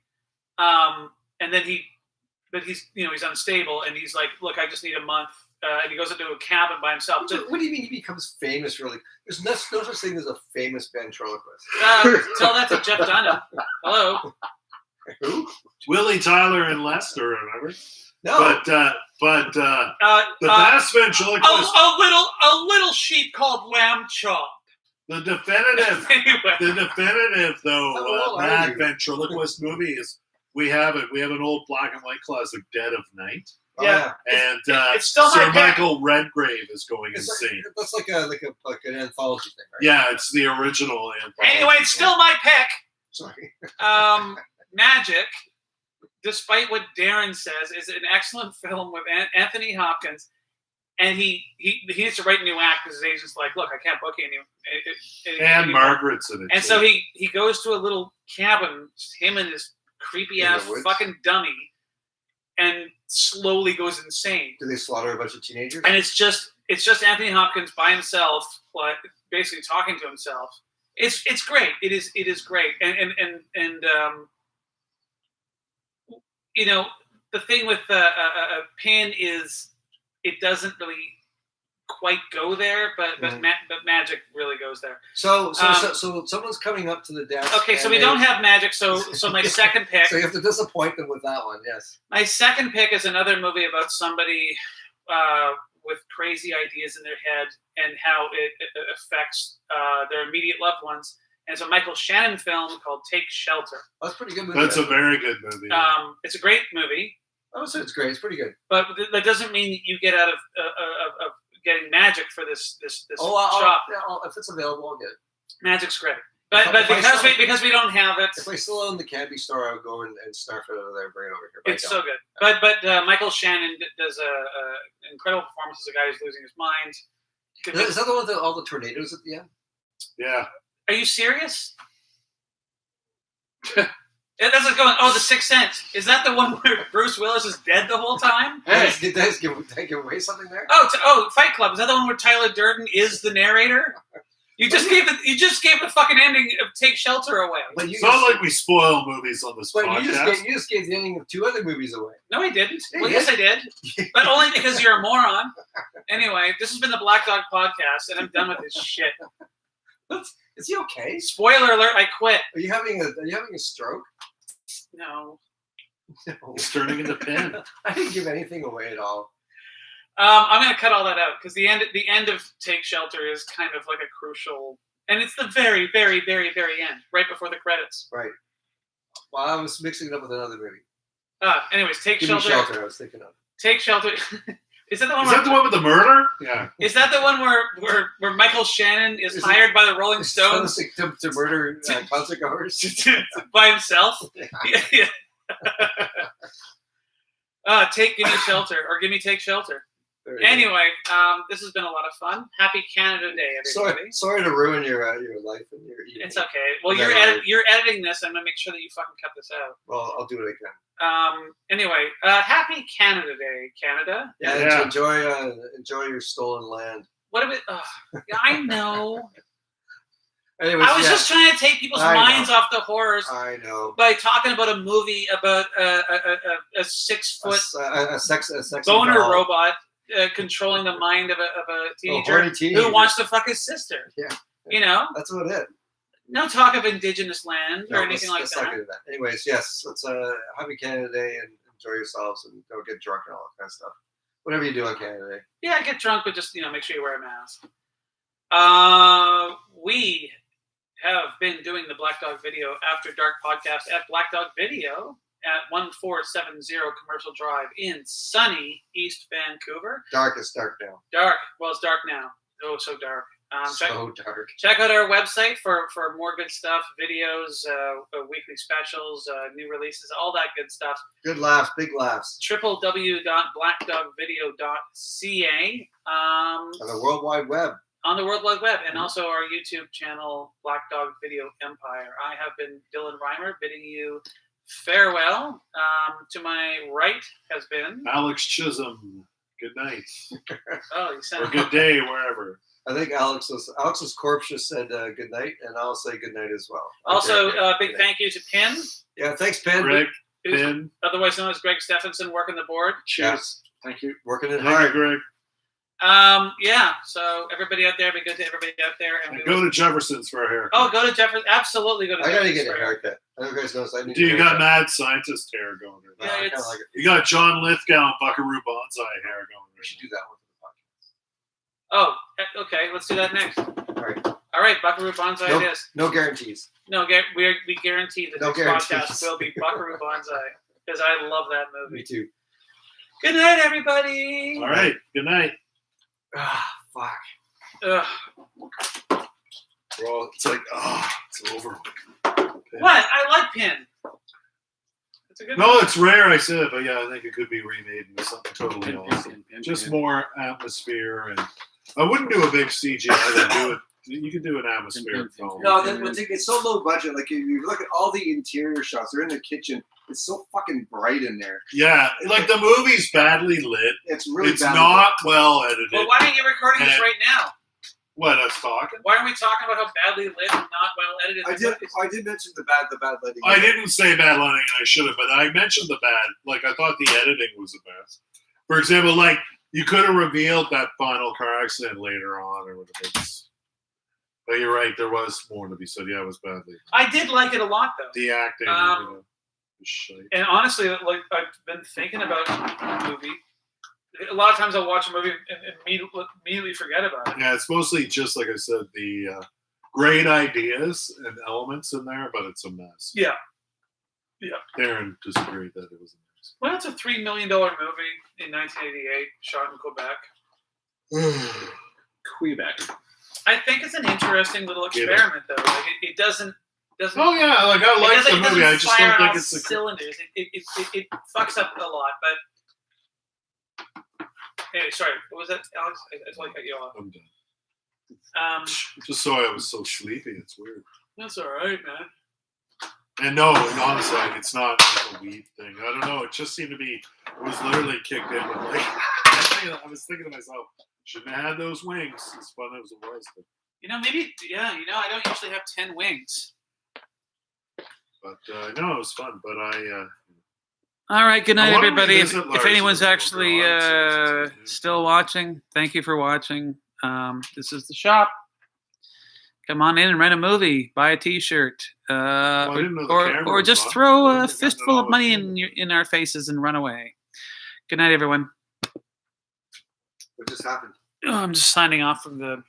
And then he's unstable, and he's like, look, I just need a month. And he goes into a cabin by himself. What do you mean he becomes famous? Really? There's no such thing as a famous ventriloquist. Tell that to Jeff Dunham. Hello. Who? Willie Tyler and Lester, remember? No. But the best ventriloquist, A little sheep called Lamb Chop. the definitive Anyway. How old are mad you? ventriloquist movie is we have it. We have an old black and white classic, Dead of Night. Oh, Yeah. And It's still my Sir pick. Michael Redgrave is going It's insane. that's like an anthology thing, right? Yeah, it's the original. Anyway, it's still my pick. Sorry. Magic, despite what Darren says, is an excellent film with Anthony Hopkins, and he needs to write a new act because his agent's like, look, I can't book you anymore. And Margaret's in it. And too. so he goes to a little cabin, just him and his creepy ass In the woods? fucking dummy, and slowly goes insane. Do they slaughter a bunch of teenagers? And it's just Anthony Hopkins by himself, like basically talking to himself. It's great. It is great. And you know, the thing with Pin is it doesn't really quite go there, but Magic really goes there. So someone's coming up to the desk. Okay, so and we they- don't have Magic. So my second pick. So you have to disappoint them with that one. Yes. My second pick is another movie about somebody with crazy ideas in their head and how it affects their immediate loved ones. And it's a Michael Shannon film called Take Shelter. That's a pretty good movie. That's a very good movie. It's a great movie, I would say it's great. It's pretty good. but that doesn't mean you get out of getting Magic for this Oh, shop. if it's available, I'll get it. Magic's great, but If I because we don't have it, If I still own the Canby store, I would go and snarf it over there and bring it over here. But I it's don't. so good. But Michael Shannon does a incredible performance as a guy who's losing his mind. Is that the one with all the tornadoes at the end? yeah. Are you serious? That's like going, The Sixth Sense. Is that the one where Bruce Willis is dead the whole time? Hey. Did I give away something there? Fight Club. Is that the one where Tyler Durden is the narrator? You just gave the fucking ending of Take Shelter away. But you It's not like we spoil movies on this but podcast. you just gave the ending of 2 other movies away. No, I didn't. Yeah, Well, you yes, I did. But only because you're a moron. Anyway, this has been the Black Dog Podcast, and I'm done with this shit. Is he okay? Spoiler alert, I quit. Are you having a stroke? No. No. It's turning into Pin. I didn't give anything away at all. I'm going to cut all that out because the end of Take Shelter is kind of like a crucial, and it's the very, very, very, very end, right before the credits. Right. Well, I was mixing it up with another movie. Anyways, Take Give me Shelter. Shelter. I was thinking of. Take Shelter. Is that the one? Is that the one with the murder? Yeah. Is that the one where Michael Shannon is Is hired by the Rolling Stones to murder concert goers? by himself? Yeah. Give me Shelter or give me Take Shelter. There you go. Anyway, this has been a lot of fun. Happy Canada Day, everybody. Sorry to ruin your life and your evening. It's okay. Well, No, you're editing this. I'm gonna make sure that you fucking cut this out. Well, I'll do what I can. Anyway, Happy Canada Day, Canada. Yeah. Enjoy your stolen land. What about? Yeah, I know. Anyways, I was just trying to take people's minds off the horrors I know. by talking about a movie about a 6 foot A sexy boner doll. robot controlling the mind of a teenager horny teenager. who wants to fuck his sister. Yeah. You know, That's what it is. no talk of indigenous land or anything like let's that. not get into that. Anyways, yes, let's happy Canada Day and enjoy yourselves and don't get drunk and all that kind of stuff. Whatever you do on Canada Day. Yeah, get drunk, but just make sure you wear a mask. We have been doing the Black Dog Video After Dark podcast at Black Dog Video at 1470 Commercial Drive in sunny East Vancouver. Dark is dark now. Dark. Well, it's dark now. Oh, so dark. So dark. Check out our website for more good stuff, videos, weekly specials, new releases, all that good stuff. Good laughs, big laughs. www.blackdogvideo.ca. On the World Wide Web. On the World Wide Web, and also our YouTube channel, Black Dog Video Empire. I have been Dylan Reimer, bidding you farewell. To my right has been Alex Chisholm. Good night. Oh, you sound Or good day, wherever. I think Alex's corpse just said good night, and I'll say good night as well. Also, big thank you to Pin, Yeah, thanks, Penn. Greg, who's Ben. otherwise known as Greg Stephenson, working the board. Cheers. Thank you. Working it Thank you, hard. Greg. Yeah. So everybody out there, be good to everybody out there, and And go to Jefferson's for a haircut. Oh, go to Jefferson. Absolutely, go to. I gotta Jefferson's get a for haircut. I know you guys noticed I need. Do you a got haircut. mad scientist hair going right now? Yeah, I it's- kinda like it. You got John Lithgow and Buckaroo Bonsai hair going We should right do that one for Oh, okay. Let's do that next. the podcast. All right. All right, Buckaroo Bonsai Nope. it is. No guarantees. No, we guarantee that No this guarantees. podcast will be Buckaroo Bonsai because I love that Me movie. too. Good night, everybody. now. All right. Good night. Ah, fuck. Ugh. It's like, it's over. What? I like Pin. It's a good. No, it's rare, I said, but yeah, I think it could be remade into something totally awesome. Just more. more atmosphere, and I wouldn't do a big CGI. Then do it. You could do an atmospheric film. No, it's so low budget. Like, if you look at all the interior shots, they're in the kitchen. It's so fucking bright in there. Yeah, like the movie's badly lit. It's really It's bad. not well edited. Well, why aren't you recording this And- right now? What, us talking? Why aren't we talking about how badly lit and not well edited? I did mention the bad lighting. I didn't say bad lighting, and I should have, but I mentioned the bad. Like, I thought the editing was the best. For example, like, you could have revealed that final car accident later on, or whatever. But you're right, there was more to be said. Yeah, it was badly. I did like it a lot, though. The acting, was shite. And honestly, like I've been thinking about the movie. A lot of times I'll watch a movie and immediately forget about it. Yeah, it's mostly just, like I said, the great ideas and elements in there, but it's a mess. Yeah. Darren disagreed that it was a mess. Well, it's a $3 million movie in 1988, shot in Quebec. Quebec. I think it's an interesting little experiment, though. Like it doesn't. Oh yeah, like I like the movie. I just don't think it's a. cylinders. It fucks up a lot, but anyway, sorry. What was that, Alex? I told you off. I'm done. Just so I was so sleepy. It's weird. That's all right, man. And no, honestly, it's not like a weed thing. I don't know. It just seemed to be. It was literally kicked in with like. I was thinking to myself, shouldn't have had those wings. As fun as it was, but Maybe. Yeah. I don't usually have 10 wings. no, it was fun. But All right. Good night, I wanna everybody. revisit If Lars anyone's as a little actually girl. I'd say this is still watching, thank you for watching. This is the shop. Come on in and rent a movie, buy a T-shirt, I didn't know the camera or was just on. throw I a think I did fistful all of the money camera. in our faces and run away. Good night, everyone. What just happened? Oh, I'm just signing off from the